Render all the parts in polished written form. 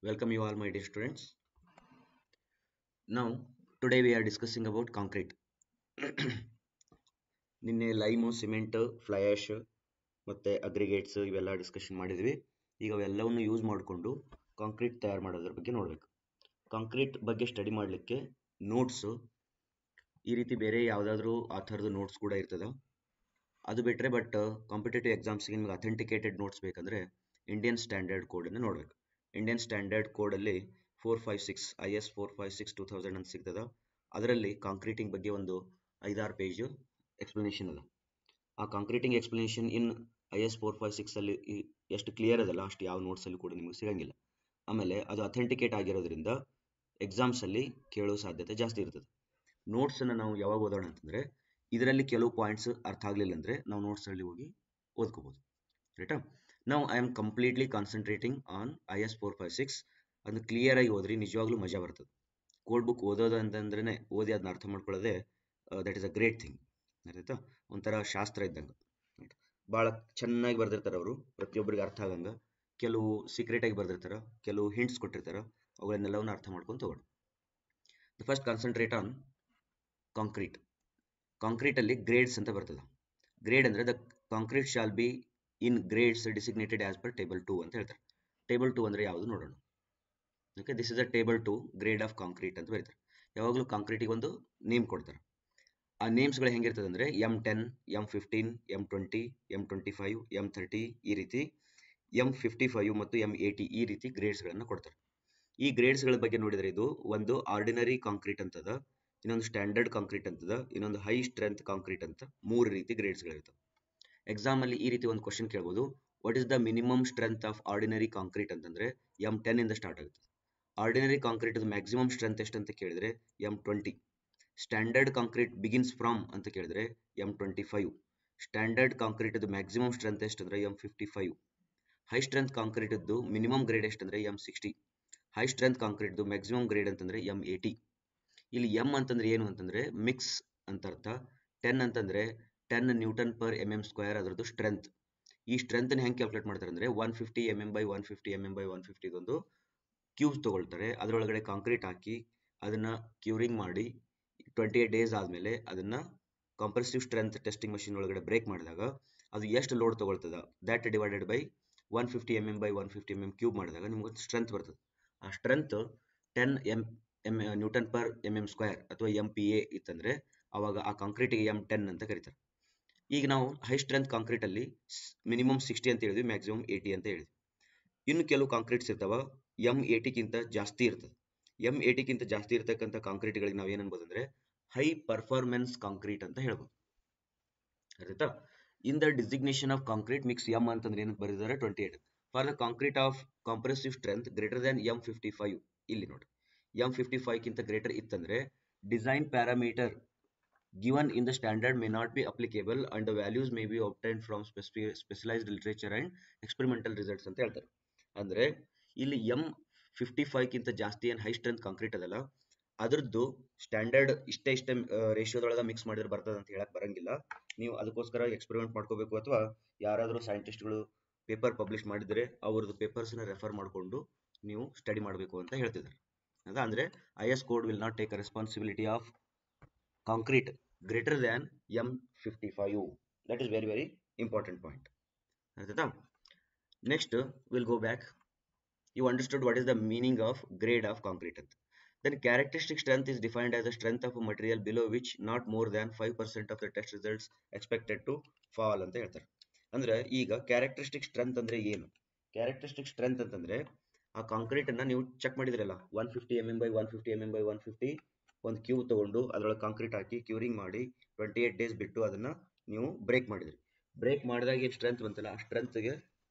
Welcome you all, my dear students. Now, today we are discussing about concrete. ನಿನ್ನೆ lime cement fly ಆಶ್ ಮತ್ತೆ aggregates ಇವೆಲ್ಲ discussion ಮಾಡಿದ್ವಿ. ಈಗ ಅವೆಲ್ಲವನ್ನು ಯೂಸ್ ಮಾಡಿಕೊಂಡು ಕಾಂಕ್ರೀಟ್ ತಯಾರು ಮಾಡೋದ್ರ ಬಗ್ಗೆ ನೋಡಬೇಕು. ಕಾಂಕ್ರೀಟ್ ಬಗ್ಗೆ ಸ್ಟಡಿ ಮಾಡಲಿಕ್ಕೆ ನೋಟ್ಸ್ ಈ ರೀತಿ ಬೇರೆ ಯಾವುದಾದ್ರೂ ಆಥರ್ದು ನೋಟ್ಸ್ ಕೂಡ ಇರ್ತದ. ಅದು ಬಿಟ್ಟರೆ ಬಟ್ ಕಾಂಪಿಟೇಟಿವ್ ಎಕ್ಸಾಮ್ಸ್ಗೆ ನಿಮ್ಗೆ ಅಥೆಂಟಿಕೇಟೆಡ್ ನೋಟ್ಸ್ ಬೇಕಂದ್ರೆ ಇಂಡಿಯನ್ ಸ್ಟ್ಯಾಂಡರ್ಡ್ ಕೋಡನ್ನು ನೋಡಬೇಕು. ಇಂಡಿಯನ್ ಸ್ಟ್ಯಾಂಡರ್ಡ್ ಕೋಡಲ್ಲಿ 456 IS 456 2000 ಅಂತ ಸಿಗ್ತದ. ಅದರಲ್ಲಿ ಕಾಂಕ್ರೀಟಿಂಗ್ ಬಗ್ಗೆ ಒಂದು 5-6 ಪೇಜ್ ಎಕ್ಸ್ಪ್ಲನೇಷನ್ ಅದ. ಆ ಕಾಂಕ್ರೀಟಿಂಗ್ ಎಕ್ಸ್ಪ್ಲನೇಷನ್ ಇನ್ IS 456 ಅಲ್ಲಿ ಎಷ್ಟು ಕ್ಲಿಯರ್ ಅದಲ್ಲ ಅಷ್ಟು ಯಾವ ನೋಟ್ಸ್ ಅಲ್ಲಿ ಕೂಡ ನಿಮಗೆ ಸಿಗಂಗಿಲ್ಲ. ಆಮೇಲೆ ಅದು ಅಥೆಂಟಿಕೇಟ್ ಆಗಿರೋದ್ರಿಂದ ಎಕ್ಸಾಮ್ಸ್ ಅಲ್ಲಿ ಕೇಳೋ ಸಾಧ್ಯತೆ ಜಾಸ್ತಿ ಇರ್ತದೆ. ನೋಟ್ಸ್ ಅನ್ನ ನಾವು ಯಾವಾಗ ಓದೋಣ ಅಂತಂದ್ರೆ ಇದರಲ್ಲಿ ಕೆಲವು ಪಾಯಿಂಟ್ಸ್ ಅರ್ಥ ಆಗ್ಲಿಲ್ಲ ಅಂದ್ರೆ ನಾವು ನೋಟ್ಸ್ ಅಲ್ಲಿ ಹೋಗಿ ಓದ್ಕೋಬಹುದು. ರೈಟಾ? ನಾವು I am completely concentrating on IS 456. ಅದನ್ನ ಕ್ಲಿಯರ್ ಆಗಿ ಓದ್ರಿ, ನಿಜವಾಗ್ಲೂ ಮಜಾ ಬರ್ತದೆ. ಕೋಡ್ ಬುಕ್ ಓದೋದು ಅಂತಂದ್ರೆ ಓದಿ ಅದನ್ನ ಅರ್ಥ ಮಾಡ್ಕೊಳ್ಳೋದೇ that is a great thing. ಆಯ್ತಾ? ಒಂಥರ ಶಾಸ್ತ್ರ ಇದ್ದಂಗೆ. ಭಾಳ ಚೆನ್ನಾಗಿ ಬರ್ದಿರ್ತಾರೆ ಅವರು, ಪ್ರತಿಯೊಬ್ಬರಿಗೆ ಅರ್ಥ ಆಗಂಗ. ಕೆಲವು ಸೀಕ್ರೆಟ್ ಆಗಿ ಬರ್ದಿರ್ತಾರ, ಕೆಲವು ಹಿಂಟ್ಸ್ ಕೊಟ್ಟಿರ್ತಾರ, ಅವುಗಳನ್ನೆಲ್ಲವನ್ನ ಅರ್ಥ ಮಾಡ್ಕೊಂಡು ತಗೊಳ್ಳಿ. First concentrate on concrete. Concrete ಅಲ್ಲಿ ಗ್ರೇಡ್ಸ್ ಅಂತ ಬರ್ತದೆ. ಗ್ರೇಡ್ ಅಂದ್ರೆ the concrete shall B in grades designated as per table 2 ಅಂತ ಹೇಳ್ತಾರೆ. ಟೇಬಲ್ 2 ಅಂದ್ರೆ ಯಾವುದು ನೋಡೋಣ. Okay, this is a table 2 grade of concrete ಅಂತ ಬರೀತಾರೆ. ಯಾವಾಗಲೂ ಕಾಂಕ್ರೀಟಿಗೆ ಒಂದು ನೇಮ್ ಕೊಡ್ತಾರೆ. ಆ ನೇಮ್ಸ್ಗಳು ಹೆಂಗಿರ್ತದೆ ಅಂದ್ರೆ M10, M15, M20, M25, M30 ಈ ರೀತಿ M55 ಮತ್ತು M80 ಈ ರೀತಿ ಗ್ರೇಡ್ಸ್ಗಳನ್ನು ಕೊಡ್ತಾರೆ. ಈ ಗ್ರೇಡ್ಸ್ಗಳ ಬಗ್ಗೆ ನೋಡಿದ್ರೆ ಇದು ಒಂದು ಆರ್ಡಿನರಿ ಕಾಂಕ್ರೀಟ್ ಅಂತದ, ಇನ್ನೊಂದು ಸ್ಟ್ಯಾಂಡರ್ಡ್ ಕಾಂಕ್ರೀಟ್ ಅಂತದ, ಇನ್ನೊಂದು ಹೈ ಸ್ಟ್ರೆಂತ್ ಕಾಂಕ್ರೀಟ್ ಅಂತ 3 ರೀತಿ ಗ್ರೇಡ್ಸ್ಗಳಿರ್ತವೆ. ಎಕ್ಸಾಮ್ ಅಲ್ಲಿ ಈ ರೀತಿ ಒಂದು ಕ್ವಶನ್ ಕೇಳ್ಬೋದು, what is the minimum strength of ordinary concrete ಅಂತಂದ್ರೆ M10 ಇಂದ ಸ್ಟಾರ್ಟ್ ಆಗುತ್ತೆ. ಆರ್ಡಿನರಿ ಕಾಂಕ್ರೀಟ್ ಮ್ಯಾಕ್ಸಿಮಮ್ ಸ್ಟ್ರೆಂತ್ ಎಷ್ಟು ಅಂತ ಕೇಳಿದ್ರೆ M20. Standard concrete begins from ಅಂತ ಕೇಳಿದ್ರೆ M25. Standard concrete maximum strength ಎಷ್ಟು ಅಂದ್ರೆ M55. High strength concrete minimum grade ಎಷ್ಟು ಅಂದ್ರೆ M60. High strength concrete maximum grade ಅಂತಂದ್ರೆ M80. ಇಲ್ಲಿ M ಅಂತಂದ್ರೆ ಏನು ಅಂತಂದ್ರೆ ಮಿಕ್ಸ್ ಅಂತ ಅರ್ಥ. 10 ಅಂತಂದ್ರೆ 10 ನ್ಯೂಟನ್ ಪರ್ mm² ಅದರದ್ದು ಸ್ಟ್ರೆಂತ್. ಈ ಸ್ಟ್ರೆಂತ್ ಹೆಂಗೆ ಕ್ಯಾಲ್ಕುಲೇಟ್ ಮಾಡ್ತಾರೆ ಅಂದ್ರೆ 150 mm by 150 mm by 150 ಇದೊಂದು ಕ್ಯೂಬ್ಸ್ ತಗೊಳ್ತಾರೆ. ಅದರೊಳಗಡೆ ಕಾಂಕ್ರೀಟ್ ಹಾಕಿ ಅದನ್ನ ಕ್ಯೂರಿಂಗ್ ಮಾಡಿ 28 ಡೇಸ್ ಆದ್ಮೇಲೆ ಅದನ್ನ ಕಾಂಪ್ರೆಸಿವ್ ಸ್ಟ್ರೆಂತ್ ಟೆಸ್ಟಿಂಗ್ ಮಷಿನ್ ಒಳಗಡೆ ಬ್ರೇಕ್ ಮಾಡಿದಾಗ ಅದು ಎಷ್ಟು ಲೋಡ್ ತಗೊಳ್ತದ that divided by 150 mm by 150 mm cube ಮಾಡಿದಾಗ ನಿಮ್ಗೆ ಸ್ಟ್ರೆಂತ್ ಬರ್ತದೆ. ಆ ಸ್ಟ್ರೆಂತ್ 10 ನ್ಯೂಟನ್ ಪರ್ mm² ಅಥವಾ MPa ಇತ್ತಂದ್ರೆ ಅವಾಗ ಆ ಕಾಂಕ್ರೀಟಿಗೆ M10 ಅಂತ ಕರೀತಾರೆ. ಈಗ ನಾವು ಹೈ ಸ್ಟ್ರೆಂತ್ ಕಾಂಕ್ರೀಟ್ ಅಲ್ಲಿ ಮಿನಿಮಮ್ 60 ಅಂತ ಹೇಳಿದ್ವಿ, ಮ್ಯಾಕ್ಸಿಮಮ್ 80 ಅಂತ ಹೇಳಿದ್ವಿ. ಇನ್ನು ಕೆಲವು ಕಾಂಕ್ರೀಟ್ಸ್ ಇರ್ತಾವ M80ಗಿಂತ ಜಾಸ್ತಿ ಇರ್ತದೆ. M80ಗಿಂತ ಜಾಸ್ತಿ ಇರ್ತಕ್ಕಂಥ ಕಾಂಕ್ರೀಟ್ಗಳಿಗೆ ನಾವು ಏನನ್ಬೋದು ಅಂದ್ರೆ ಹೈ ಪರ್ಫಾರ್ಮೆನ್ಸ್ ಕಾಂಕ್ರೀಟ್ ಅಂತ ಹೇಳ್ಬೋದು. ಆಯ್ತಾ? In the designation of concrete mix M ಅಂತಂದ್ರೆ ಏನಂತ ಬರೆದಿದ್ದಾರೆ 28 for the concrete of compressive strength greater than M55. ಇಲ್ಲಿ ನೋಡಿ, M55 ಗಿಂತ ಗ್ರೇಟರ್ ಇತ್ತಂದ್ರೆ design parameter given in the standard may not be applicable and the values may be obtained from specialized literature and experimental results ಅಂತ ಹೇಳ್ತಾರೆ. ಅಂದ್ರೆ ಇಲ್ಲಿ M55 ಗಿಂತ ಜಾಸ್ತಿ ಏನು ಹೈ ಸ್ಟ್ರೆಂತ್ ಕಾಂಕ್ರೀಟ್ ಅದಲ್ಲ ಅದ್ರದ್ದು ಸ್ಟ್ಯಾಂಡರ್ಡ್ ಇಷ್ಟೇ ರೇಷಿಯೋದೊಳಗೆ ಮಿಕ್ಸ್ ಮಾಡಿದ್ರೆ ಬರ್ತದೆ ಅಂತ ಹೇಳಕ್ ಬರಂಗಿಲ್ಲ. ನೀವು ಅದಕ್ಕೋಸ್ಕರ ಎಕ್ಸ್ಪೆರಿಮೆಂಟ್ ಮಾಡ್ಕೋಬೇಕು, ಅಥವಾ ಯಾರಾದರೂ ಸೈಂಟಿಸ್ಟ್ಗಳು ಪೇಪರ್ ಪಬ್ಲಿಷ್ ಮಾಡಿದ್ರೆ ಅವ್ರದ್ದು ಪೇಪರ್ಸ್ನ ರೆಫರ್ ಮಾಡಿಕೊಂಡು ನೀವು ಸ್ಟಡಿ ಮಾಡಬೇಕು ಅಂತ ಹೇಳ್ತಿದ್ದಾರೆ. ಅಂದ್ರೆ IS code will not take a responsibility of concrete greater than M55. That is very important point. Next we'll go back. You understood what is the meaning of grade of concrete. Then characteristic strength is defined as the strength of a material below which not more than 5% of the test results expected to fall ಅಂತ ಹೇಳ್ತಾರೆ. ಅಂದ್ರೆ ಈಗ characteristic strength ಅಂದ್ರೆ ಏನು? Characteristic strength ಅಂತಂದ್ರೆ ಆ concrete ಅನ್ನ ನೀವು ಚೆಕ್ ಮಾಡಿದ್ರಲ್ಲ 150 mm by 150 mm by 150 ಒಂದು ಕ್ಯೂಬ್ ತಗೊಂಡು ಅದರೊಳಗೆ ಕಾಂಕ್ರೀಟ್ ಹಾಕಿ ಕ್ಯೂರಿಂಗ್ ಮಾಡಿ 28 ಡೇಸ್ ಬಿಟ್ಟು ಅದನ್ನ ನೀವು ಬ್ರೇಕ್ ಮಾಡಿದ್ರಿ. ಬ್ರೇಕ್ ಮಾಡಿದಾಗ ಏನು ಸ್ಟ್ರೆಂತ್ ಬಂತಲ್ಲ ಆ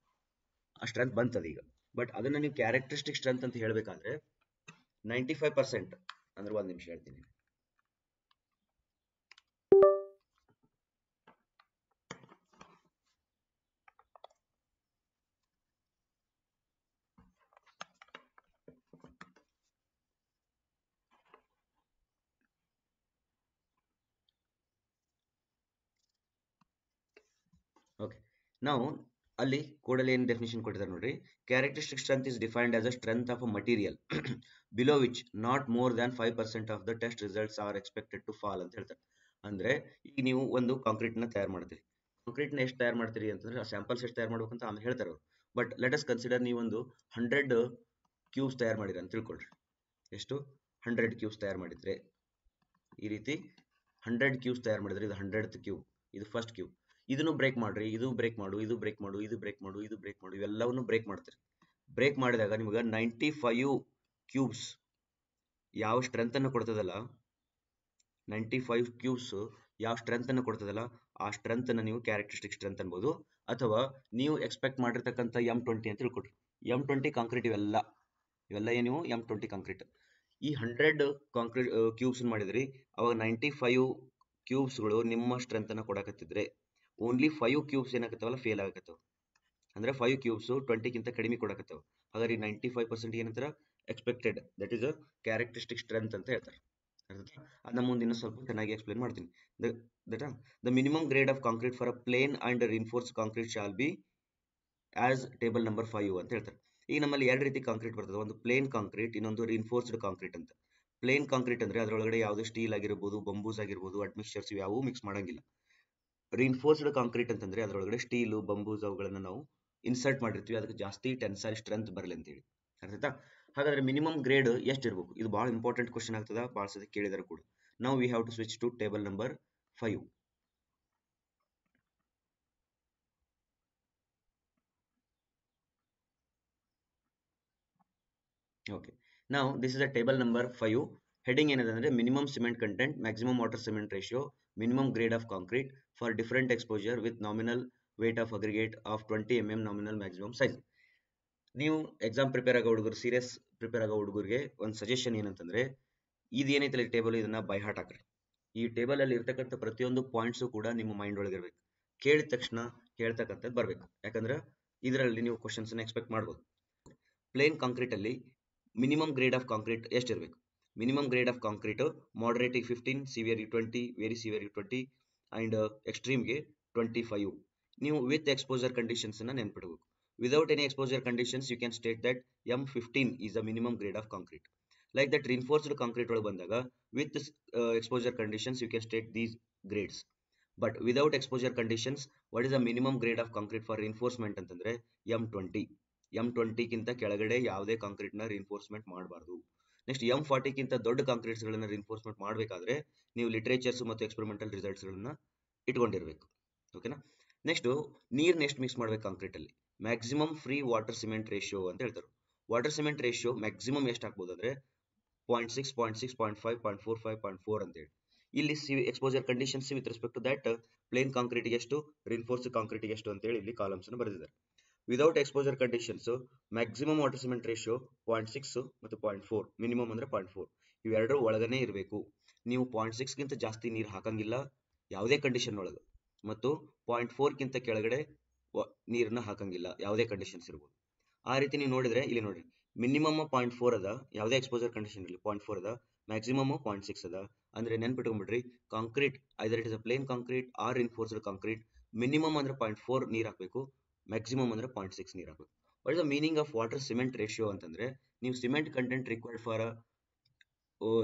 ಸ್ಟ್ರೆಂತ್ ಬಂತದ ಈಗ. ಬಟ್ ಅದನ್ನ ನೀವು ಕ್ಯಾರೆಕ್ಟರಿಸ್ಟಿಕ್ ಸ್ಟ್ರೆಂತ್ ಅಂತ ಹೇಳ್ಬೇಕಾದ್ರೆ 95% ಅಂದ್ರೆ ಒಂದ್ ನಿಮಿಷ ಹೇಳ್ತೀನಿ. Okay, now ಅಲ್ಲಿ ಕೂಡಲೇ ಏನು ಡೆಫಿನಿಷನ್ ಕೊಟ್ಟಿದ್ದಾರೆ ನೋಡ್ರಿ. Characteristic strength is defined as a strength of a material below which not more than 5% of the test results are expected to fall ಅಂತ ಹೇಳ್ತಾರೆ. ಅಂದ್ರೆ ಈಗ ನೀವು ಒಂದು ಕಾಂಕ್ರೀಟ್ ನ ತಯಾರು ಮಾಡ್ತೀರಿ. ಕಾಂಕ್ರೀಟ್ ನ ಎಷ್ಟು ತಯಾರು ಮಾಡ್ತೀರಿ ಅಂತಂದ್ರೆ ಆ ಸ್ಯಾಂಪಲ್ಸ್ ಎಷ್ಟು ತಯಾರು ಮಾಡ್ಬೇಕಂತ ಆಮೇಲೆ ಹೇಳ್ತಾರೆ ಅವರು. ಬಟ್ ಲೆಟ್ ಅಸ್ ಕನ್ಸಿಡರ್ ನೀವು ಒಂದು 100 ಕ್ಯೂಬ್ಸ್ ತಯಾರು ಮಾಡಿದ್ರೆ ಅಂತ ತಿಳ್ಕೊಳ್ರಿ. ಎಷ್ಟು 100 ಕ್ಯೂಬ್ಸ್ ತಯಾರು ಮಾಡಿದ್ರೆ, ಈ ರೀತಿ 100 ಕ್ಯೂಬ್ಸ್ ತಯಾರು ಮಾಡಿದ್ರೆ ಇದು 100th ಕ್ಯೂಬ್, ಇದು ಫಸ್ಟ್ ಕ್ಯೂಬ್. ಇದನ್ನು ಬ್ರೇಕ್ ಮಾಡ್ರಿ, ಇದು ಬ್ರೇಕ್ ಮಾಡು, ಇದು ಬ್ರೇಕ್ ಮಾಡು, ಇದು ಬ್ರೇಕ್ ಮಾಡು, ಇದು ಬ್ರೇಕ್ ಮಾಡು, ಇವೆಲ್ಲವನ್ನು ಬ್ರೇಕ್ ಮಾಡ್ತೀರಿ. ಬ್ರೇಕ್ ಮಾಡಿದಾಗ ನಿಮ್ಗೆ 95 ಕ್ಯೂಬ್ಸ್ ಯಾವ ಸ್ಟ್ರೆಂತ್ ಅನ್ನು ಕೊಡ್ತದಲ್ಲ, 95 ಕ್ಯೂಬ್ಸ್ ಯಾವ ಸ್ಟ್ರೆಂತ್ ಅನ್ನು ಕೊಡ್ತದಲ್ಲ ಆ ಸ್ಟ್ರೆಂತ್ ಅನ್ನು ನೀವು ಕ್ಯಾರೆಕ್ಟರಿಸ್ಟಿಕ್ ಸ್ಟ್ರೆಂತ್ ಅನ್ಬೋದು. ಅಥವಾ ನೀವು ಎಕ್ಸ್ಪೆಕ್ಟ್ ಮಾಡಿರ್ತಕ್ಕಂಥ M20 ಅಂತ ತಿಳ್ಕೊಡ್ರಿ. M20 ಕಾಂಕ್ರೀಟ್ ಇವೆಲ್ಲ ನೀವು M20 ಕಾಂಕ್ರೀಟ್ ಈ 100 ಕಾಂಕ್ರೀಟ್ ಕ್ಯೂಬ್ಸ್ ಮಾಡಿದ್ರಿ. ಅವಾಗ 95 ಕ್ಯೂಬ್ಸ್ಗಳು ನಿಮ್ಮ ಸ್ಟ್ರೆಂತ್ ಅನ್ನ ಕೊಡಕತ್ತಿದ್ರೆ ಓನ್ಲಿ 5 ಕ್ಯೂಬ್ಸ್ ಏನಾಗತ್ತವಲ್ಲ ಫೇಲ್ ಆಗತ್ತವ. ಅಂದ್ರೆ 5 ಕ್ಯೂಬ್ಸ್ 20ಗಿಂತ ಕಡಿಮೆ ಕೊಡಕತ್ತವ. ಹಾಗಾದ್ರೆ 95% ಏನಂತಾರ expected, that is a characteristic strength ಅಂತ ಹೇಳ್ತಾರೆ. ಅದನ್ನ ಮುಂದಿನ ಸ್ವಲ್ಪ ಚೆನ್ನಾಗಿ ಎಕ್ಸ್ಪ್ಲೇನ್ ಮಾಡ್ತೀನಿ. The minimum grade of concrete for a plain and reinforce concrete shall be as table number 5 ಅಂತ ಹೇಳ್ತಾರೆ. ಈಗ ನಮ್ಮಲ್ಲಿ ಎರಡು ರೀತಿ ಕಾಂಕ್ರೀಟ್ ಬರ್ತದೆ, ಒಂದು ಪ್ಲೇನ್ ಕಾಂಕ್ರೀಟ್, ಇನ್ನೊಂದು ರಿನ್ಫೋರ್ಸ್ಡ್ ಕಾಂಕ್ರೀಟ್ ಅಂತ. ಪ್ಲೇನ್ ಕಾಂಕ್ರೀಟ್ ಅಂದ್ರೆ ಅದರೊಳಗಡೆ ಯಾವುದು ಸ್ಟೀಲ್ ಆಗಿರ್ಬೋದು, ಬಂಬೂಸ್ ಆಗಿರ್ಬೋದು, ಅಡ್ಮಿಕ್ಸ್ಚರ್ಸ್ ಯಾವೂ ಮಿಕ್ಸ್ ಮಾಡಂಗಿಲ್ಲ. ರಿನ್ಫೋರ್ಸ್ಡ್ ಕಾಂಕ್ರೀಟ್ ಅಂತಂದ್ರೆ ಅದರೊಳಗಡೆ ಸ್ಟೀಲು, ಬಂಬೂಸ್ ಅವುಗಳನ್ನ ನಾವು ಇನ್ಸರ್ಟ್ ಮಾಡಿರ್ತೀವಿ, ಅದಕ್ಕೆ ಜಾಸ್ತಿ ಟೆನ್ಸೈಲ್ ಸ್ಟ್ರೆಂತ್ ಬರಲಿ ಅಂತ ಹೇಳಿ. ಅರ್ಥಾಯ್ತಾ? ಹಾಗಾದ್ರೆ ಮಿನಿಮಮ್ ಗ್ರೇಡ್ ಎಷ್ಟು ಇರಬೇಕು? ಇದು ಬಹಳ ಇಂಪಾರ್ಟೆಂಟ್ ಕ್ವಶನ್ ಆಗ್ತದ, ಬಹಳ ಸತಿ ಕೇಳಿದಾರೆ ಕೂಡ. ನಾವು we have to switch to table number 5. Okay, now this is a table number 5. Heading ಏನಂದ್ರೆ minimum cement content, maximum water cement ratio, minimum grade of concrete for different exposure with nominal weight of aggregate of 20 mm nominal maximum size. ನೀವು exam prepare ಆಗೋ ಹುಡುಗರು, serious prepare ಆಗೋ ಹುಡುಗರಿಗೆ ಒಂದು suggestion ಏನಂತಂದ್ರೆ, ಇದು ಏನೈತಲ್ಲ ಟೇಬಲ್, ಇದನ್ನ ಬೈ ಹಾರ್ಟ್ ಹಾಕ್ರಿ. ಈ ಟೇಬಲ್ ಅಲ್ಲಿ ಇರ್ತಕ್ಕಂಥ ಪ್ರತಿಯೊಂದು ಪಾಯಿಂಟ್ಸು ಕೂಡ ನಿಮ್ಮ ಮೈಂಡ್ ಒಳಗೆ ಇರಬೇಕು. ಕೇಳಿದ ತಕ್ಷಣ ಹೇಳ್ತಕ್ಕಂಥದ್ದು ಬರ್ಬೇಕು, ಯಾಕಂದ್ರೆ ಇದರಲ್ಲಿ ನೀವು ಕ್ವಶನ್ಸ್ ಎಕ್ಸ್ಪೆಕ್ಟ್ ಮಾಡ್ಬೋದು. ಪ್ಲೇನ್ ಕಾಂಕ್ರೀಟ್ ಅಲ್ಲಿ ಮಿನಿಮಮ್ ಗ್ರೇಡ್ ಆಫ್ ಕಾಂಕ್ರೀಟ್ ಎಷ್ಟಿರಬೇಕು? Minimum grade of concrete moderate 15, severe 20, very severe 20 and ಎಕ್ಸ್ಟ್ರೀಮ್ಗೆ 25. ನೀವು ವಿತ್ ಎಕ್ಸ್ಪೋಜರ್ ಕಂಡೀಷನ್ಸ್ ಅನ್ನ ನೆನ್ಪಿಡಬೇಕು. Without any exposure conditions you can state that M15 is the minimum grade of concrete. Like that reinforced concrete ಒಳಗೆ ಬಂದಾಗ with exposure conditions you can state these grades. But without exposure conditions, what is the minimum grade of concrete for reinforcement ಅಂತಂದ್ರೆ M20. M20 ಗಿಂತ ಕೆಳಗಡೆ ಯಾವುದೇ concrete ನ reinforcement ಮಾಡಬಾರ್ದು. Next M40 ಗಿಂತ ದೊಡ್ಡ ಕಾಂಕ್ರೀಟ್ಸ್ ಗಳನ್ನ ರಿನ್ಫೋರ್ಸ್ಮೆಂಟ್ ಮಾಡಬೇಕಾದ್ರೆ ನೀವು ಲಿಟರೇಚರ್ಸ್ ಮತ್ತು ಎಕ್ಸ್ಪೆರಿಮೆಂಟಲ್ ರಿಸಲ್ಟ್ಸ್ ಗಳನ್ನ ಇಟ್ಕೊಂಡಿರ್ಬೇಕು. ಓಕೆನಾ? ನೆಕ್ಸ್ಟ್ ನೀರ್ನ ಎಷ್ಟು ಮಿಕ್ಸ್ ಮಾಡ್ಬೇಕು ಕಾಂಕ್ರೀಟ್ ಅಲ್ಲಿ? Maximum free water cement ratio ಅಂತ ಹೇಳ್ತಾರೆ. ವಾಟರ್ ಸಿಮೆಂಟ್ ರೇಷಿಯೋ ಮ್ಯಾಕ್ಸಿಮಮ್ ಎಷ್ಟು ಹಾಕ್ಬೋದು ಅಂದ್ರೆ 0.6, 0.6, 0.5, 0.45, 0.4 ಅಂತ ಹೇಳಿ. ಇಲ್ಲಿ exposure conditions with respect to that plain concrete ಎಷ್ಟು, ರಿನ್ಫೋರ್ಸ್ಡ್ ಕಾಂಕ್ರೀಟ್ ಎಷ್ಟು ಅಂತ ಹೇಳಿ ಇಲ್ಲಿ ಕಾಲಮ್ಸ್ ಅನ್ನು ಬರೆದಿದ್ದಾರೆ. Without exposure conditions maximum water cement ratio 0.6 ಮತ್ತು 0.4, ಮಿನಿಮಮ್ ಅಂದ್ರೆ 0.4. ಇವೆರಡರ ಒಳಗನೆ ಇರಬೇಕು. ನೀವು 0.6 ಗಿಂತ ಜಾಸ್ತಿ ನೀರು ಹಾಕಂಗಿಲ್ಲ ಯಾವುದೇ ಕಂಡೀಷನ್ ಒಳಗೆ, ಮತ್ತು 0.4 ಗಿಂತ ಕೆಳಗಡೆ ನೀರನ್ನ ಹಾಕಂಗಿಲ್ಲ ಯಾವುದೇ ಕಂಡೀಷನ್ಸ್ ಇರ್ಬೋದು. ಆ ರೀತಿ ನೀವು ನೋಡಿದ್ರೆ ಇಲ್ಲಿ ನೋಡ್ರಿ, ಮಿನಿಮಮ್ 0.4 ಅದ, ಯಾವುದೇ ಎಕ್ಸ್ಪೋಜರ್ ಕಂಡೀಷನ್ ಇರಲಿ 0.4 ಅದ, ಮ್ಯಾಕ್ಸಿಮಮ್ 0.6 ಅದ. ಅಂದ್ರೆ ನೆನ್ಪಿಟ್ಕೊಂಡ್ಬಿಡ್ರಿ, concrete either it is a plain concrete or reinforced concrete, minimum ಅಂದ್ರೆ 0.4 ನೀರು ಹಾಕಬೇಕು, ಮ್ಯಾಕ್ಸಿಮಮ್ ಅಂದ್ರೆ 0.6 ನೀರು ಹಾಕಬೇಕು. What is the meaning of water cement ratio ಅಂತಂದ್ರೆ, ನೀವು cement content required for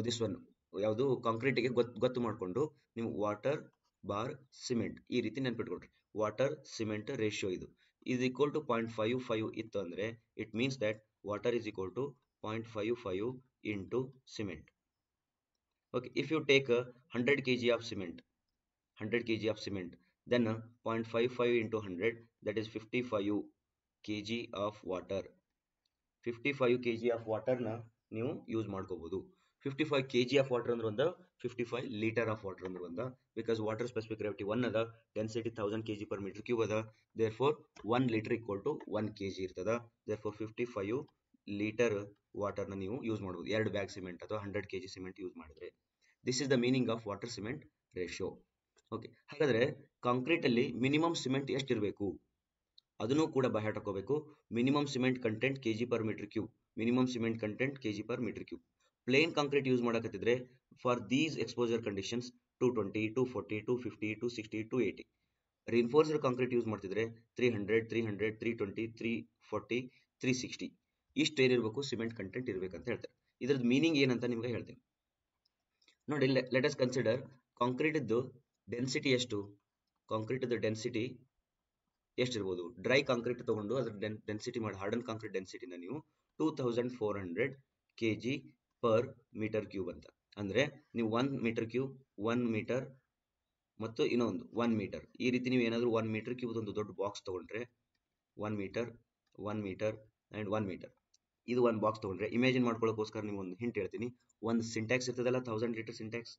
this one ಯಾವುದು ಕಾಂಕ್ರೀಟ್ಗೆ ಗೊತ್ತು ಮಾಡಿಕೊಂಡು ನೀವು ವಾಟರ್ ಬಾರ್ ಸಿಮೆಂಟ್ ಈ ರೀತಿ ನೆನ್ಪಿಟ್ಕೊಳ್ರಿ. ವಾಟರ್ ಸಿಮೆಂಟ್ ರೇಷಿಯೋ ಇದು is equal to 0.55 ಇತ್ತು ಅಂದ್ರೆ it means that water is equal to 0.55 into cement. Okay, if you take 100 kg of cement, 100 kg of cement, then 0.55 into 100, that is 55 kg of water. 55 kg of water ನ ನೀವು use ಮಾಡ್ಕೋಬಹುದು. 55 kg of water ಅಂದ್ರೆ ಒಂದು 55 litre of water ಅಂದ್ರೆ ಒಂದು, because water specific gravity 1 ಅದ, density 1000 kg per meter cube ಅದ, therefore 1 litre equal to 1 kg ಇರ್ತದ. therefore 55 ಲೀಟರ್ ವಾಟರ್ ನ ನೀವು ಯೂಸ್ ಮಾಡಬಹುದು 2 ಬ್ಯಾಗ್ ಸಿಮೆಂಟ್ ಅಥವಾ 100 kg ಸಿಮೆಂಟ್ ಯೂಸ್ ಮಾಡಿದ್ರೆ. This is the meaning of water cement ratio. Okay, ಹಾಗಾದ್ರೆ concrete ಅಲ್ಲಿ ಮಿನಿಮಮ್ ಸಿಮೆಂಟ್ ಎಷ್ಟಿರಬೇಕು ಅದನ್ನು ಕೂಡ ಬೈ ಹಾರ್ಟ್ ಹಾಕೋಬೇಕು. Minimum cement content kg per meter cube, minimum cement content kg per meter cube. Plain concrete use ಮಾಡಕತ್ತಿದ್ರೆ for these exposure conditions 220, 240, 250, 260, 280. Reinforced concrete use ಮಾಡ್ತಿದ್ರೆ 300, 300, 320, 340, 360 ಇಷ್ಟು ಏನಿರಬೇಕು ಸಿಮೆಂಟ್ ಕಂಟೆಂಟ್ ಇರಬೇಕಂತ ಹೇಳ್ತಾರೆ. ಇದ್ರದ್ದು ಮೀನಿಂಗ್ ಏನಂತ ನಿಮ್ಗೆ ಹೇಳ್ತೀನಿ ನೋಡಿ. ಲೆಟ್ ಅಸ್ ಕನ್ಸಿಡರ್ ಕಾಂಕ್ರೀಟ್ ಇದ್ದು ಡೆನ್ಸಿಟಿ ಎಷ್ಟು, ಕಾಂಕ್ರೀಟ್ ಡೆನ್ಸಿಟಿ ಎಷ್ಟಿರ್ಬೋದು. ಡ್ರೈ ಕಾಂಕ್ರೀಟ್ ತಗೊಂಡು ಅದ್ರ ಡೆನ್ಸಿಟಿ ಮಾಡಿ ಹಾರ್ಡನ್ ಕಾಂಕ್ರೀಟ್ ಡೆನ್ಸಿಟಿನ ನೀವು 2400 kg per ಮೀಟರ್ ಕ್ಯೂಬ್ ಅಂತ. ಅಂದ್ರೆ ನೀವು 1 ಮೀಟರ್ ಕ್ಯೂಬ್ 1 ಮೀಟರ್ ಮತ್ತು ಇನ್ನೊಂದು 1 ಮೀಟರ್, ಈ ರೀತಿ ನೀವು ಏನಾದರೂ 1 ಮೀಟರ್ ಕ್ಯೂಬ್ ಒಂದು ದೊಡ್ಡ ಬಾಕ್ಸ್ ತಗೊಂಡ್ರೆ 1 ಮೀಟರ್ 1 ಮೀಟರ್ ಆ್ಯಂಡ್ 1 ಮೀಟರ್ ಇದು ಒಂದು ಬಾಕ್ಸ್ ತಗೊಂಡ್ರೆ ಇಮ್ಯಾಜಿನ್ ಮಾಡ್ಕೊಳ್ಳೋಕ್ಕೋಸ್ಕರ ನೀವು ಒಂದು ಹಿಂಟ್ ಹೇಳ್ತೀನಿ. ಒಂದು ಸಿಂಟ್ಯಾಕ್ಸ್ ಇರ್ತದಲ್ಲ 1000 ಲೀಟರ್ ಸಿಂಟ್ಯಾಕ್ಸ್,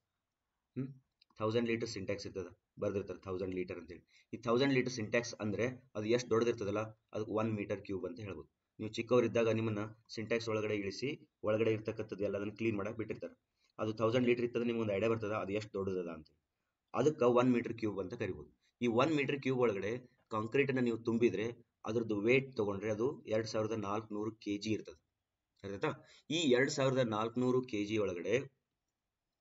1000 ಲೀಟರ್ ಸಿಂಟ್ಯಾಕ್ಸ್ ಇರ್ತದ, ಬರ್ದಿರ್ತಾರೆ 1000 ಲೀಟರ್ ಅಂತೇಳಿ. ಈ 1000 ಲೀಟರ್ ಸಿಂಟ್ಯಾಕ್ಸ್ ಅಂದ್ರೆ ಅದು ಎಷ್ಟು ದೊಡ್ಡದಿರ್ತದಲ್ಲ ಅದಕ್ಕೆ 1 ಮೀಟರ್ ಕ್ಯೂಬ್ ಅಂತ ಹೇಳ್ಬೋದು. ನೀವು ಚಿಕ್ಕವರಿದ್ದಾಗ ನಿಮ್ಮನ್ನ ಸಿಂಟ್ಯಾಕ್ಸ್ ಒಳಗಡೆ ಇಳಿಸಿ ಒಳಗಡೆ ಇರ್ತಕ್ಕಂಥದ್ದು ಎಲ್ಲದನ್ನು ಕ್ಲೀನ್ ಮಾಡಕ್ಕೆ ಬಿಟ್ಟಿರ್ತಾರೆ. ಅದು 1000 ಲೀಟರ್ ಇರ್ತದೆ, ನಿಮ್ಗೆ ಒಂದು ಐಡಿಯಾ ಬರ್ತದ ಅದು ಎಷ್ಟು ದೊಡ್ಡದದ ಅಂತ. ಅದಕ್ಕೆ 1 ಮೀಟರ್ ಕ್ಯೂಬ್ ಅಂತ ಕರಿಬೋದು. ಈ 1 ಮೀಟರ್ ಕ್ಯೂಬ್ ಒಳಗಡೆ ಕಾಂಕ್ರೀಟನ್ನು ನೀವು ತುಂಬಿದ್ರೆ ಅದ್ರದ್ದು ವೇಟ್ ತಗೊಂಡ್ರೆ ಅದು 2400 kg ಇರ್ತದೆ. ಆಯ್ತಾ? ಈ 2400 kg ಒಳಗಡೆ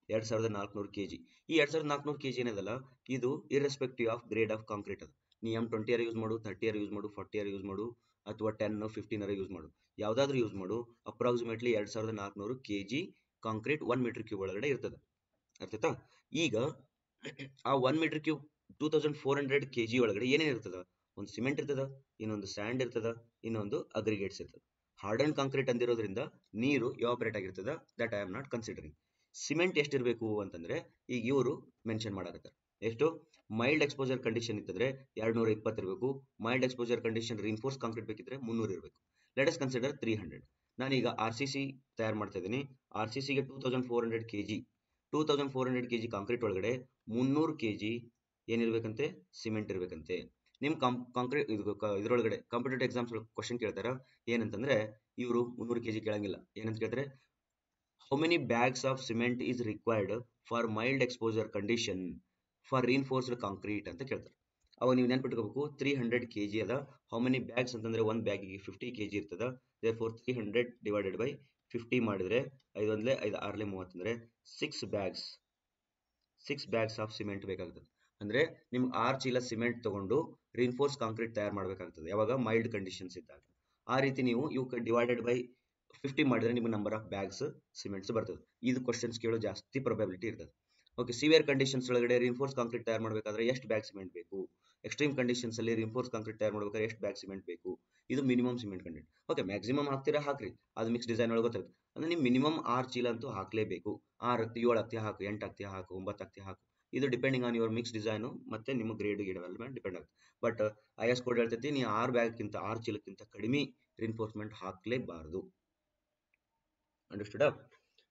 2400 kg, ಈ 2400 kg ಏನದಲ್ಲ ಇದು irrespective of grade of concrete ಅದು. ನೀ M20 ಯೂಸ್ ಮಾಡು, 30 ಯೂಸ್ ಮಾಡು, 40 ಯೂಸ್ ಮಾಡು, ಅಥವಾ 10 15 ಯೂಸ್ ಮಾಡು, ಯಾವ್ದಾದ್ರು ಯೂಸ್ ಮಾಡು, approximately 2400 kg concrete 1 metre cube ಒಳಗಡೆ ಇರ್ತದೆ. ಅರ್ಥಾಯ್ತಾ? ಈಗ ಆ 1 ಮೀಟರ್ ಕ್ಯೂಬ್ 2400 kg ಒಳಗಡೆ ಏನೇನು ಇರ್ತದ, ಒಂದು ಸಿಮೆಂಟ್ ಇರ್ತದ, ಇನ್ನೊಂದು ಸ್ಯಾಂಡ್ ಇರ್ತದ, ಇನ್ನೊಂದು ಅಗ್ರಿಗೇಟ್ಸ್ ಇರ್ತದ. ಹಾರ್ಡನ್ ಕಾಂಕ್ರೀಟ್ ಅಂದಿರೋದ್ರಿಂದ ನೀರು ಎವಾಪರೇಟ್ ಆಗಿರ್ತದ. That I am not considering. Cement ಎಷ್ಟಿರಬೇಕು ಅಂತಂದ್ರೆ ಈಗ ಇವರು ಮೆನ್ಷನ್ ಮಾಡಾಕತ್ತಾರೆ. ಎಷ್ಟು? ಮೈಲ್ಡ್ ಎಕ್ಸ್ಪೋಜರ್ ಕಂಡೀಷನ್ ಇತ್ತಂದ್ರೆ 220 ಇರಬೇಕು. ಮೈಲ್ಡ್ ಎಕ್ಸ್ಪೋಜರ್ ಕಂಡೀಷನ್ ರಿನ್ಫೋರ್ಸ್ ಕಾಂಕ್ರೀಟ್ ಬೇಕಿದ್ರೆ 300 ಇರಬೇಕು. Let us consider 300. ನಾನೀಗ RCC ತಯಾರು ಮಾಡ್ತಾ ಇದ್ದೀನಿ. RCCಗೆ 2400 kg 2400 kg ಕಾಂಕ್ರೀಟ್ ಒಳಗಡೆ 300 kg ಏನಿರ್ಬೇಕಂತೆ, ಸಿಮೆಂಟ್ ಇರ್ಬೇಕಂತೆ. ನಿಮ್ ಕಾಂಕ್ರೀಟ್ ಇದ್ರೊಳಗಡೆ ಕಾಂಪಿಟೇಟಿವ್ ಎಕ್ಸಾಮ್ಸ್ ಕ್ವಶನ್ ಕೇಳ್ತಾರ ಏನಂತಂದ್ರೆ ಇವರು 300 kg ಕೇಳಂಗಿಲ್ಲ. ಏನಂತ ಕೇಳ್ತಾರೆ, how many bags of cement is required for mild exposure condition for reinforced concrete ಅಂತ ಕೇಳ್ತಾರೆ. ಅವಾಗ ನೀವು ನೆನ್ಪಿಟ್ಕೋಬೇಕು 300 kg ಅದ. ಹೌ ಮೆನಿ ಬ್ಯಾಗ್ಸ್ ಅಂತಂದ್ರೆ ಒಂದು ಬ್ಯಾಗಿಗೆ 50 kg ಇರ್ತದ. ದೇರ್ಫೋರ್ 300 ಡಿವೈಡೆಡ್ ಬೈ 50 ಮಾಡಿದ್ರೆ 5 1 5 6 30 ಅಂದ್ರೆ 6 ಬ್ಯಾಗ್ಸ್ ಆಫ್ ಸಿಮೆಂಟ್ ಬೇಕಾಗ್ತದೆ. ಅಂದ್ರೆ ನಿಮ್ಗೆ 6 ಚೀಲ ಸಿಮೆಂಟ್ ತಗೊಂಡು ರಿನ್ಫೋರ್ಸ್ ಕಾಂಕ್ರೀಟ್ ತಯಾರು ಮಾಡಬೇಕಾಗ್ತದೆ. ಯಾವಾಗ ಮೈಲ್ಡ್ ಕಂಡೀಷನ್ಸ್ ಇದ್ದಾಗ. ಆ ರೀತಿ ನೀವು ಇವಕ್ಕೆ ಡಿವೈಡೆಡ್ ಬೈ 50 ಮಾಡಿದ್ರೆ ನಿಮ್ಗೆ ನಂಬರ್ ಆಫ್ ಬ್ಯಾಗ್ಸ್ ಸಿಮೆಂಟ್ಸ್ ಬರ್ತದೆ. ಇದು ಕ್ವಶನ್ಸ್ ಕೇಳೋ ಜಾಸ್ತಿ ಪ್ರೊಬಬಿಲಿಟಿ ಇರ್ತದೆ. ಓಕೆ, ಸಿವಿಯರ್ ಕಂಡೀಷನ್ಸ್ ಒಳಗಡೆ ರಿನ್ಫೋರ್ಸ್ ಕಾಂಕ್ರೀಟ್ ತಯಾರು ಮಾಡಬೇಕಾದ್ರೆ ಎಷ್ಟು ಬ್ಯಾಗ್ ಸಿಮೆಂಟ್ ಬೇಕು, ಎಕ್ಸ್ಟ್ರೀಮ್ ಕಂಡೀಷನ್ಸ್ ಅಲ್ಲಿ ರಿನ್ಫೋರ್ಸ್ ಕಾಂಕ್ರೀಟ್ ತಯಾರು ಮಾಡಬೇಕಾದ್ರೆ ಎಷ್ಟು ಬ್ಯಾಗ್ ಸಿಮೆಂಟ್ ಬೇಕು, ಇದು minimum cement content. Okay, maximum ಹಾಕ್ತೀರಾ ಹಾಕ್ರಿ, ಅದು ಮಿಕ್ಸ್ ಡಿಸೈನ್ ಒಳಗೆ ಗೊತ್ತಾಗುತ್ತೆ. ಅಂದ್ರೆ ನೀವು ಮಿನಿಮಮ್ 6 ಚೀಲ ಅಂತೂ ಹಾಕ್ಲೇಬೇಕು. 6 ಅಕ್ತಿ 7 ಅಕ್ತಿ ಹಾಕು, 8 ಅಕ್ತಿ ಹಾಕು, 9 ಅಕ್ತಿ ಹಾಕು. ಇದು depending on your mix design ಮತ್ತೆ ನಿಮ್ಮ ಗ್ರೇಡ್ ಡೆವಲಪ್ಮೆಂಟ್ ಡಿಪೆಂಡ್ ಆಗುತ್ತೆ. ಬಟ್ IS ಕೋಡ್ ಹೇಳ್ತೈತಿ ನೀವು 6 ಚೀಲಕ್ಕಿಂತ ಕಡಿಮೆ ರಿನ್ಫೋರ್ಸ್ಮೆಂಟ್ ಹಾಕ್ಲೇಬಾರದು. Understood?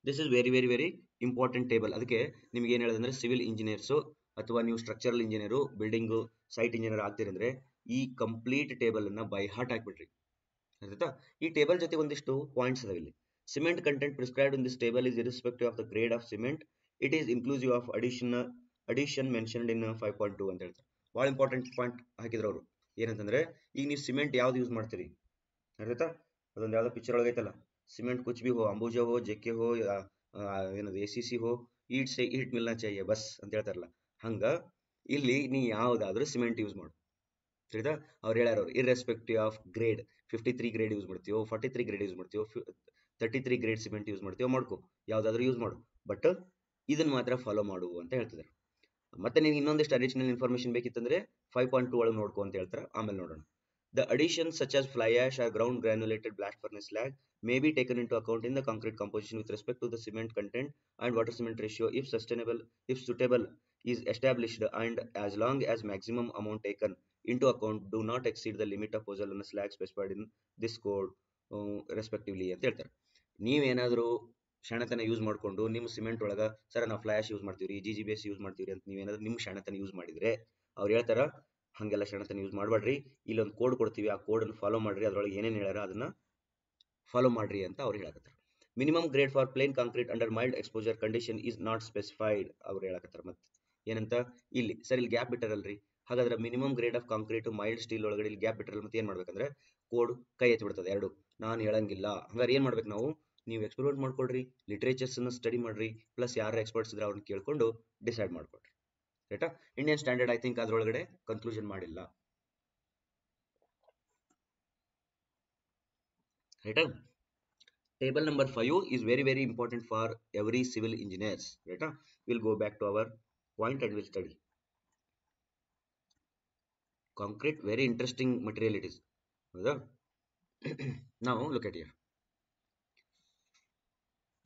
This is very very very important table. ಅದಕ್ಕೆ ನಿಮ್ಗೆ ಏನು ಹೇಳೋದಂದ್ರೆ ಸಿವಿಲ್ ಇಂಜಿನಿಯರ್ಸು ಅಥವಾ ನೀವು structural engineer, building site engineer ಆಗ್ತೀರಂದ್ರೆ ಈ ಕಂಪ್ಲೀಟ್ ಟೇಬಲ್ ಅನ್ನ ಬೈ ಹಾರ್ಟ್ ಹಾಕ್ಬಿಟ್ರಿ. ಆಯ್ತಾ? ಈ ಟೇಬಲ್ ಜೊತೆ ಒಂದಿಷ್ಟು ಪಾಯಿಂಟ್ಸ್ ಅದಾವ ಇಲ್ಲಿ. Cement content prescribed in this table is irrespective of the grade of cement. It is inclusive of addition mentioned in 5.2 ಅಂತ ಹೇಳ್ತಾರೆ. ಭಾಳ ಇಂಪಾರ್ಟೆಂಟ್ ಪಾಯಿಂಟ್ ಹಾಕಿದ್ರು ಅವರು. ಏನಂತಂದ್ರೆ ಈಗ ನೀವು ಸಿಮೆಂಟ್ ಯಾವ್ದು ಯೂಸ್ ಮಾಡ್ತೀರಿ ಆಯ್ತಾ? ಅದೊಂದು ಯಾವ್ದೋ ಪಿಕ್ಚರ್ ಒಳಗೈತಲ್ಲ, ಸಿಮೆಂಟ್ ಕುಚ್ ಭಿ ಹೋ, ಅಂಬೂಜಾ ಹೋ, ಜೆಕೆ ಹೋ, ಏನದು ACC ಹೋ, ಈಟ್ ಮಿಲ್ನಾ ಚಾಹಿಯೆ ಬಸ್ ಅಂತ ಹೇಳ್ತಾರಲ್ಲ, ಹಂಗ ಇಲ್ಲಿ ನೀ ಯಾವ್ದಾದ್ರೂ ಸಿಮೆಂಟ್ ಯೂಸ್ ಮಾಡು. ಸರಿದಾ? ಅವ್ರು ಹೇಳ್ಯಾರ irrespective of grade 53 grade use ಮಾಡ್ತೀವೋ, 43 ಗ್ರೇಡ್ ಯೂಸ್ ಮಾಡ್ತೀವೋ, 33 ಗ್ರೇಡ್ ಸಿಮೆಂಟ್ ಯೂಸ್ ಮಾಡ್ತೀವೋ ಮಾಡ್ಕೋ, ಯಾವ್ದಾದ್ರು ಯೂಸ್ ಮಾಡು, ಬಟ್ ಇದನ್ನ ಮಾತ್ರ ಫಾಲೋ ಮಾಡು ಅಂತ ಹೇಳ್ತಿದ್ದಾರೆ. ಮತ್ತೆ ನೀವು ಇನ್ನೊಂದಿಷ್ಟು ಅಡಿಷನಲ್ ಇನ್ಫಾರ್ಮೇಶನ್ ಬೇಕಿತ್ತಂದ್ರೆ 5.2 ಒಳಗೆ ನೋಡ್ಕೊ ಅಂತ ಹೇಳ್ತಾರೆ. ಆಮೇಲೆ ನೋಡೋಣ. The additions such as fly ash or ground granulated blast furnace slag may be taken into account in the concrete composition with respect to the cement content and water cement ratio if suitable is established, and as long as maximum amount taken into account do not exceed the limit of pozzolana slag specified in this code respectively ಅಂತ ಹೇಳ್ತಾರೆ. ನೀವೇನಾದರೂ ಶಾಣತನ use ಮಾಡ್ಕೊಂಡು ನಿಮ್ಮ cement ಒಳಗೆ sir ನಾವು fly ಆಶ್ use ಮಾಡ್ತೀವಿ, GGBS use ಮಾಡ್ತೀವಿ ಅಂತ ನೀವೇನಾದ್ರೂ ನಿಮ್ಮ ಶಾಣತನ ಯೂಸ್ ಮಾಡಿದ್ರೆ ಅವ್ರು ಹೇಳ್ತಾರ ಹಂಗೆಲ್ಲ ಶಾಣತನ ಯೂಸ್ ಮಾಡಬೇಡ್ರಿ, ಇಲ್ಲೊಂದು ಕೋಡ್ ಕೊಡ್ತೀವಿ, ಆ ಕೋಡನ್ನು ಫಾಲೋ ಮಾಡ್ರಿ, ಅದರೊಳಗೆ ಏನೇನು ಹೇಳ್ಯಾರ ಅದನ್ನ ಫಾಲೋ ಮಾಡ್ರಿ ಅಂತ ಅವ್ರು ಹೇಳಕತ್ತಾರೆ. Minimum grade for plain concrete under mild exposure condition is not specified ಅವ್ರು ಹೇಳಕತ್ತಾರೆ. ಮತ್ತೆ ಏನಂತ ಇಲ್ಲಿ ಸರ್ ಇಲ್ಲಿ ಗ್ಯಾಪ್ ಬಿಟ್ಟಾರಲ್ರಿ, ಹಾಗಾದ್ರೆ minimum grade of concrete mild steel ಒಳಗಡೆ ಇಲ್ಲಿ ಗ್ಯಾಪ್ ಬಿಟ್ಟಾರಲ್ಲ, ಮತ್ತೆ ಏನ್ ಮಾಡ್ಬೇಕಂದ್ರೆ ಕೋಡ್ ಕೈ ಎತ್ತಿ ಬಿಡ್ತದೆ ಎರಡು, ನಾನು ಹೇಳಂಗಿಲ್ಲ. ಹಂಗಾರೆ ಏನ್ ಮಾಡ್ಬೇಕು ನಾವು, ನೀವು ಎಕ್ಸ್ಪೆರಿಮೆಂಟ್ ಮಾಡ್ಕೊಳ್ರಿ, ಲಿಟ್ರೇಚರ್ಸ್ ಅನ್ನ ಸ್ಟಡಿ ಮಾಡ್ರಿ, ಪ್ಲಸ್ ಯಾರು ಎಕ್ಸ್ಪರ್ಟ್ಸ್ ಇದ್ರೆ ಅವ್ರನ್ನ ಕೇಳ್ಕೊಂಡು ಡಿಸೈಡ್ ಮಾಡ್ಕೊಳ್ರಿ. ರೈಟಾ. ಇಂಡಿಯನ್ ಸ್ಟ್ಯಾಂಡರ್ಡ್ ಐ ಥಿಂಕ್ ಅದ್ರೊಳಗಡೆ ಕನ್ಕ್ಲೂಷನ್ ಮಾಡಿಲ್ಲ, ರೈಟಾ. Table number 5 is very very important for every civil engineers, right? We'll go back to our point and we'll study. Concrete, very interesting material it is. Now look at here.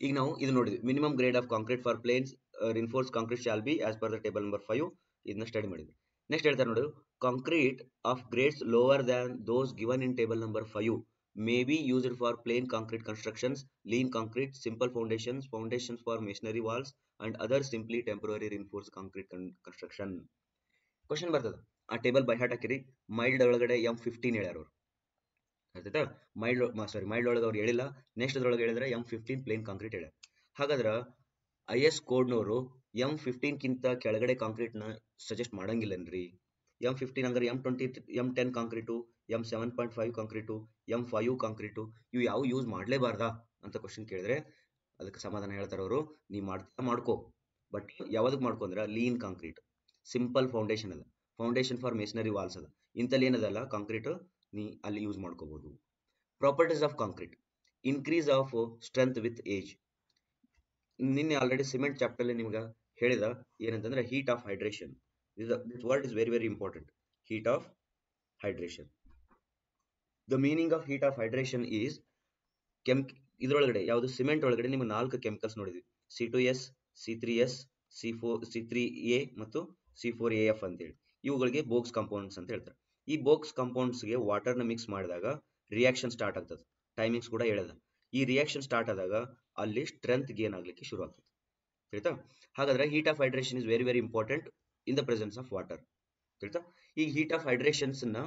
ಈಗ ನಾವು ಇದು ನೋಡಿದ್ವಿ, minimum grade of concrete for plains reinforce concrete shall be as per the table number 5. ಇದನ್ನ study ಮಾಡಿದ್ವಿ. Next ಹೇಳ್ತಾರೆ ನೋಡಿ, concrete of grades lower than those given in table number 5 may be used for plain concrete constructions, lean concrete, simple foundations, foundations for masonry walls and other simply temporary reinforced concrete construction. Question ಬರ್ತದ, ಆ table by heart ಹಾಕಿರಿ. Mild ಒಳಗಡೆ M15 ಹೇಳ್ಯಾರ ಅವರು, ಆಯ್ತಾ. Mild ಒಳಗೆ ಅವ್ರು ಹೇಳಿಲ್ಲ. ನೆಕ್ಸ್ಟ್ ಅದ್ರೊಳಗೆ ಹೇಳಿದ್ರೆ M15 ಪ್ಲೇನ್ ಕಾಂಕ್ರೀಟ್ ಹೇಳ್ಯಾರ. ಹಾಗಾದ್ರೆ IS ಕೋಡ್ನವರು M15 ಕಿಂತ ಕೆಳಗಡೆ ಕಾಂಕ್ರೀಟ್ ನ ಸಜೆಸ್ಟ್ ಮಾಡಂಗಿಲ್ಲನ್ರಿ. M15 ಅಂದ್ರೆ M20 M10 concrete, M7.5 concrete, M5 concrete, ಇವು ಯಾವ ಯೂಸ್ ಮಾಡಲೇಬಾರ್ದಾ ಅಂತ ಕ್ವಶನ್ ಕೇಳಿದ್ರೆ ಅದಕ್ಕೆ ಸಮಾಧಾನ ಹೇಳ್ತಾರೆ ಅವರು, ನೀ ಮಾಡ್ಕೋ, ಬಟ್ ಯಾವ್ದಕ್ಕೆ ಮಾಡ್ಕೊ ಅಂದ್ರೆ ಲೀನ್ ಕಾಂಕ್ರೀಟ್, ಸಿಂಪಲ್ ಫೌಂಡೇಶನ್ ಅದ, ಫೌಂಡೇಶನ್ ಫಾರ್ ಮೇಸನರಿ ವಾಲ್ಸ್ ಅದ, ಇಂಥಲ್ಲಿ ಏನದಲ್ಲ ಕಾಂಕ್ರೀಟ್ ನೀ ಅಲ್ಲಿ ಯೂಸ್ ಮಾಡ್ಕೋಬಹುದು. Properties of concrete, increase of strength with age. ನಿನ್ನೆ ಆಲ್ರೆಡಿ ಸಿಮೆಂಟ್ ಚಾಪ್ಟರ್ ಅಲ್ಲಿ ನಿಮ್ಗೆ ಹೇಳಿದ ಏನಂತಂದ್ರೆ heat of hydration. This word is very very important. Heat of hydration. The meaning of heat of hydration is ಇದ್ರೊಳಗಡೆ ಯಾವುದು cement ಒಳಗಡೆ ನಿಮ್ಗೆ 4 chemicals ನೋಡಿದ್ವಿ, C2S, C3S, C3A ಮತ್ತು C4AF ಅಂತೇಳಿ. ಇವುಗಳಿಗೆ ಬೋಕ್ಸ್ ಕಾಂಪೌಂಡ್ಸ್ ಅಂತ ಹೇಳ್ತಾರೆ. ಈ ಬೋಕ್ಸ್ ಕಾಂಪೌಂಡ್ಸ್ಗೆ ವಾಟರ್ನ ಮಿಕ್ಸ್ ಮಾಡಿದಾಗ ರಿಯಾಕ್ಷನ್ ಸ್ಟಾರ್ಟ್ ಆಗ್ತದೆ. ಟೈಮಿಂಗ್ಸ್ ಕೂಡ ಹೇಳದ. ಈ ರಿಯಾಕ್ಷನ್ ಸ್ಟಾರ್ಟ್ ಆದಾಗ ಅಲ್ಲಿ ಸ್ಟ್ರೆಂತ್ ಗೇನ್ ಆಗ್ಲಿಕ್ಕೆ ಶುರು ಆಗ್ತದೆ, ಆಯ್ತಾ. ಹಾಗಾದ್ರೆ heat of hydration is very very important in the presence of water, ಆಯ್ತಾ. ಈ ಹೀಟ್ ಆಫ್ ಹೈಡ್ರೇಷನ್ಸ್ ನ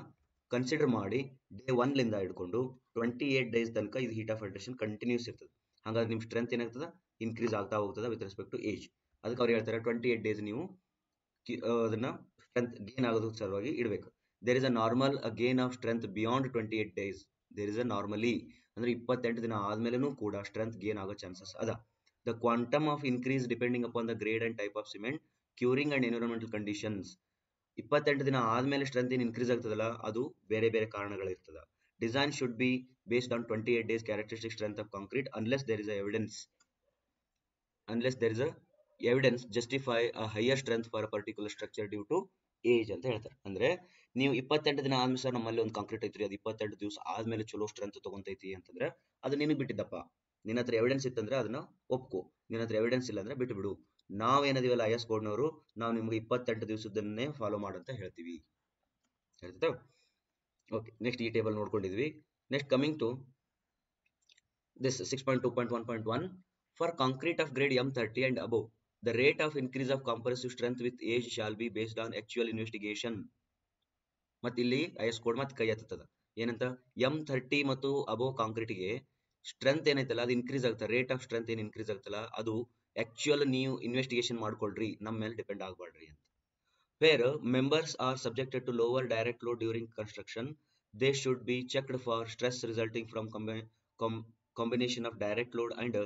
ಕನ್ಸಿಡರ್ ಮಾಡಿ ಡೇ 1 ಲಿಂದ ಹಿಡ್ಕೊಂಡು 28 ಡೇಸ್ ತನಕ ಇದು ಹೀಟ್ ಆಫ್ ಹೈಡ್ರೇಷನ್ ಕಂಟಿನ್ಯೂಸ್ ಇರ್ತದೆ. ಹಾಗಾದ್ರೆ ನಿಮ್ ಸ್ಟ್ರೆಂತ್ ಏನಾಗ್ತದೆ, ಇನ್ಕ್ರೀಸ್ ಆಗ್ತಾ ಹೋಗ್ತದೆ ವಿತ್ ರೆಸ್ಪೆಕ್ಟ್ ಟು ಏಜ್. ಅದಕ್ಕೆ ಅವ್ರು ಹೇಳ್ತಾರೆ 28 ಡೇಸ್ ನೀವು ಅದನ್ನ ಸ್ಟ್ರೆಂತ್ ಗೇನ್ ಆಗೋದಕ್ಕೆ ಸಲುವಾಗಿ ಇಡಬೇಕು. There is a normal gain of strength beyond 28 days. There is a normally ಅಂದ್ರೆ 28 ದಿನ ಆದ್ಮೇಲೆನೂ ಕೂಡ ಸ್ಟ್ರೆಂತ್ ಗೇನ್ ಆಗೋ ಚಾನ್ಸಸ್ ಅದ. The quantum of increase depending upon the grade and type of cement, curing and environmental conditions. 28 ದಿನ ಆದ್ಮೇಲೆ strength ಏನು increase ಆಗ್ತದಲ್ಲ ಅದು ಬೇರೆ ಬೇರೆ ಕಾರಣಗಳಿರ್ತದ. Design should be based on 28 days characteristic strength of concrete unless there is a evidence justify a higher strength for a particular structure due to age ಅಂತ ಹೇಳ್ತಾರೆ. ಅಂದ್ರೆ ನೀವು 28 ದಿನ ಆದ್ಮೇಲೆ ಸರ್ ನಮ್ಮಲ್ಲಿ ಒಂದು ಕಾಂಕ್ರೀಟ್ ಐತ್ರಿ, ಅದು 28 ದಿವಸ ಆದ್ಮೇಲೆ ಚಲೋ ಸ್ಟ್ರೆಂತ್ ತಗೊಂತೈತಿ ಅಂತಂದ್ರೆ ಅದು ನಿನಗೆ ಬಿಟ್ಟಿದ್ದಪ್ಪ. ನಿನ್ನ ಹತ್ರ ಎವಿಡೆನ್ಸ್ ಇತ್ತಂದ್ರೆ ಅದನ್ನ ಒಪ್ಕೋ, ನಿನ್ನ ಹತ್ರ ಎವಿಡೆನ್ಸ್ ಇಲ್ಲ ಅಂದ್ರೆ ಬಿಟ್ಟು ಬಿಡು. ನಾವೇನದಿವಲ್ಲ IS ಕೋಡ್ನವರು, ನಾವು ನಿಮ್ಗೆ 28 ದಿವಸದನ್ನೇ ಫಾಲೋ ಮಾಡಂತ ಹೇಳ್ತೀವಿ, ಹೇಳ್ತಾ. ಓಕೆ, ನೆಕ್ಸ್ಟ್ ಈ ಟೇಬಲ್ ನೋಡ್ಕೊಂಡಿದ್ವಿ. Next coming to this 6.2.1.1 for concrete of grade M30 and above, the rate of increase of compressive strength with age shall be based on actual investigation. ಮತ್ತೆ ಇಲ್ಲಿ IS code ಮತ್ತೆ ಕೈ ಎತ್ತದ ಏನಂತ, M30 ಮತ್ತು above ಕಾಂಕ್ರೀಟ್ಗೆ strength ಏನೈತಲ್ಲ ಅದು increase ಆಗ್ತದೆ. Rate of strength ಏನು ಇನ್ಕ್ರೀಸ್ ಆಗ್ತಲ್ಲ ಅದು ಆಕ್ಚುಯಲ್ ನೀವು ಇನ್ವೆಸ್ಟಿಗೇಷನ್ ಮಾಡ್ಕೊಳ್ರಿ, ನಮ್ಮ ಮೇಲೆ ಡಿಪೆಂಡ್ ಆಗಬಾರ್ರಿ ಅಂತ. Where members are subjected to lower direct load during construction, they should be checked for stress resulting from combination of direct load and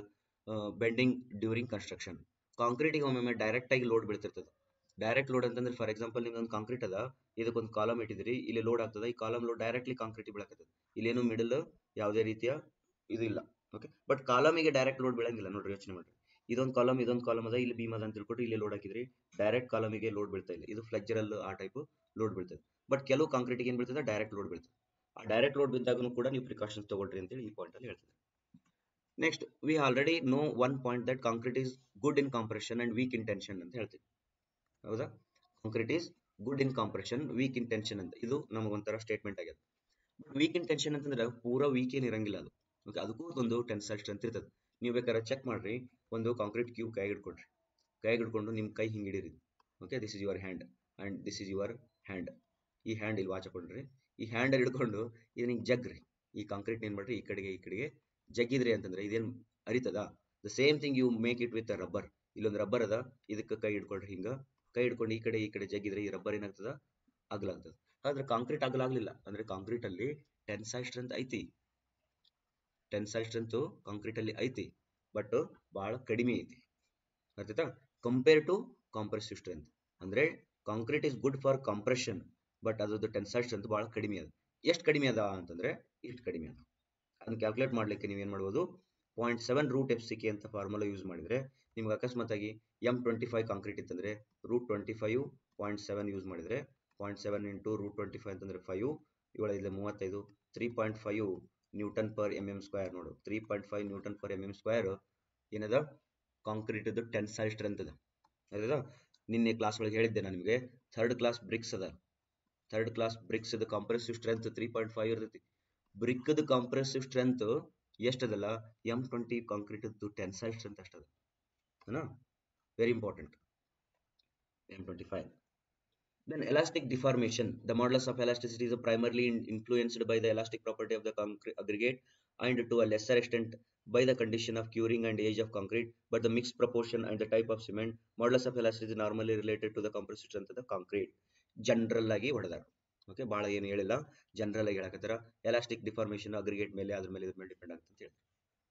bending during construction. ಕಾಂಕ್ರೀಟಿಗೆ ಒಮ್ಮೊಮ್ಮೆ direct ಆಗಿ load ಬೀಳ್ತಿರ್ತದೆ. Direct load ಅಂತಂದ್ರೆ for example ನಿಮ್ದೊಂದು concrete ಅದ, ಇದಕ್ಕೊಂದು column ಇಟ್ಟಿದ್ರಿ, ಇಲ್ಲಿ load ಆಗ್ತದೆ, ಈ column load directly concrete ಬೀಳಕತ್ತದ, ಇಲ್ಲೇನು middle ಯಾವುದೇ ರೀತಿಯ ಇದು ಇಲ್ಲ. ಓಕೆ, ಬಟ್ ಕಾಲಮಿಗೆ ಡೈರೆಕ್ಟ್ ಲೋಡ್ ಬೀಳಂಗಿಲ್ಲ ನೋಡ್ರಿ, ಯೋಚನೆ ಮಾಡ್ರಿ. ಇದೊಂದು ಕಾಲಮ್ ಅದ, ಇಲ್ಲಿ ಬೀಮ್ ಅದ ಅಂತ ತಿಳ್ಕೊಟ್ಟು ಇಲ್ಲಿ ಲೋಡ್ ಹಾಕಿದ್ರಿ, ಡೈರೆಕ್ಟ್ ಕಾಲಮಿಗೆ ಲೋಡ್ ಬೀಳ್ತಾ ಇಲ್ಲ, ಇದು ಫ್ಲೆಕ್ಚರಲ್ ಆ ಟೈಪ್ ಲೋಡ್ ಬೀಳ್ತದೆ. ಬಟ್ ಕೆಲವು ಕಾಂಕ್ರೀಟಿಗೆ ಏನ್ ಬೀಳ್ತದೆ, ಡೈರೆಕ್ಟ್ ಲೋಡ್ ಬೀಳ್ತದೆ. ಆ ಡೈರೆಕ್ಟ್ ಲೋಡ್ ಬಿದ್ದಾಗೂ ಕೂಡ ನೀವು ಪ್ರಿಕಾಷನ್ಸ್ ತಗೊಳ್ರಿ ಅಂತೇಳಿ ಈ ಪಾಯಿಂಟ್ ಅಲ್ಲಿ ಹೇಳ್ತದೆ. Next we already know one point that concrete is good in compression and weak in tension ಅಂತ ಹೇಳ್ತೀವಿ, ಹೌದಾ. Concrete is good in compression, weak in tension ಅಂತ ಇದು ನಮಗೊಂಥರ ಸ್ಟೇಟ್ಮೆಂಟ್ ಆಗ್ಯದ. ವೀಕ್ ಇನ್ ಟೆನ್ಷನ್ ಅಂತಂದ್ರೆ ಪೂರಾ ವೀಕ್ ಏನ್ ಇರಂಗಿಲ್ಲ ಅದು. ಓಕೆ, ಅದಕ್ಕೂ ಒಂದು ಟೆನ್ಸೈಲ್ ಸ್ಟ್ರೆಂತ್ ಇರ್ತದೆ. ನೀವು ಬೇಕಾದ್ರೆ ಚೆಕ್ ಮಾಡ್ರಿ, ಒಂದು ಕಾಂಕ್ರೀಟ್ ಕ್ಯೂಬ್ ಕೈ ಹಿಡ್ಕೊಡ್ರಿ, ಕೈ ಹಿಡ್ಕೊಂಡು ನಿಮ್ಮ ಕೈ ಹಿಂಗೆ ಹಿಡೀರಿ. Okay, this is your hand and this is your hand. ಈ ಹ್ಯಾಂಡ್ ಇಲ್ಲಿ ವಾಚ್ ಹಾಕೊಂಡ್ರಿ, ಈ ಹ್ಯಾಂಡ್ ಹಿಡ್ಕೊಂಡು ಇದನ್ನ ಹಿಂಗೆ ಜಗ್ರಿ. ಈ ಕಾಂಕ್ರೀಟ್ ಏನ್ ಮಾಡ್ರಿ, ಈ ಕಡೆಗೆ ಜಗ್ಗಿದ್ರಿ ಅಂತಂದ್ರೆ ಇದೇನ್ ಅರಿತದ. The same thing you make it with rubber. ಇಲ್ಲೊಂದು ರಬ್ಬರ್ ಅದ, ಇದಕ್ಕೆ ಕೈ ಹಿಡ್ಕೊಳ್ರಿ, ಹಿಂಗ ಕೈ ಹಿಡ್ಕೊಂಡು ಈ ಕಡೆ ಜಗ್ಗಿದ್ರೆ ಈ ರಬ್ಬರ್ ಏನಾಗ್ತದ, ಅಗಲಾಗ್ತದೆ. ಆದ್ರೆ ಕಾಂಕ್ರೀಟ್ ಅಗಲಾಗ್ಲಿಲ್ಲ ಅಂದ್ರೆ ಕಾಂಕ್ರೀಟ್ ಅಲ್ಲಿ ಟೆನ್ಸೈಲ್ ಸ್ಟ್ರೆಂತ್ ಐತಿ, ಟೆನ್ಸೈಲ್ ಸ್ಟ್ರೆಂತ್ ಕಾಂಕ್ರೀಟ್ ಅಲ್ಲಿ ಐತಿ, ಬಟ್ ಬಹಳ ಕಡಿಮೆ ಐತಿ, ಅರ್ಥಾಯ್ತಾ, ಕಂಪೇರ್ ಟು ಕಾಂಪ್ರೆಸಿವ್ ಸ್ಟ್ರೆಂತ್. ಅಂದ್ರೆ concrete is good for compression, but ಅದ್ರದ್ದು ಟೆನ್ಸೈಲ್ ಸ್ಟ್ರೆಂತ್ ಭಾಳ ಕಡಿಮೆ ಅದ. ಎಷ್ಟು ಕಡಿಮೆ ಅದ ಅಂತಂದ್ರೆ ಇಷ್ಟು ಕಡಿಮೆ ಅದ. ಅದನ್ನ ಕ್ಯಾಲ್ಕುಲೇಟ್ ಮಾಡ್ಲಿಕ್ಕೆ ನೀವೇನು ಮಾಡ್ಬೋದು, 0.7 ರೂಟ್ FCK ಅಂತ ಫಾರ್ಮುಲಾ ಯೂಸ್ ಮಾಡಿದ್ರೆ ನಿಮ್ಗೆ ಅಕಸ್ಮಾತ್ ಆಗಿ M25 ಕಾಂಕ್ರೀಟ್ ಇತ್ತಂದ್ರೆ √25 0.7 ಯೂಸ್ ಮಾಡಿದ್ರೆ 0.7 ಇಂಟು √25 ಅಂತಂದ್ರೆ 5 7 5 35 3.5 ನ್ಯೂಟನ್ ಪರ್ mm² ನೋಡು. 3.5 ನ್ಯೂಟನ್ ಪರ್ mm² ಏನದ ಕಾಂಕ್ರೀಟ್ ಟೆನ್ಸೈಲ್ ಸ್ಟ್ರೆಂತ್ ಅದ. ಹೌದಾ? ನಿನ್ನೆ ಕ್ಲಾಸ್ ಒಳಗೆ ಹೇಳಿದ್ದೆ ನಾನು ನಿಮಗೆ, ಥರ್ಡ್ ಕ್ಲಾಸ್ ಬ್ರಿಕ್ಸ್ ಅದ. Third class bricks compressive strength 3.5 ಇರ್ತೈತಿ. ಬ್ರಿಕ್ದ ಕಾಂಪ್ರೆಸಿವ್ ಸ್ಟ್ರೆಂತ್ ಎಷ್ಟದಲ್ಲ, M20 ಕಾಂಕ್ರೀಟ್ ಟೆನ್ಸೈಲ್ ಸ್ಟ್ರೆಂತ್ ಅಷ್ಟದ. Very important. M25. Then elastic deformation. The modulus of elasticity is primarily influenced by the elastic property of the aggregate and to a lesser extent by the condition of curing and age of concrete, but the mixed proportion and the type of cement. Modulus of elasticity is normally related to the compressive strength of the concrete. General ಆಗಿ ಹೊಡೆದಾರ. Okay, ಭಾಳ ಏನು ಹೇಳಿಲ್ಲ, general ಆಗಿ ಹೇಳಕತ್ತಾರ. Elastic deformation aggregate ಮೇಲೆ ಅದ್ರ ಮೇಲೆ ಇದ್ರ ಮೇಲೆ ಡಿಪೆಂಡ್ ಆಗುತ್ತೆ ಅಂತ ಹೇಳಿ.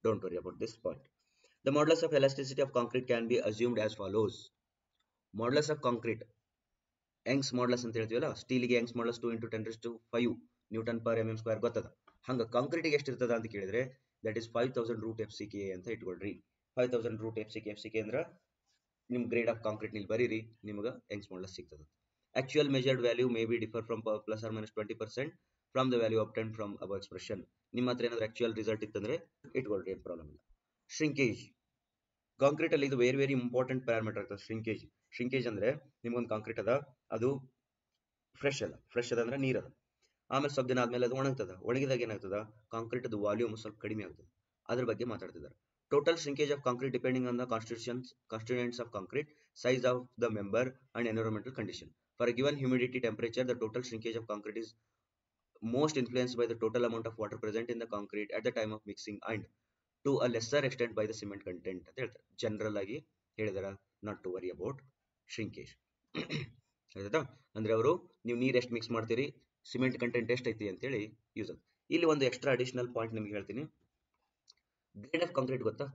Don't worry about this point. The modulus of elasticity of concrete can be assumed as follows. Modulus of concrete, Young's modulus ಅಂತ ಹೇಳ್ತೀವಲ್ಲ, ಸ್ಟೀಲಿಗೆ Young's modulus 2 × 10⁵ newton per mm² ಗೊತ್ತದ. ಹಂಗ ಕಾಂಕ್ರೀಟಿಗೆ ಎಷ್ಟಿರ್ತದ ಅಂತ ಕೇಳಿದ್ರೆ ದಟ್ ಇಸ್ 5000 ರೂಟ್ FCK ಅಂತ ಇಟ್ಕೊಳ್ರಿ. 5000 ರೂಟ್ FCK ಅಂದ್ರೆ ನಿಮ್ ಗ್ರೇಡ್ ಆಫ್ ಕಾಂಕ್ರೀಟ್ ಇಲ್ಲಿ ಬರೀರಿ, ನಿಮ್ಗೆ ಯಂಗ್ಸ್ ಮಾಡ್ಯುಲಸ್ ಸಿಗ್ತದೆ. Actual measured value may be differ from +or -20% from the value obtained from above expression. ನಿಮ್ಮ ಹತ್ರ ಏನಾದ್ರು ಆಕ್ಚುಯಲ್ ರಿಸಲ್ಟ್ ಇತ್ತಂದ್ರೆ ಇಟ್ಕೊಳ್ರಿ, ಏನು ಪ್ರಾಬ್ಲಮ್ ಇಲ್ಲ. ಶ್ರಿಂಕೇಜ್ ಕಾಂಕ್ರೀಟ್ ಅಲ್ಲಿ ಇದು ವೆರಿ ಇಂಪಾರ್ಟೆಂಟ್ ಪ್ಯಾರಾಮೀಟರ್ ಆಗ್ತದೆ. ಶ್ರಿಂಕೇಜ್ ಅಂದ್ರೆ ನಿಮ್ಗೊಂದು ಕಾಂಕ್ರೀಟ್ ಅದ, ಅದು ಫ್ರೆಶ್ ಅದ ಅಂದ್ರೆ ನೀರದ. ಆಮೇಲೆ ಸ್ವಲ್ಪ ದಿನ ಆದ್ಮೇಲೆ ಅದು ಒಣಗಿದಾಗ ಏನಾಗ್ತದ, ಕಾಂಕ್ರೀಟ್ ಅದು ವಾಲ್ಯೂಮ್ ಸ್ವಲ್ಪ ಕಡಿಮೆ ಆಗ್ತದೆ. ಅದ್ರ ಬಗ್ಗೆ ಮಾತಾಡ್ತಿದ್ದಾರೆ. Total shrinkage of concrete depending on the constituents of concrete, size of the member and environmental condition. For given humidity temperature, the total shrinkage of concrete is most influenced by the total amount of water present in the concrete at the time of mixing and to a lesser extent by the cement content ಅಂತ ಹೇಳ್ತಾರೆ. General ಆಗಿ ಹೇಳಿದಾರ, not to worry about shrinkage. ಆಯ್ತಾ? ಅಂದ್ರೆ ಅವರು ನೀವು ನೀರು ಎಷ್ಟು ಮಿಕ್ಸ್ ಮಾಡ್ತೀರಿ, ಸಿಮೆಂಟ್ ಕಂಟೆಂಟ್ ಎಷ್ಟು ಐತಿ ಅಂತೇಳಿ ಯೂಸ್ ಆಗುತ್ತೆ. ಇಲ್ಲಿ ಒಂದು ಎಕ್ಸ್ಟ್ರಾ ಅಡಿಷನಲ್ ಪಾಯಿಂಟ್ ನಿಮ್ಗೆ ಹೇಳ್ತೀನಿ. ಗ್ರೇಡ್ ಆಫ್ ಕಾಂಕ್ರೀಟ್ ಗೊತ್ತಾ?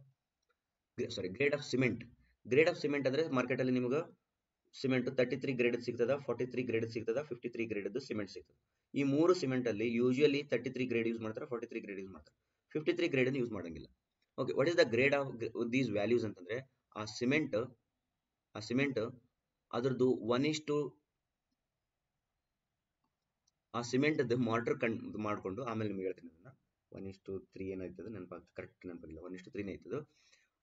Grade of cement. Grade of cement ಅಂದ್ರೆ ಮಾರ್ಕೆಟ್ ಅಲ್ಲಿ ನಿಮ್ಗೆ ಸಿಮೆಂಟ್ 33 ಗ್ರೇಡ್ ಸಿಗ್ತದ, 43 ಗ್ರೇಡ್ ಸಿಗ್ತದ, 53 ಗ್ರೇಡ್ ಸಿಮೆಂಟ್ ಸಿಗ್ತದೆ. ಈ ಮೂರು ಸಿಮೆಂಟ್ ಅಲ್ಲಿ ಯೂಶುವಲಿ 33 ಗ್ರೇಡ್ ಯೂಸ್ ಮಾಡ್ತಾರೆ, 43 ಗ್ರೇಡ್ ಯೂಸ್ ಮಾಡ್ತಾರೆ, 53 ಗ್ರೇಡ್ ಯೂಸ್ ಮಾಡಂಗಿಲ್ಲ. Okay, what is the grade of these values ಅಂತಂದ್ರೆ ಆ ಸಿಮೆಂಟ್ ಅದ್ರದ್ದು 1:, ಆ ಸಿಮೆಂಟ್ ಮಾರ್ಟರ್ ಮಾಡ್ಕೊಂಡು ಆಮೇಲೆ ನಿಮ್ಗೆ ಹೇಳ್ತೀನಿ ಅದನ್ನ. 1:3 ಏನಾಯ್ತದ ನೆನಪಾಗ್ತದೆ, ಕರೆಕ್ಟ್ ನೆನಪಾಗಿಲ್ಲ, 1:3 ಆಯ್ತದ.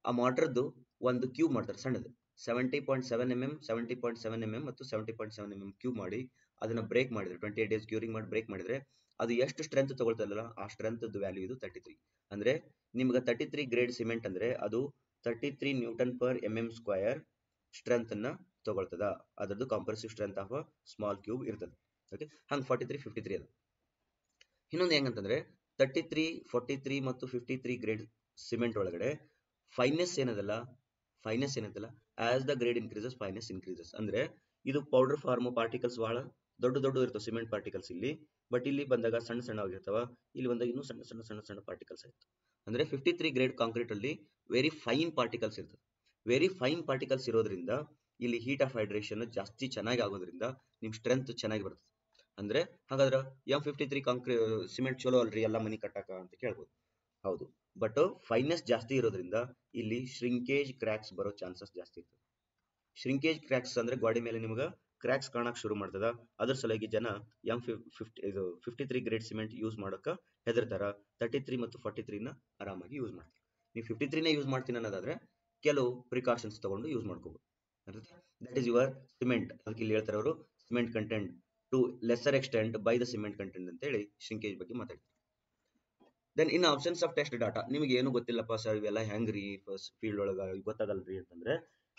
ಆ ಮಾರ್ಟರ್ದು ಒಂದು ಕ್ಯೂಬ್ ಮಾಡ್ತಾರೆ ಸಣ್ಣದು, 70.7 mm 70.7 mm ಮತ್ತು 70.7 mm ಕ್ಯೂಬ್ ಮಾಡಿ ಅದನ್ನ ಬ್ರೇಕ್ ಮಾಡಿದ್ರೆ 28 days ಕ್ಯೂರಿಂಗ್ ಮಾಡಿ ಬ್ರೇಕ್ ಮಾಡಿದ್ರೆ ಅದು ಎಷ್ಟು ಸ್ಟ್ರೆಂತ್ ತಗೊಳ್ತದಲ್ಲ ಆ ಸ್ಟ್ರೆಂತ್ ವ್ಯಾಲ್ಯೂ ಇದು 33. ಅಂದ್ರೆ ನಿಮ್ಗೆ 33 ಗ್ರೇಡ್ ಸಿಮೆಂಟ್ ಅಂದ್ರೆ ಅದು 33 ನ್ಯೂಟನ್ ಪರ್ mm² ಸ್ಟ್ರೆಂತ್ ಅನ್ನ ತಗೊಳ್ತದ. ಅದರದ್ದು compressive strength of small cube ಇರ್ತದೆ. ಓಕೆ, ಹಂಗೆ 43 53 ಅದ. ಇನ್ನೊಂದು ಹೆಂಗಂತಂದ್ರೆ 33 43 ಮತ್ತು 53 ಗ್ರೇಡ್ ಸಿಮೆಂಟ್ ಒಳಗಡೆ ಫೈನೆಸ್ ಏನದಲ್ಲ as the grade increases fineness increases. ಅಂದ್ರೆ ಇದು ಪೌಡರ್ ಫಾರ್ಮ್ ಪಾರ್ಟಿಕಲ್ಸ್ ಬಹಳ ದೊಡ್ಡ ಇರ್ತವೆ ಸಿಮೆಂಟ್ ಪಾರ್ಟಿಕಲ್ಸ್ ಇಲ್ಲಿ, ಬಟ್ ಇಲ್ಲಿ ಬಂದಾಗ ಸಣ್ಣವಾಗಿರ್ತಾವ, ಇಲ್ಲಿ ಬಂದಾಗ ಇನ್ನೂ ಸಣ್ಣ ಪಾರ್ಟಿಕಲ್ಸ್ ಆಯ್ತು. ಅಂದ್ರೆ 53 ಗ್ರೇಡ್ ಕಾಂಕ್ರೀಟ್ ಅಲ್ಲಿ ವೆರಿ ಫೈನ್ ಪಾರ್ಟಿಕಲ್ಸ್ ಇರ್ತದೆ. ವೆರಿ ಫೈನ್ ಪಾರ್ಟಿಕಲ್ಸ್ ಇರೋದ್ರಿಂದ ಇಲ್ಲಿ ಹೀಟ್ ಆಫ್ ಹೈಡ್ರೇಷನ್ ಜಾಸ್ತಿ ಚೆನ್ನಾಗಿ ಆಗೋದ್ರಿಂದ ನಿಮ್ ಸ್ಟ್ರೆಂತ್ ಚೆನ್ನಾಗಿ ಬರ್ತದೆ. ಅಂದ್ರೆ ಹಾಗಾದ್ರೆ M53 ಸಿಮೆಂಟ್ ಚಲೋ ಅಲ್ರಿ ಎಲ್ಲ ಮನಿ ಕಟ್ಟಾಕ ಅಂತ ಕೇಳ್ಬೋದು. ಹೌದು, ಬಟ್ ಫೈನೆಸ್ ಜಾಸ್ತಿ ಇರೋದ್ರಿಂದ ಇಲ್ಲಿ ಶ್ರಿಂಕೇಜ್ ಕ್ರ್ಯಾಕ್ಸ್ ಬರೋ ಚಾನ್ಸಸ್ ಜಾಸ್ತಿ ಇರ್ತದೆ. ಶ್ರಿಂಕೇಜ್ ಕ್ರ್ಯಾಕ್ಸ್ ಅಂದ್ರೆ ಗಾಡಿ ಮೇಲೆ ನಿಮ್ಗೆ ಕ್ರ್ಯಾಕ್ಸ್ ಕಾಣಕ್ ಶುರು ಮಾಡ್ತದ. ಅದ್ರ ಸಲುವಾಗಿ ಜನ M53 ಗ್ರೇಡ್ ಸಿಮೆಂಟ್ ಯೂಸ್ ಮಾಡಕ ಹೆದರ್ತಾರ. 33 ಮತ್ತು 43ನ ಆರಾಮಾಗಿ ಯೂಸ್ ಮಾಡ್ತಾರೆ. ನೀವು 53ನೇ ಯೂಸ್ ಮಾಡ್ತೀನಿ ಅನ್ನೋದಾದ್ರೆ ಕೆಲವು ಪ್ರಿಕಾಷನ್ಸ್ ತಗೊಂಡು ಯೂಸ್ ಮಾಡ್ಕೋಬಹುದು. That is your cement. ಅದಕ್ಕೆ ಇಲ್ಲಿ ಹೇಳ್ತಾರೆ ಅವರು cement content to lesser extent by the cement content ಅಂತ ಹೇಳಿ ಶ್ರಿಂಕೇಜ್ ಬಗ್ಗೆ ಮಾತಾಡ್ತಾರೆ. Then in absence of test data, ನಿಮಗೆ ಏನು ಗೊತ್ತಿಲ್ಲಪ್ಪ ಸರ್ ಇವೆಲ್ಲ ಹೆಂಗ್ರಿ ಫೀಲ್ಡ್ ಒಳಗ ಗೊತ್ತಾಗಲ್ರಿ ಅಂತಂದ್ರೆ,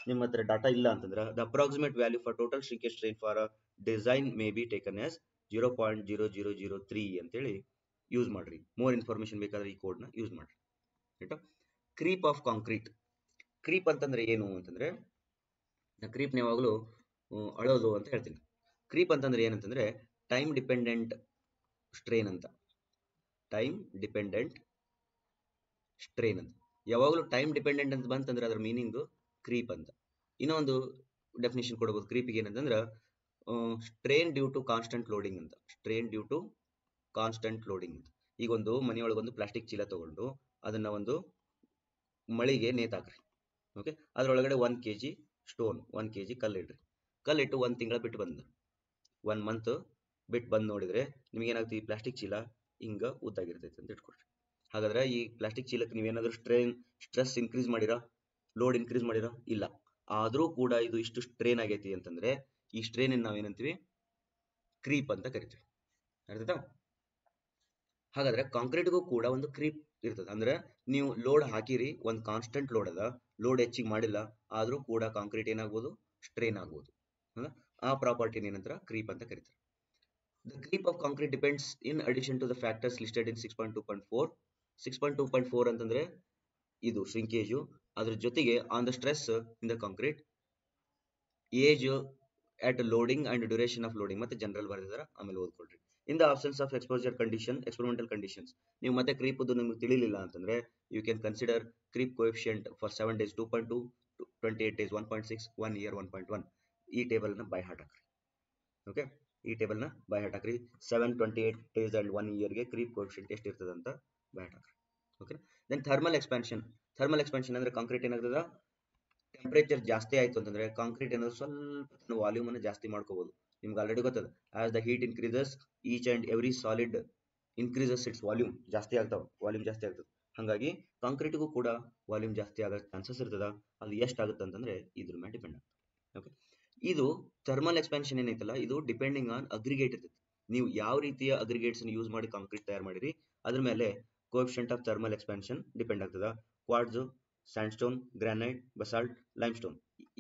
ನಿಮ್ಮ ಹತ್ರ ಡಾಟಾ ಇಲ್ಲ ಅಂತಂದ್ರೆ the approximate value for total shrinkage strain for design may be taken as 0.0003 ಅಂತೇಳಿ ಯೂಸ್ ಮಾಡ್ರಿ. ಮೋರ್ ಇನ್ಫಾರ್ಮೇಶನ್ ಬೇಕಾದ್ರೆ ಈ ಕೋಡ್ನ ಯೂಸ್ ಮಾಡ್ರಿ. ಆಯ್ತಾ? Creep of concrete. ಕ್ರೀಪ್ ಅಂತಂದ್ರೆ ಏನು ಅಂತಂದ್ರೆ, ಕ್ರೀಪ್ ಯಾವಾಗಲೂ ಅಳೋದು ಅಂತ ಹೇಳ್ತೀನಿ. ಕ್ರೀಪ್ ಅಂತಂದ್ರೆ ಏನಂತಂದ್ರೆ ಟೈಮ್ ಡಿಪೆಂಡೆಂಟ್ ಸ್ಟ್ರೇನ್ ಅಂತ. ಟೈಮ್ ಡಿಪೆಂಡೆಂಟ್ ಸ್ಟ್ರೇನ್ ಅಂತ. ಯಾವಾಗಲೂ ಟೈಮ್ ಡಿಪೆಂಡೆಂಟ್ ಅಂತ ಬಂತಂದ್ರೆ ಅದರ ಮೀನಿಂಗ್ ಕ್ರೀಪ್ ಅಂತ. ಇನ್ನೊಂದು ಡೆಫಿನೇಷನ್ ಕೊಡಬಹುದು ಕ್ರೀಪಿಗೆ ಏನಂತಂದ್ರೆ strain due to constant loading ಅಂತ, strain due to constant loading ಅಂತ. ಈಗ ಒಂದು ಮನೆಯೊಳಗೊಂದು ಪ್ಲಾಸ್ಟಿಕ್ ಚೀಲ ತಗೊಂಡು ಅದನ್ನ ಒಂದು ಮಳಿಗೆ ನೇತಾಕ್ರಿ. ಓಕೆ, ಅದ್ರೊಳಗಡೆ 1 kg ಸ್ಟೋನ್, 1 kg ಕಲ್ಲಿಡ್ರಿ. ಕಲ್ಲಿಟ್ಟು 1 ತಿಂಗಳ ಬಿಟ್ಟು ಬಂದ, 1 ಮಂತ್ ಬಿಟ್ಟು ಬಂದು ನೋಡಿದ್ರೆ ನಿಮ್ಗೆ ಏನಾಗ್ತದೆ, ಈ ಪ್ಲಾಸ್ಟಿಕ್ ಚೀಲ ಹಿಂಗ ಉದ್ದಾಗಿರ್ತೈತೆ ಅಂತ ಇಟ್ಕೊಳ್ರಿ. ಹಾಗಾದ್ರೆ ಈ ಪ್ಲಾಸ್ಟಿಕ್ ಚೀಲಕ್ಕೆ ನೀವೇನಾದ್ರೂ ಸ್ಟ್ರೆಸ್ ಇನ್ಕ್ರೀಸ್ ಮಾಡಿರಾ, ಲೋಡ್ ಇನ್ಕ್ರೀಸ್ ಮಾಡಿರಾ? ಇಲ್ಲ. ಆದ್ರೂ ಕೂಡ ಇದು ಇಷ್ಟು ಸ್ಟ್ರೇನ್ ಆಗೈತಿ ಅಂತಂದ್ರೆ ಈ ಸ್ಟ್ರೇನ್ ನಾವೇನಂತೀವಿ, ಕ್ರೀಪ್ ಅಂತ ಕರಿತೀವಿ. ಅರ್ಥಾಯ್ತಾ? ಹಾಗಾದ್ರೆ ಕಾಂಕ್ರೀಟ್ಗೂ ಕೂಡ ಒಂದು ಕ್ರೀಪ್ ಇರ್ತದೆ. ಅಂದ್ರೆ ನೀವು ಲೋಡ್ ಹಾಕಿರಿ, ಒಂದು ಕಾನ್ಸ್ಟೆಂಟ್ ಲೋಡ್ ಅದ, ಲೋಡ್ ಹೆಚ್ಚಿಗೆ ಮಾಡಿಲ್ಲ, ಆದ್ರೂ ಕೂಡ ಕಾಂಕ್ರೀಟ್ ಏನಾಗ್ಬೋದು, ಸ್ಟ್ರೇನ್ ಆಗ್ಬೋದು. ಆ ಪ್ರಾಪರ್ಟಿನ ಏನಂತಾರೆ, ಕ್ರೀಪ್ ಅಂತ ಕರೀತಾರೆ. The creep of concrete depends in addition to the factors listed in 6.2.4. 6.2.4 ಅಂತಂದ್ರೆ ಇದು shrinkage, ಅದ್ರ ಜೊತೆಗೆ on the stress in the concrete, age at loading and duration of loading ಮತ್ತೆ ಜನರಲ್ ಬರೆದಿದ್ದಾರೆ, ಆಮೇಲೆ ಓದ್ಕೊಳ್ರಿ. In the absence of exposure condition, experimental conditions, ನೀವು ಮತ್ತೆ creep ನಿಮ್ಗೆ ತಿಳಿಲಿಲ್ಲ ಅಂತಂದ್ರೆ you can consider creep coefficient for 7 days 2.2, 28 days 1.6, 1 year 1.1. ಈ table ನ by heart ಹಾಕ್ರಿ. ಓಕೆ, ಈ ಟೇಬಲ್ ನ ಬೈ ಹಾರ್ಟ್ ಹಾಕ್ರಿ. 7, 28 days and 1 year ಗೆ ಕ್ರೀಪ್ ಕೋಎಫಿಷಿಯಂಟ್ ಎಷ್ಟು ಇರ್ತದೆ ಅಂತ ಬೈ ಹಾರ್ಟ್ ಹಾಕ್ರಿ. Okay, then thermal expansion. Thermal expansion ಅಂದ್ರೆ ಕಾಂಕ್ರೀಟ್ ಏನಾಗ್ತದ, ಟೆಂಪರೇಚರ್ ಜಾಸ್ತಿ ಆಯ್ತು ಅಂತಂದ್ರೆ ಕಾಂಕ್ರೀಟ್ ಏನಾದ್ರು ಸ್ವಲ್ಪ ವಾಲ್ಯೂಮ್ ಅನ್ನು ಜಾಸ್ತಿ ಮಾಡ್ಕೋಬಹುದು. ನಿಮ್ಗೆ ಆಲ್ರೆಡಿ ಗೊತ್ತದ, as the heat increases each and every solid increases it's volume. ಜಾಸ್ತಿ ಆಗ್ತಾವ, ವಾಲ್ಯೂಮ್ ಜಾಸ್ತಿ ಆಗ್ತದೆ. ಹಾಗಾಗಿ ಕಾಂಕ್ರೀಟ್ಗೂ ಕೂಡ ವಾಲ್ಯೂಮ್ ಜಾಸ್ತಿ ಆಗೋ ಚಾನ್ಸಸ್ ಇರ್ತದ. ಅದು ಎಷ್ಟಾಗುತ್ತೆ ಅಂತಂದ್ರೆ ಇದ್ರ ಮೇಲೆ ಡಿಪೆಂಡ್ ಆಗುತ್ತೆ. ಓಕೆ, ಇದು ಥರ್ಮಲ್ ಎಕ್ಸ್ಪಾನ್ಷನ್ ಏನೈತಲ್ಲ, ಇದು ಡಿಪೆಂಡಿಂಗ್ ಆನ್ ಅಗ್ರಿಗೇಟ್ ಇರ್ತದೆ. ನೀವು ಯಾವ ರೀತಿಯ ಅಗ್ರಿಗೇಟ್ಸ್ ಯೂಸ್ ಮಾಡಿ ಕಾಂಕ್ರೀಟ್ ತಯಾರು ಮಾಡಿರಿ ಅದ್ರ ಮೇಲೆ coefficient of thermal expansion depend ಆಗ್ತದ. Quartz, sandstone, granite, basalt, limestone,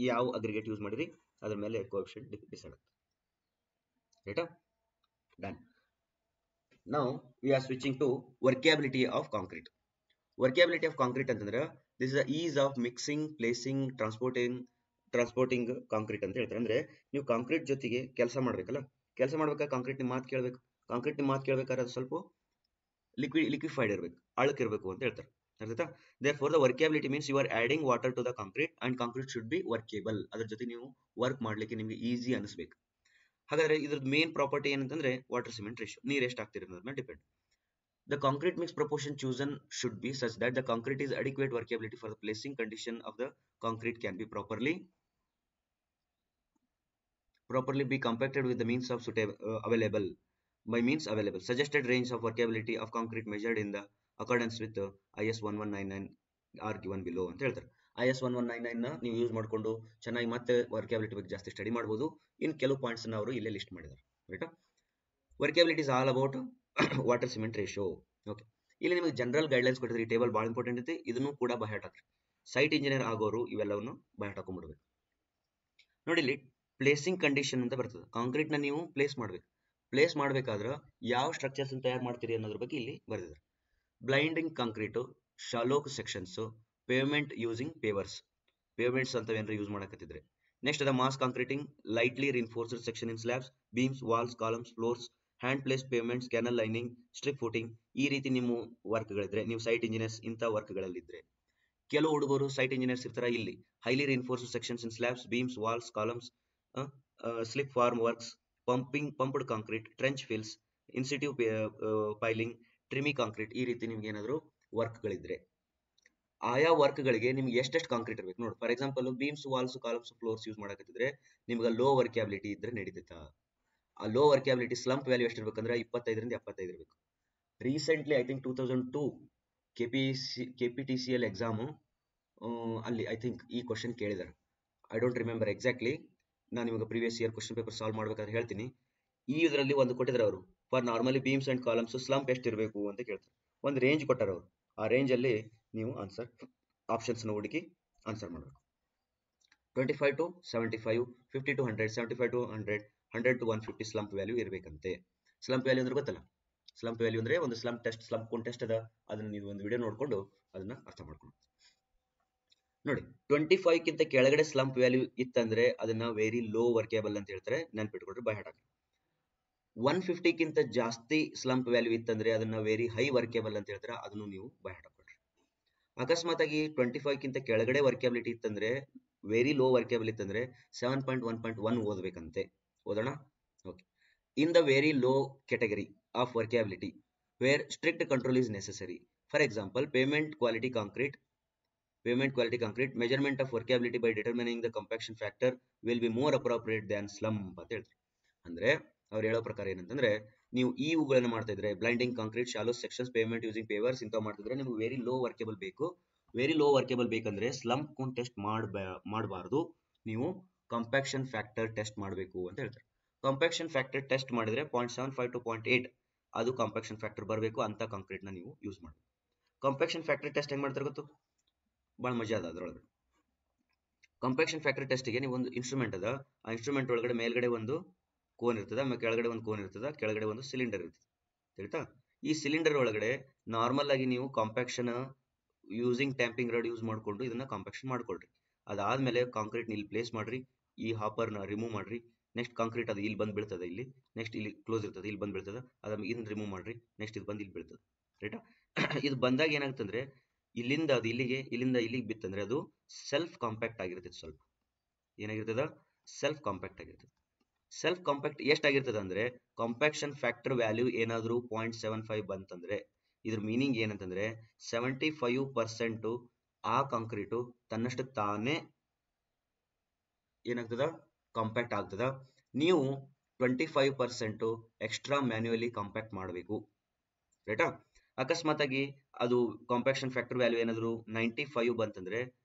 ಯಾವ ಅಗ್ರಿಗೇಟ್ ಯೂಸ್ ಮಾಡಿರಿ ಅದ್ರ ಮೇಲೆ ಕೋಎಫಿಷಿಯಂಟ್ ಡಿಸೈಡ್ ಆಗ್ತದೆ. ರೈಟಾ? Done. Now we are switching to workability of concrete. Workability of concrete ಅಂತಂದ್ರೆ this is the ease of mixing, placing, transporting concrete ಅಂತ ಹೇಳ್ತಾರೆ. ಅಂದ್ರೆ ನೀವು ಕಾಂಕ್ರೀಟ್ ಜೊತೆಗೆ ಕೆಲಸ ಮಾಡ್ಬೇಕಲ್ಲ, ಕೆಲಸ ಮಾಡ್ಬೇಕಾದ್ರೆ ಕಾಂಕ್ರೀಟ್ ನಿಮ್ಮ ಮಾತು ಕೇಳಬೇಕು. ಕಾಂಕ್ರೀಟ್ ನಿಮ್ಮ ಮಾತು ಕೇಳಬೇಕಾದ್ರೆ ಅದು ಸ್ವಲ್ಪ ಲಿಕ್ವಿಫೈಡ್ ಇರಬೇಕು, ಅಳಕಿರಬೇಕು ಅಂತ ಹೇಳ್ತಾರೆ. ಅರ್ಥಾಯ್ತಾ? therefore the workability means you are adding water to the concrete and concrete should be workable. ಅದ್ರ ಜೊತೆ ನೀವು ವರ್ಕ್ ಮಾಡ್ಲಿಕ್ಕೆ ನಿಮ್ಗೆ ಈಸಿ ಅನಿಸ್ಬೇಕು. ಹಾಗಾದ್ರೆ ಇದ್ರದ್ದು ಮೇನ್ ಪ್ರಾಪರ್ಟಿ ಏನಂತಂದ್ರೆ ವಾಟರ್ ಸಿಮೆಂಟ್ ರೇಷಿಯೋ, ನೀರು ಎಷ್ಟು ಹಾಕ್ತಿರಿ ಅನ್ನೋದ್ರ ಮೇಲೆ depend. The concrete mix proportion chosen should be such that the concrete is adequate workability for the placing condition of the concrete can be properly be compacted with the means of available. By means available, suggested range of workability of concrete measured in the accordance with IS 1199 are given below ಅಂತ ಹೇಳ್ತಾರೆ. IS 1199 ನ ನೀವು use ಮಾಡಿಕೊಂಡು ಚೆನ್ನಾಗಿ ಮತ್ತೆ ವರ್ಕಬಿಲಿಟಿ ಬಗ್ಗೆ ಜಾಸ್ತಿ study ಮಾಡಬಹುದು. ಇನ್ ಕೆಲವು ಪಾಯಿಂಟ್ಸ್ ನ ಅವರು ಇಲ್ಲೇ ಲಿಸ್ಟ್ ಮಾಡಿದ್ದಾರೆ. Right? ವರ್ಕಬಿಲಿಟಿ is all about water cement ratio. Okay, ಇಲ್ಲಿ ನಿಮಗೆ ಜನರಲ್ ಗೈಡ್ಲೈನ್ಸ್ ಕೊಟ್ಟಿದ್ರೆ ಈ ಟೇಬಲ್ ಬಹಳ ಇಂಪಾರ್ಟೆಂಟ್ ಐತಿ. ಇದನ್ನು ಕೂಡ ಬೈ ಹಾರ್ಟ್ ಹಾಕ್ರಿ. ಸೈಟ್ ಇಂಜಿನಿಯರ್ ಆಗೋರು ಇವೆಲ್ಲವನ್ನು ಬೈ ಹಾರ್ಟ್ ಹಾಕೊಂಡ್ಬಿಡ್ಬೇಕು. ನೋಡಿ, ಇಲ್ಲಿ ಪ್ಲೇಸಿಂಗ್ ಕಂಡೀಷನ್ ಅಂತ ಬರ್ತದೆ. ಕಾಂಕ್ರೀಟ್ ನ ನೀವು ಪ್ಲೇಸ್ ಮಾಡ್ಬೇಕು. ಪ್ಲೇಸ್ ಮಾಡ್ಬೇಕಾದ್ರೆ ಯಾವ ಸ್ಟ್ರಕ್ಚರ್ಸ್ ತಯಾರು ಮಾಡ್ತೀರಿ ಅನ್ನೋದ್ರ ಬಗ್ಗೆ ಇಲ್ಲಿ ಬರೆದಿದ್ದಾರೆ. Blinding concrete, shallow sections, pavement using pavers, pavements ಅಂತ ಏನಾದ್ರು ಯೂಸ್ ಮಾಡಕತ್ತಿದ್ರೆ. ನೆಕ್ಸ್ಟ್ ಅದ mass concreting, lightly reinforced section in slabs, beams, walls, columns, floors, hand place pavements, canal lining, strip footing. ಈ ರೀತಿ ನಿಮ್ಮ ವರ್ಕ್ಗಳಿದ್ರೆ, ನೀವು ಸೈಟ್ ಇಂಜಿನಿಯರ್ಸ್ ಇಂಥ ವರ್ಕ್ಗಳಲ್ಲಿದ್ರೆ, ಕೆಲವು ಹುಡುಗರು ಸೈಟ್ ಇಂಜಿನಿಯರ್ಸ್ ಇರ್ತಾರ, ಇಲ್ಲಿ highly reinforced sections in slabs, beams, walls, columns, slip form works, pumped concrete, trench fills, in situ piling, tremie concrete. ಈ ರೀತಿ ನಿಮ್ಗೆ ಏನಾದ್ರು ವರ್ಕ್ಗಳಿದ್ರೆ ಆಯಾ ವರ್ಕ್ಗಳಿಗೆ ನಿಮ್ಗೆ ಎಷ್ಟೆಷ್ಟು ಕಾಂಕ್ರೀಟ್ ಇರ್ಬೇಕು ನೋಡಿ. For example beams, walls, columns, floors use ಮಾಡಕತ್ತಿದ್ರೆ ನಿಮ್ಗೆ ಲೋ ವರ್ಕ್ಯಾಬಿಲಿಟಿ ಇದ್ರೆ ನಡೀತೈತಾ. ಆ ಲೋ ವರ್ಕ್ಯಾಬಿಲಿಟಿ ಸ್ಲಂಪ್ ವ್ಯಾಲ್ಯೂ ಎಷ್ಟಿರ್ಬೇಕಂದ್ರೆ 25ರಿಂದ 75 ಇರಬೇಕು. Recently I think 2002 KPTCL exam ಅಲ್ಲಿ ಐ ಥಿಂಕ್ ಈ ಕ್ವಶನ್ ಕೇಳಿದ್ದಾರೆ. I don't remember exactly. ನಾನು ನಿಮಗೆ previous year question paper solve ಮಾಡ್ಬೇಕಾದ್ರೆ ಹೇಳ್ತೀನಿ. ಈ ಇದರಲ್ಲಿ ಒಂದು ಕೊಟ್ಟಿದ್ದಾರೆ ಅವರು, for normally beams and columns slump ಎಷ್ಟಿರಬೇಕು ಅಂತ ಕೇಳ್ತಾರೆ. ಒಂದು ರೇಂಜ್ ಕೊಟ್ಟಾರ ಅವರು. ಆ ರೇಂಜ್ ಅಲ್ಲಿ ನೀವು ಆನ್ಸರ್ ಆಪ್ಷನ್ಸ್ ಹುಡುಕಿ ಆನ್ಸರ್ ಮಾಡಬೇಕು. 25 to 75, 50 to 100, 75 to 100, 100 to 150 slump value ಇರಬೇಕಂತೆ. Slump value ಅಂದ್ರೆ ಗೊತ್ತಲ್ಲ, ಸ್ಲಂಪ್ ವ್ಯಾಲ್ಯೂ ಅಂದ್ರೆ ಒಂದು ಸ್ಲಂಪ್ ಟೆಸ್ಟ್ ಅದ. ಅದನ್ನ ನೀವು ಒಂದು ವಿಡಿಯೋ ನೋಡ್ಕೊಂಡು ಅದನ್ನ ಅರ್ಥ ಮಾಡ್ಕೊಂಡು ನೋಡಿ. 25ಕ್ಕಿಂತ ಕೆಳಗಡೆ ಸ್ಲಂಪ್ ವ್ಯಾಲ್ಯೂ ಇತ್ತಂದ್ರೆ ಅದನ್ನ ವೆರಿ ಲೋ ವರ್ಕೇಬಲ್ ಅಂತ ಹೇಳ್ತಾರೆ. ನೆನ್ಪಿಟ್ಕೊಡ್ರಿ, ಬೈ ಹಾರ್ಟ್ ಹಾಕಿ. 150ಕ್ಕಿಂತ ಜಾಸ್ತಿ ಸ್ಲಂಪ್ ವ್ಯಾಲ್ಯೂ ಇತ್ತಂದ್ರೆ ಅದನ್ನ ವೆರಿ ಹೈ ವರ್ಕೇಬಲ್ ಅಂತ ಹೇಳ್ತಾರೆ. ಅದನ್ನು ನೀವು ಬೈ ಹಾರ್ಟ್ ಹಾಕೊಡ್ರಿ. ಅಕಸ್ಮಾತ್ ಆಗಿ 25ಕ್ಕಿಂತ ಕೆಳಗಡೆ ವರ್ಕೇಬಿಲಿಟಿ ಇತ್ತಂದ್ರೆ, ವೆರಿ ಲೋ ವರ್ಕೇಬಲ್ ಇತ್ತಂದ್ರೆ 7.1.1 ಓದಬೇಕಂತೆ. ಓದೋಣ. Okay. In the very low category of workability, where strict control is necessary. For example, pavement quality concrete, measurement of workability by determining the compaction factor will be more appropriate than slump ಅಂತ ಹೇಳ್ತಾರೆ. ಅಂದ್ರೆ ಅವ್ರು ಹೇಳೋ ಪ್ರಕಾರ ಏನಂತಂದ್ರೆ, ನೀವು ಇವುಗಳನ್ನ ಮಾಡ್ತಾ ಇದ್ರೆ blinding concrete, shallow sections, payment using pavers ಇಂಥವು ಮಾಡ್ತಿದ್ರೆ ನಿಮ್ಗೆ ವೆರಿ ಲೋ ವರ್ಕೇಬಲ್ ಬೇಕು. ವೆರಿ ಲೋ ವರ್ಕೇಬಲ್ ಬೇಕಂದ್ರೆ ಸ್ಲಂಪ್ ಟೆಸ್ಟ್ ಮಾಡಬಾರ್ದು, ನೀವು ಕಂಪ್ಯಾಕ್ಷನ್ ಫ್ಯಾಕ್ಟರ್ ಟೆಸ್ಟ್ ಮಾಡಬೇಕು ಅಂತ ಹೇಳ್ತಾರೆ. ಕಂಪ್ಯಾಕ್ಷನ್ ಫ್ಯಾಕ್ಟರ್ ಟೆಸ್ಟ್ ಮಾಡಿದ್ರೆ 0.75 to 0.8 ಅದು ಕಂಪ್ಯಾಕ್ಷನ್ ಫ್ಯಾಕ್ಟರ್ ಬರಬೇಕು ಅಂತ ಕಾಂಕ್ರೀಟ್ನ ನೀವು ಯೂಸ್ ಮಾಡಬೇಕು. ಕಂಪ್ಯಾಕ್ಷನ್ ಫ್ಯಾಕ್ಟರ್ ಟೆಸ್ಟ್ ಹೆಂಗ್ ಮಾಡ್ತಾರೆ ಗೊತ್ತು? ಭಾಳ ಮಜಾ ಅದ ಅದ್ರೊಳಗೆ. ಕಂಪ್ಯಾಕ್ಷನ್ ಫ್ಯಾಕ್ಟರ್ ಟೆಸ್ಟ್ಗೆ ನೀವು ಒಂದು ಇನ್ಸ್ಟ್ರೂಮೆಂಟ್ ಅದ, ಆ ಇನ್ಸ್ಟ್ರೂಮೆಂಟ್ ಒಳಗಡೆ ಮೇಲ್ಗಡೆ ಒಂದು ಕೋನ್ ಇರ್ತದೆ, ಆಮೇಲೆ ಕೆಳಗಡೆ ಒಂದು ಕೋನ್ ಇರ್ತದೆ, ಕೆಳಗಡೆ ಒಂದು ಸಿಲಿಂಡರ್ ಇರ್ತದೆ, ತಿಳಿತಾ? ಈ ಸಿಲಿಂಡರ್ ಒಳಗಡೆ ನಾರ್ಮಲ್ ಆಗಿ ನೀವು compaction using tamping rod use ಮಾಡಿಕೊಂಡು ಇದನ್ನ ಕಾಂಪ್ಯಾಕ್ಷನ್ ಮಾಡ್ಕೊಳ್ರಿ. ಅದಾದ್ಮೇಲೆ ಕಾಂಕ್ರೀಟ್ ಇಲ್ಲಿ ಪ್ಲೇಸ್ ಮಾಡ್ರಿ, ಈ ಹಾಪರ್ನ ರಿಮೂವ್ ಮಾಡ್ರಿ. ನೆಕ್ಸ್ಟ್ ಕಾಂಕ್ರೀಟ್ ಅದು ಇಲ್ಲಿ ಬಂದು ಬೀಳ್ತದೆ, ಇಲ್ಲಿ ನೆಕ್ಸ್ಟ್ ಇಲ್ಲಿ ಕ್ಲೋಸ್ ಇರ್ತದೆ, ಇಲ್ಲಿ ಬಂದು ಬೀಳ್ತದೆ, ಅದನ್ನ ಇದನ್ನ ರಿಮೂವ್ ಮಾಡ್ರಿ. ನೆಕ್ಸ್ಟ್ ಇದು ಬಂದು ಇಲ್ಲಿ ಬೀಳ್ತದೆ, ರೈಟಾ? ಇದು ಬಂದಾಗ ಏನಾಗ್ತಂದ್ರೆ ಇಲ್ಲಿಂದ ಅದು ಇಲ್ಲಿಗೆ, ಇಲ್ಲಿಂದ ಇಲ್ಲಿಗೆ ಬಿತ್ತಂದ್ರೆ ಅದು ಸೆಲ್ಫ್ ಕಾಂಪ್ಯಾಕ್ಟ್ ಆಗಿರ್ತದೆ. ಸ್ವಲ್ಪ ಏನಾಗಿರ್ತದ? ಸೆಲ್ಫ್ ಕಾಂಪ್ಯಾಕ್ಟ್ ಆಗಿರ್ತದೆ. ಸೆಲ್ಫ್ ಕಾಂಪ್ಯಾಕ್ಟ್ ಎಷ್ಟಾಗಿರ್ತದೆ ಅಂದ್ರೆ ಕಾಂಪ್ಯಾಕ್ಷನ್ ಫ್ಯಾಕ್ಟರ್ ವ್ಯಾಲ್ಯೂ ಏನಾದರೂ 0.75 ಬಂತಂದ್ರೆ ಇದ್ರ ಮೀನಿಂಗ್ ಏನಂತಂದ್ರೆ 75% ಆ ಕಾಂಕ್ರೀಟು ತನ್ನಷ್ಟು ತಾನೇ ಏನಾಗ್ತದ? ಕಾಂಪ್ಯಾಕ್ಟ್ ಆಗ್ತದ. ನೀವು 25% ಎಕ್ಸ್ಟ್ರಾ ಮ್ಯಾನ್ಯುಯಲಿ ಕಾಂಪ್ಯಾಕ್ಟ್ ಮಾಡಬೇಕು, ರೈಟಾ? ಅಕಸ್ಮಾತ್ ಆಗಿ ಅದು ಕಾಂಪ್ಯಾಕ್ಷನ್ ಫ್ಯಾಕ್ಟರ್ ವ್ಯಾಲ್ಯೂ ಏನಾದರೂ 95 ಬಂತಂದ್ರೆ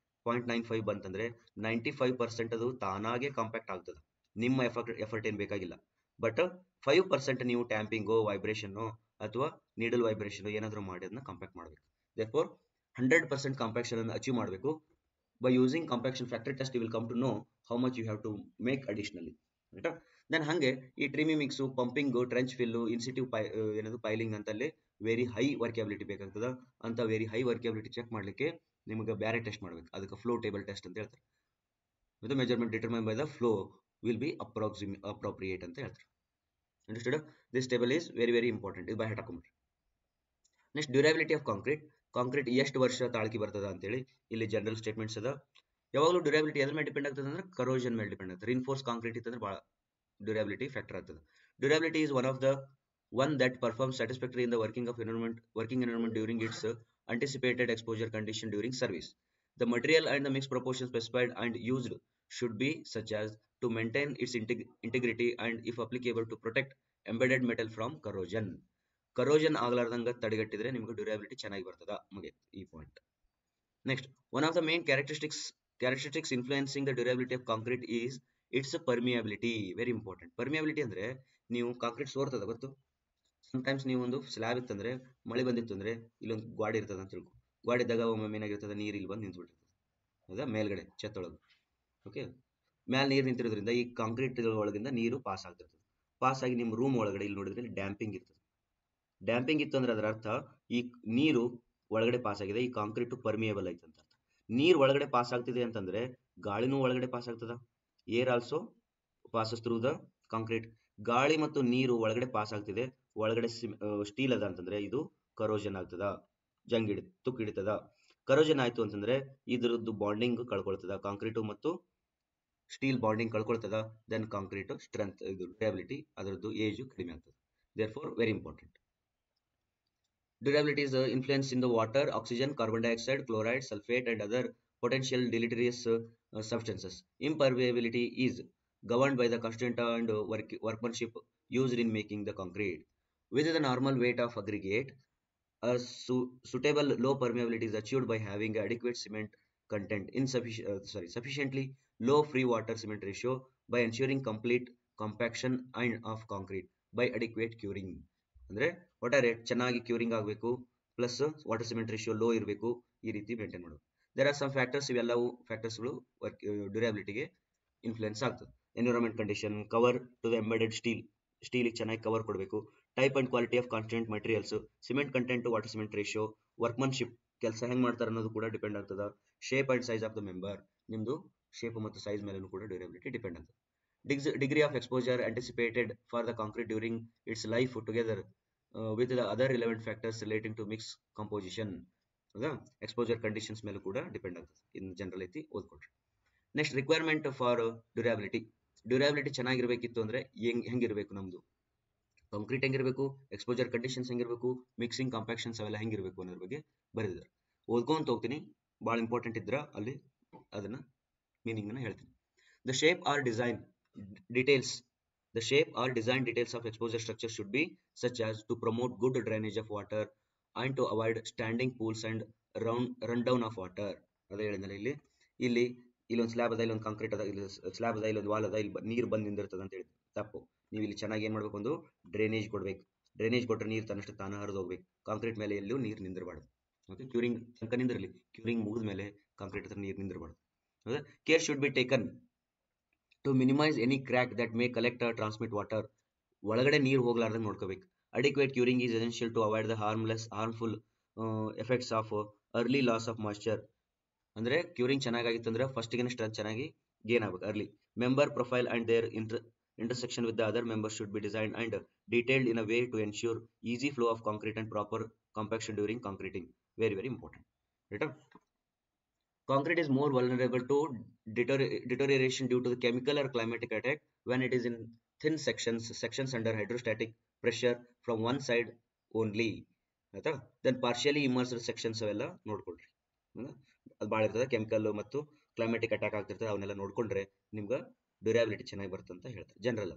0.95 ಬಂತಂದ್ರೆ 95% ಅದು ತಾನಾಗೆ ಕಾಂಪ್ಯಾಕ್ಟ್ ಆಗ್ತದೆ, ನಿಮ್ಮ ಎಫರ್ಟ್ ಏನು ಬೇಕಾಗಿಲ್ಲ. ಬಟ್ 5% ನೀವು ಟ್ಯಾಂಪಿಂಗೋ, ವೈಬ್ರೇಷನ್ನು ಅಥವಾ ನೀಡಲ್ ವೈಬ್ರೇಷನ್ ಏನಾದರೂ ಮಾಡಿ ಅದನ್ನ ಕಾಂಪ್ಯಾಕ್ಟ್ ಮಾಡಬೇಕು. ದೇರ್ಫೋರ್ 100% ಕಾಂಪ್ಯಾಕ್ಷನ್ ಅನ್ನು ಅಚೀವ್ ಮಾಡಬೇಕು. By using compaction factor test you will come to know how much you have to make additionally, ರೈಟಾ? ದೆನ್ ಹಾಗೆ ಈ tremie mix, pumping, trench fill, ಇನ್ಸಿಟಿವ್ ಏನದು ಪೈಲಿಂಗ್ ಅಂತಲ್ಲಿ ವೆರಿ ಹೈ ವರ್ಕ್ಯಾಬಿಲಿಟಿ ಬೇಕಾಗ್ತದ. ಅಂತ ವೆರಿ ಹೈ ವರ್ಕ್ಯಾಬಿಲಿಟಿ ಚೆಕ್ ಮಾಡಲಿಕ್ಕೆ ನಿಮಗೆ ಬೇರೆ ಟೆಸ್ಟ್ ಮಾಡಬೇಕು, ಅದಕ್ಕೆ ಫ್ಲೋ ಟೇಬಲ್ ಟೆಸ್ಟ್ ಅಂತ ಹೇಳ್ತಾರೆ. With measurement determine by the flow will be appropriate ಅಂತ ಹೇಳ್ತಾರೆ. Understood? This table is very very important, ಇದು ಬೈ ಹೆಟ್ ಹಾಕೊಂಡ್ರಿ. Next durability of concrete. Concrete ಎಷ್ಟು ವರ್ಷ ತಾಳ್ಕಿ ಬರ್ತದ ಅಂತೇಳಿ ಇಲ್ಲಿ ಜನರಲ್ ಸ್ಟೇಟ್ಮೆಂಟ್ಸ್ ಅದ. ಯಾವಾಗಲೂ ಡ್ಯೂರಬಿಲಿಟಿ ಎದ್ರ ಮೇಲೆ ಡಿಪೆಂಡ್ ಆಗ್ತದೆ ಅಂದ್ರೆ ಕರೋಷನ್ ಮೇಲೆ ಡಿಪೆಂಡ್ ಆಗ್ತದೆ. ರಿನ್ಫೋರ್ಸ್ ಕಾಂಕ್ರೀಟ್ ಇತ್ತಂದ್ರೆ ಭಾಳ ಡ್ಯೂರಬಿಲಿಟಿ ಫ್ಯಾಕ್ಟರ್ ಆಗ್ತದೆ. Durability is one that performs satisfactorily in the working environment during its anticipated exposure condition during service. The material and the mixed proportion specified and used should be such as to maintain its integrity and if applicable to protect embedded metal from corrosion. Corrosion ಆಗ್ಲಾರ್ದಂಗ ತಡೆಗಟ್ಟಿದ್ರೆ ನಿಮಗೆ durability ಚೆನ್ನಾಗಿ ಬರ್ತದ. ಮುಗಿತು ಈ point. Next, one of the main characteristics influencing the durability of concrete is its permeability. Very important. Permeability ಅಂದ್ರೆ ನೀವು concrete ಸೋರ್ತದ ಗೊತ್ತು. ಸಮಟೈಮ್ಸ್ ನೀವು ಒಂದು ಸ್ಲ್ಯಾಬ್ ಇತ್ತಂದ್ರೆ ಮಳೆ ಬಂದಿತ್ತು ಅಂದ್ರೆ ಇಲ್ಲೊಂದು ಗಾಡಿ ಇರ್ತದೆ ಅಂತ ತಿಳ್ಕೊ. ಗಾಡಿ ಇದ್ದಾಗ ಒಮ್ಮೆ ಏನಾಗಿರ್ತದೆ, ನೀರು ಇಲ್ಲಿ ಬಂದು ನಿಂತ್ಬಿಟ್ಟಿರ್ತದೆ, ಹೌದಾ? ಮೇಲ್ಗಡೆ ಛತ್ತೊಳಗೆ. ಓಕೆ, ಮ್ಯಾಲೆ ನೀರು ನಿಂತಿರೋದ್ರಿಂದ ಈ ಕಾಂಕ್ರೀಟ್ ಒಳಗಿಂದ ನೀರು ಪಾಸ್ ಆಗ್ತಿರ್ತದೆ. ಪಾಸ್ ಆಗಿ ನಿಮ್ಮ ರೂಮ್ ಒಳಗಡೆ ಇಲ್ಲಿ ನೋಡಿದ್ರೆ ಡ್ಯಾಂಪಿಂಗ್ ಇರ್ತದೆ. ಡ್ಯಾಂಪಿಂಗ್ ಇತ್ತು ಅಂದ್ರೆ ಅದರ ಅರ್ಥ ಈ ನೀರು ಒಳಗಡೆ ಪಾಸ್ ಆಗಿದೆ, ಈ ಕಾಂಕ್ರೀಟ್ ಪರ್ಮಿಯಬಲ್ ಐತೆ ಅಂತ ಅರ್ಥ. ನೀರು ಒಳಗಡೆ ಪಾಸ್ ಆಗ್ತಿದೆ ಅಂತಂದ್ರೆ ಗಾಳಿನೂ ಒಳಗಡೆ ಪಾಸ್ ಆಗ್ತದ. Air also passes through the concrete. ಗಾಳಿ ಮತ್ತು ನೀರು ಒಳಗಡೆ ಪಾಸ್ ಆಗ್ತಿದೆ, ಒಳಗಡೆ ಸ್ಟೀಲ್ ಅದ ಅಂತಂದ್ರೆ ಇದು ಕರೋಷನ್ ಆಗ್ತದ, ತುಕ್ಕು ಹಿಡಿತದ. ಕರೋಷನ್ ಆಯ್ತು ಅಂತಂದ್ರೆ ಇದ್ರದ್ದು ಬಾಂಡಿಂಗ್ ಕಳ್ಕೊಳ್ತದ, ಕಾಂಕ್ರೀಟು ಮತ್ತು ಸ್ಟೀಲ್ ಬಾಂಡಿಂಗ್ ಕಳ್ಕೊಳ್ತದ. ದೆನ್ ಕಾಂಕ್ರೀಟ್ ಸ್ಟ್ರೆಂತ್, ಇದು ಡ್ಯೂರಬಿಲಿಟಿ, ಅದರದ್ದು ಏಜು ಕಡಿಮೆ ಆಗ್ತದೆ. Therefore very important. Durability is influenced in the water, oxygen, carbon dioxide, chloride, sulfate, and other potential deleterious substances. Impermeability is governed by the constraint and workmanship used in making the concrete. With the normal weight of aggregate, a suitable low permeability is achieved by having adequate cement content in sufficiently low free water cement ratio by ensuring complete compaction of concrete by adequate curing. ಅಂದ್ರೆ ಒಟ್ಟಾರೆ ಚೆನ್ನಾಗಿ curing ಆಗಬೇಕು, plus water cement ratio low ಇರಬೇಕು, ಈ ರೀತಿ maintain ಮಾಡೋದು. There are some factors, ಇವೆಲ್ಲವೂ ಫ್ಯಾಕ್ಟರ್ಸ್ಗಳು ಡ್ಯೂರಬಿಲಿಟಿಗೆ ಇನ್ಫ್ಲುಯೆನ್ಸ್ ಆಗ್ತದೆ. Environment condition, cover to the embedded ಸ್ಟೀಲಿಗೆ ಚೆನ್ನಾಗಿ ಕವರ್ ಕೊಡಬೇಕು, type and quality of constant materials, cement content to water cement ratio, workmanship, ಕೆಲಸ ಹೆಂಗೆ ಮಾಡ್ತಾರೆ ಅನ್ನೋದು ಕೂಡ ಡಿಪೆಂಡ್ ಆಗ್ತದ. Shape and size of the member, ನಿಮ್ದು ಶೇಪ್ ಮತ್ತು ಸೈಜ್ ಮೇಲೂ ಕೂಡ ಡ್ಯೂರಬಿಲಿಟಿ ಡಿಪೆಂಡ್ ಆಗ್ತದೆ. Degree of exposure anticipated for the concrete during its life together with the other relevant factors relating to mix composition. ಹೌದಾ? Exposure conditions ಮೇಲೂ ಕೂಡ depend ಆಗ್ತದೆ. In general ಐತಿ, ಓದ್ಕೊಳ್ರಿ. Next, requirement for durability. Durability ಚೆನ್ನಾಗಿರ್ಬೇಕಿತ್ತು ಅಂದ್ರೆ ಹೆಂಗಿರ್ಬೇಕು ನಮ್ದು ಕಾಂಕ್ರೀಟ್ ಹೆಂಗಿರ್ಬೇಕು, ಎಕ್ಸ್ಪೋಜರ್ ಕಂಡೀಷನ್ಸ್ ಹೆಂಗಿರ್ಬೇಕು, ಮಿಕ್ಸಿಂಗ್ ಕಾಂಪ್ಯಾಕ್ಷನ್ಸ್ ಅವೆಲ್ಲ ಹೆಂಗಿರ್ಬೇಕು ಅನ್ನೋದ್ರ ಬಗ್ಗೆ ಬರೆದಿದ್ದಾರೆ. ಓದ್ಕೊಂತ ಹೋಗ್ತೀನಿ, ಭಾಳ ಇಂಪಾರ್ಟೆಂಟ್ ಇದ್ರ ಅಲ್ಲಿ ಅದನ್ನ ಮೀನಿಂಗ್ನ ಹೇಳ್ತೀನಿ. The shape R design details the shape or design details of exposure structure should be such as to promote good drainage of water and to avoid standing pools and rundown of water. ಅದೇ ಹೇಳಿದ್ನಲ್ಲ ಇಲ್ಲಿ ಇಲ್ಲೊಂದು slab ಅದ, ಇಲ್ಲೊಂದು concrete ಅದ, ಇಲ್ಲಿ slab ಅದ, ಇಲ್ಲೊಂದು ವಾಲ್ ಅದ, ಇಲ್ಲಿ ನೀರು ಬಂದು ನಿಂದಿರ್ತದೆ ಅಂತ ಹೇಳಿದ್ರು. ತಪ್ಪು. ನೀವು ಇಲ್ಲಿ ಚೆನ್ನಾಗಿ ಏನು ಮಾಡ್ಬೇಕು, ಒಂದು ಡ್ರೈನೇಜ್ ಕೊಡ್ಬೇಕು. ಡ್ರೈನೇಜ್ ಕೊಟ್ಟರೆ ನೀರು ತನ್ನಷ್ಟು ತಾನ ಹರಿದು ಹೋಗ್ಬೇಕು. ಕಾಂಕ್ರೀಟ್ ಮೇಲೆ ಎಲ್ಲೂ ನೀರು ನಿಂದಿರಬಾರ್ದು. ಓಕೆ, ಕ್ಯೂರಿಂಗ್ ತನಕ ನಿಂದಿರಲಿ, ಕ್ಯೂರಿಂಗ್ ಮುಗಿದ ಮೇಲೆ ಕಾಂಕ್ರೀಟ್ ಹತ್ರ ನೀರು ನಿಂದಿರಬಾರ್ದು. ಹೌದಾ? Care should be taken to minimize any crack that may collect or transmit water. ಒಳಗಡೆ ನೀರು ಹೋಗ್ಲಾರ್ದಂಗೆ ನೋಡ್ಕೋಬೇಕು. Adequate curing is essential to avoid the harmful effects of early loss of moisture. ಅಂದ್ರೆ ಕ್ಯೂರಿಂಗ್ ಚೆನ್ನಾಗಿತ್ತು ಅಂದ್ರೆ ಫಸ್ಟ್ಗೆ ಸ್ಟ್ರೆಂತ್ ಚೆನ್ನಾಗಿ ಗೇನ್ ಆಗಬೇಕು early. Member profile and their intersection with the other members should be designed and detailed in a way to ensure easy flow of concrete and proper compaction during concreting. Very, very important. Right? Concrete is more vulnerable to deterioration due to the chemical or climatic attack when it is in thin sections under hydrostatic pressure from one side only. ಆಯ್ತಾ? Then partially immersed sections ಅವೆಲ್ಲ ನೋಡ್ಕೊಳ್ರಿ. ಅದು ಭಾಳ ಇರ್ತದೆ, chemical ಮತ್ತು climatic attack ಆಗ್ತಿರ್ತದೆ, ಅವನ್ನೆಲ್ಲ ನೋಡ್ಕೊಂಡ್ರೆ ನಿಮ್ಗೆ ಡ್ಯೂರಾಬಿಲಿಟಿ ಚೆನ್ನಾಗಿ ಬರುತ್ತೆ ಅಂತ ಹೇಳ್ತಾರೆ ಜನರಲ್.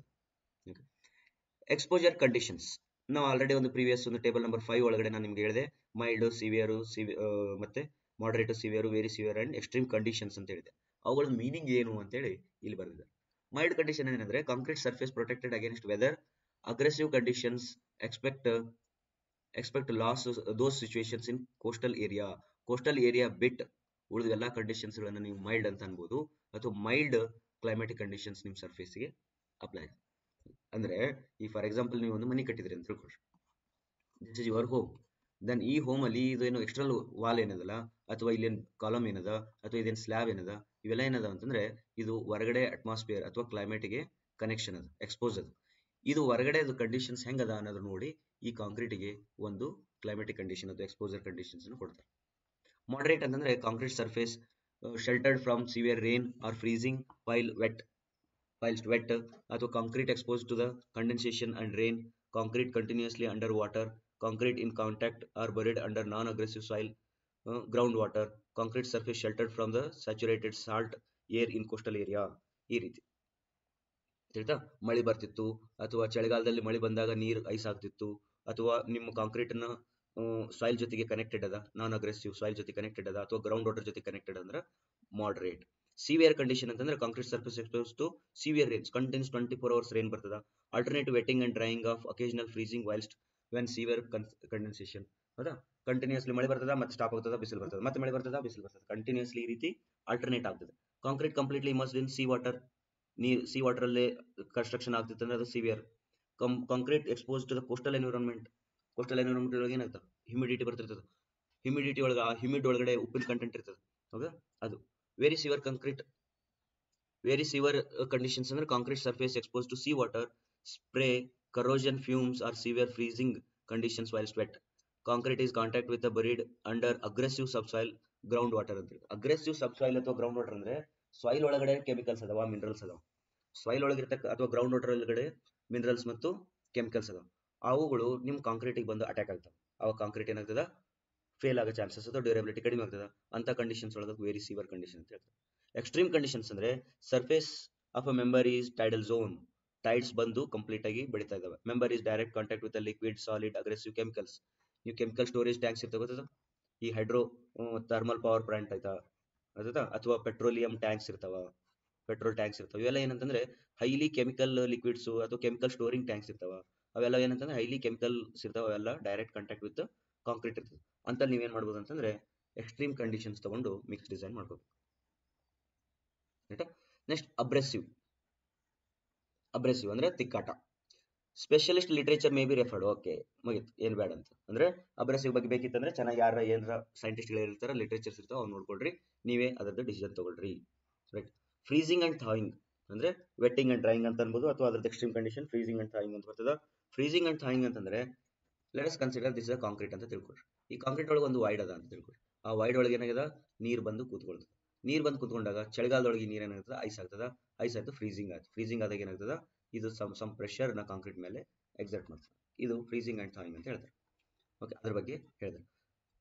ಎಕ್ಸ್ಪೋಜರ್ ಕಂಡೀಷನ್ಸ್ ನಾವು ಆಲ್ರೆಡಿ ಒಂದು ಪ್ರೀವಿಯಸ್ ಒಂದು ಟೇಬಲ್ ನಂಬರ್ 5 ಒಳಗಡೆ ನಾನು ನಿಮ್ಗೆ ಹೇಳಿದೆ. ಮೈಲ್ಡ್, ಸಿವಿಯರು, ಮತ್ತೆ moderate, severe, very severe and extreme conditions ಅಂತ ಹೇಳಿದೆ. ಅವುಗಳ ಮೀನಿಂಗ್ ಏನು ಅಂತೇಳಿ ಇಲ್ಲಿ ಬರೆದಿದ್ದಾರೆ. ಮೈಲ್ಡ್ ಕಂಡೀಷನ್ ಏನಂದ್ರೆ concrete surface protected against weather, aggressive conditions, expect loss those situations in coastal area ಬಿಟ್ ಉಳಿದ ಎಲ್ಲ ಕಂಡೀಷನ್ಸ್ ಗಳನ್ನ ನೀವು ಮೈಲ್ಡ್ ಅಂತ ಅನ್ಬೋದು, ಅಥವಾ ಮೈಲ್ಡ್ ಕ್ಲೈಮ್ಯಾಟಿಕ್ ಕಂಡೀಷನ್ಸ್ ನಿಮ್ಮ ಸರ್ಫೇಸ್ಗೆ ಅಪ್ಲೈ. ಅಂದ್ರೆ ಈ ಫಾರ್ ಎಕ್ಸಾಂಪಲ್ ನೀವು ಒಂದು ಮನೆ ಕಟ್ಟಿದ್ರಿ ಅಂತ ತಿಳ್ಕೊಳ್ರಿ, this is your home. Then ಈ ಹೋಮ್ ಅಲ್ಲಿ ಇದು ಏನು ಎಕ್ಸ್ಟರ್ನಲ್ ವಾಲ್ ಏನದಲ್ಲ, ಅಥವಾ ಇಲ್ಲೇನು ಕಾಲಮ್ ಏನದ, ಅಥವಾ ಇದೇನು ಸ್ಲ್ಯಾಬ್ ಏನದ, ಇವೆಲ್ಲ ಏನದ ಅಂತಂದ್ರೆ ಇದು ಹೊರಗಡೆ ಅಟ್ಮಾಸ್ಫಿಯರ್ ಅಥವಾ ಕ್ಲೈಮೇಟ್ಗೆ ಕನೆಕ್ಷನ್ ಅದ, ಎಕ್ಸ್ಪೋಸ್ ಅದು. ಇದು ಹೊರಗಡೆ ಅದು ಕಂಡೀಷನ್ಸ್ ಹೆಂಗದ ಅನ್ನೋದ್ರ ನೋಡಿ ಈ ಕಾಂಕ್ರೀಟ್ಗೆ ಒಂದು ಕ್ಲೈಮೇಟಿಕ್ ಕಂಡೀಷನ್ ಅಥವಾ ಎಕ್ಸ್ಪೋಸರ್ ಕಂಡೀಷನ್ಸ್ ಕೊಡ್ತಾರೆ. ಮಾಡರೇಟ್ ಅಂತಂದ್ರೆ concrete surface sheltered from severe rain or freezing whilst wet, ಅಥವಾ concrete exposed to the condensation and rain, concrete continuously under water, concrete in contact or buried under non-aggressive soil, groundwater, concrete surface sheltered from the saturated salt air in coastal area. ಈ ರೀತಿ ಆಯ್ತಾ. ಮಳೆ ಬರ್ತಿತ್ತು ಅಥವಾ ಚಳಿಗಾಲದಲ್ಲಿ ಮಳೆ ಬಂದಾಗ ನೀರು ಐಸ್ ಆಗ್ತಿತ್ತು, ಅಥವಾ ನಿಮ್ಮ ಕಾಂಕ್ರೀಟ್ ಅನ್ನ ಸಾಯಿಲ್ ಜೊತೆಗೆ ಕನೆಕ್ಟೆಡ್ ಅದ, ನಾನ್ ಅಗ್ರೆಸಿವ್ ಸಾಯಿಲ್ ಜೊತೆ ಕನೆಕ್ಟೆಡ್ ಅದ, ಅಥವಾ ಗ್ರೌಂಡ್ ವಾಟರ್ ಜೊತೆ ಕನೆಕ್ಟೆಡ್ ಅಂದ್ರೆ ಮಾಡರೇಟ್. ಸಿವಿಯರ್ ಕಂಡೀಷನ್ ಅಂತಂದ್ರೆ concrete surface expose to severe rains, continuous 24 hours rain ಬರ್ತದ, alternative wetting and drying of occasional freezing whilst when severe condensation. ಹೌದಾ? Continuously ಮಳೆ ಬರ್ತದ, ಮತ್ತೆ ಸ್ಟಾಪ್ ಆಗ್ತದ, ಬಿಸಿಲು ಬರ್ತದ, ಮತ್ತೆ ಮಳೆ ಬರ್ತದ, ಬಿಸಿಲು ಬರ್ತದ, ಕಂಟಿನ್ಯೂಸ್ಲಿ ಈ ರೀತಿ ಆಲ್ಟರ್ನೇಟ್ ಆಗ್ತದೆ. Concrete completely immersed in sea water, sea water ಅಲ್ಲೇ ಕನ್ಸ್ಟ್ರಕ್ಷನ್ ಆಗ್ತಿತ್ತು ಅಂದ್ರೆ ಅದು severe. Concrete exposed to the coastal environment ಒಳಗೆ ಏನಾಗ್ತದೆ, ಹ್ಯೂಮಿಡಿಟಿ ಬರ್ತಿರ್ತದೆ, ಹ್ಯೂಮಿಡಿಟಿ ಒಳಗೆ ಆ ಹ್ಯೂಮಿಡ್ ಒಳಗಡೆ ಉಪ್ಪಿನ ಕಂಟೆಂಟ್ ಇರ್ತದೆ. ಹೌದಾ? ಅದು ವೆರಿ ಸಿವಿಯರ್ ಕಂಡೀಷನ್ಸ್ ಅಂದ್ರೆ concrete surface expose to sea water, spray, corrosion, fumes or severe freezing conditions whilst wet. Concrete is contact with the buried under aggressive subsoil, ground water ಅಂತ. Aggressive subsoil ಅಥವಾ ground water ಅಂದ್ರೆ soil ಒಳಗಡೆ chemicals ಅದಾವ, minerals ಅದಾವ. Soil ಒಳಗಿರ್ತಕ್ಕ ಅಥವಾ ground water ಒಳಗಡೆ minerals ಮತ್ತು ಕೆಮಿಕಲ್ಸ್ ಅದಾವ. ಅವುಗಳು ನಿಮ್ಮ ಕಾಂಕ್ರೀಟಿಗೆ ಬಂದು ಅಟ್ಯಾಕ್ ಆಗ್ತವೆ. ಅವಾಗ ಕಾಂಕ್ರೀಟ್ ಏನಾಗ್ತದ, ಫೇಲ್ ಆಗೋ ಚಾನ್ಸಸ್ ಅಥವಾ ಡ್ಯೂರಬಿಲಿಟಿ ಕಡಿಮೆ ಆಗ್ತದೆ. ಅಂತ ಕಂಡೀಷನ್ಸ್ ಒಳಗೆ ವೆರಿ ಸಿವಿಯರ್ ಕಂಡೀಷನ್ ಅಂತ ಹೇಳ್ತಾರೆ. ಎಕ್ಸ್ಟ್ರೀಮ್ ಕಂಡೀಷನ್ಸ್ ಅಂದ್ರೆ surface of a member is tidal zone, tides ಬಂದು ಕಂಪ್ಲೀಟ್ ಆಗಿ ಬೆಳೀತಾ ಇದಾವೆ. Member is direct contact with liquid, solid, aggressive chemicals. ನೀವು ಕೆಮಿಕಲ್ ಸ್ಟೋರೇಜ್ ಟ್ಯಾಂಕ್ಸ್ ಇರ್ತವೆ ಗೊತ್ತದ, ಈ ಹೈಡ್ರೋ ಥರ್ಮಲ್ ಪವರ್ ಪ್ಲಾಂಟ್ ಆಯ್ತಾ, ಅಥವಾ ಪೆಟ್ರೋಲಿಯಂ ಟ್ಯಾಂಕ್ಸ್ ಇರ್ತಾವ, ಪೆಟ್ರೋಲ್ ಟ್ಯಾಂಕ್ಸ್ ಇರ್ತಾವ. ಇವೆಲ್ಲ ಏನಂತಂದ್ರೆ ಹೈಲಿ ಕೆಮಿಕಲ್ ಲಿಕ್ವಿಡ್ಸ್ ಅಥವಾ ಕೆಮಿಕಲ್ ಸ್ಟೋರಿಂಗ್ ಟ್ಯಾಂಕ್ಸ್ ಇರ್ತಾವ. ಅವೆಲ್ಲ ಏನಂತಂದ್ರೆ ಹೈಲಿ ಕೆಮಿಕಲ್ಸ್ ಇರ್ತಾವ, ಅವೆಲ್ಲ ಡೈರೆಕ್ಟ್ ಕಾಂಟ್ಯಾಕ್ಟ್ ವಿತ್ ಕಾಂಕ್ರೀಟ್ ಇರ್ತದೆ. ಅಂತ ನೀವೇನ್ ಮಾಡ್ಬೋದು ಅಂತಂದ್ರೆ ಎಕ್ಸ್ಟ್ರೀಮ್ ಕಂಡೀಷನ್ಸ್ ತಗೊಂಡು ಮಿಕ್ಸ್ ಡಿಸೈನ್ ಮಾಡ್ಕೋಬೇಕು. ನೆಕ್ಸ್ಟ್ ಅಬ್ರೆಸಿವ್ ಅಂದ್ರೆ ತಿಕ್ಕಾಟ. Specialist literature may be referred. Okay, ಮುಗಿತು, ಏನ್ ಬೇಡ ಅಂತ. ಅಂದ್ರೆ ಅಬ್ರೆಸಿವ್ ಬಗ್ಗೆ ಬೇಕಿತ್ತಂದ್ರೆ ಚೆನ್ನಾಗಿ ಏನಾರ ಸೈಂಟಿಸ್ಟ್ ಇರ್ತಾರ, ಲಿಟರೇಚರ್ಸ್ ಇರ್ತಾವ, ಅವ್ನು ನೋಡ್ಕೊಳ್ರಿ, ನೀವೇ ಅದರದ್ದು ಡಿಸಿಷನ್ ತಗೊಳ್ರಿ. ರೈಟ್. ಫ್ರೀಸಿಂಗ್ ಅಂಡ್ ಥಾಯಿಂಗ್ ಅಂದ್ರೆ ವೆಟ್ಟಿಂಗ್ ಅಂಡ್ ಡ್ರೈಯಿಂಗ್ ಅಂತ ಅನ್ಬೋದು, ಅಥವಾ ಅದ್ರದ್ದು ಎಕ್ಸ್ಟ್ರೀಮ್ ಕಂಡೀಷನ್ ಫ್ರೀಸಿಂಗ್ ಅಂಡ್ ಥಾಯಿಂಗ್ ಅಂತ ಬರ್ತದ. ಫ್ರೀಸಿಂಗ್ ಅಂಡ್ ಥಾಯಿಂಗ್ ಅಂತಂದ್ರೆ let us consider this is a concrete ಅಂತ ತಿಳ್ಕೊಳ್ರಿ. ಈ ಕಾಂಕ್ರೀಟ್ ಒಳಗೆ ಒಂದು ವೈಡ್ ಅದ ಅಂತ ತಿಳ್ಕೊಳ್ರಿ. ಆ ವೈಡ್ ಒಳಗೆ ಏನಾಗಿದೆ, ನೀರು ಬಂದು ಕೂತ್ಕೊಳ್ತದೆ. ನೀರು ಬಂದು ಕೂತ್ಕೊಂಡಾಗ ಚಳಿಗಾಲದೊಳಗೆ ನೀರು ಏನಾಗ್ತದೆ, ಐಸ್ ಆಗ್ತದ. ಐಸ್ ಆಯ್ತು ಫ್ರೀಸಿಂಗ್ ಆಯ್ತು. ಫ್ರೀಸಿಂಗ್ ಆದಾಗ ಏನಾಗ್ತದ, ಇದು ಸಮ್ ಪ್ರೆಷರ್ ನ ಕಾಂಕ್ರೀಟ್ ಮೇಲೆ ಎಕ್ಸರ್ಟ್ ಮಾಡ್ತದೆ. ಇದು ಫ್ರೀಸಿಂಗ್ ಅಂಡ್ ಥಾಯಿಂಗ್ ಅಂತ ಹೇಳ್ತಾರೆ. ಓಕೆ, ಅದ್ರ ಬಗ್ಗೆ ಹೇಳಿದ್ರೆ.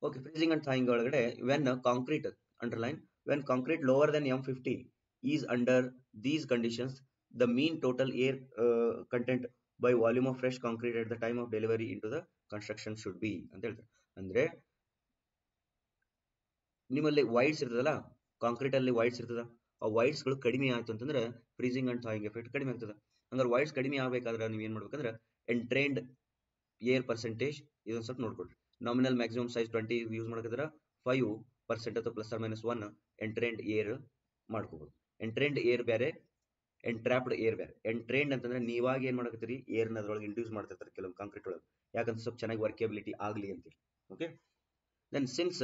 ಓಕೆ, ಫ್ರೀಸಿಂಗ್ ಅಂಡ್ ಥಾಯಿಂಗ್ ಒಳಗಡೆ when concrete underline when concrete lower then M50 is under these conditions the mean total air content by volume of fresh concrete at the time of delivery in to the construction should be ಅಂತ ಹೇಳ್ತಾರೆ. ಅಂದ್ರೆ ನಿಮ್ಮಲ್ಲಿ ವೈಡ್ಸ್ ಇರ್ತದಲ್ಲ, concrete ಅಲ್ಲಿ ವೈಡ್ಸ್ ಇರ್ತದ, ಆ ವೈಡ್ಸ್ ಗಳು ಕಡಿಮೆ ಆಯ್ತು ಅಂತಂದ್ರೆ ಫ್ರೀಸಿಂಗ್ ಅಂಡ್ ಥಾಯಿಂಗ್ ಎಫೆಕ್ಟ್ ಕಡಿಮೆ ಆಗ್ತದೆ. ಹಂಗಾರೆ ವೈಡ್ಸ್ ಕಡಿಮೆ ಆಗ್ಬೇಕಾದ್ರೆ ನೀವು ಏನ್ ಮಾಡ್ಬೇಕಂದ್ರೆ ಎಂಟ್ರೈನ್ಡ್ ಏರ್ ಪರ್ಸೆಂಟೇಜ್ ಇದೊಂದು ಸ್ವಲ್ಪ ನೋಡ್ಕೊಡ್ರಿ. ನಾಮಿನಲ್ ಮ್ಯಾಕ್ಸಿಮಮ್ ಸೈಜ್ 20 ಯೂಸ್ ಮಾಡಕಂದ್ರೆ 5% ಅಥವಾ +or-1 ಎಂಟ್ರೈನ್ಡ್ ಏರ್ ಮಾಡ್ಕೋಬಹುದು. ಎಂಟ್ರೈನ್ಡ್ ಏರ್ ಬೇರೆ, ಎಂಟ್ರಾಪ್ಡ್ ಏರ್ ಬೇರೆ. ಎಂಟ್ರೈನ್ಡ್ ಅಂತಂದ್ರೆ ನೀವಾಗಿ ಏನ್ ಮಾಡಕತ್ತೀರಿ, ಏರ್ನ ಅದ್ರೊಳಗೆ ಇಂಡ್ಯೂಸ್ ಮಾಡ್ತಿರ್ತಾರೆ ಕೆಲವೊಂದು ಕಾಂಕ್ರೀಟ್ ಒಳಗೆ, ಯಾಕಂದ್ರೆ ಸ್ವಲ್ಪ ಚೆನ್ನಾಗಿ ವರ್ಕೇಬಿಲಿಟಿ ಆಗಲಿ ಅಂತೇಳಿ. Okay, then since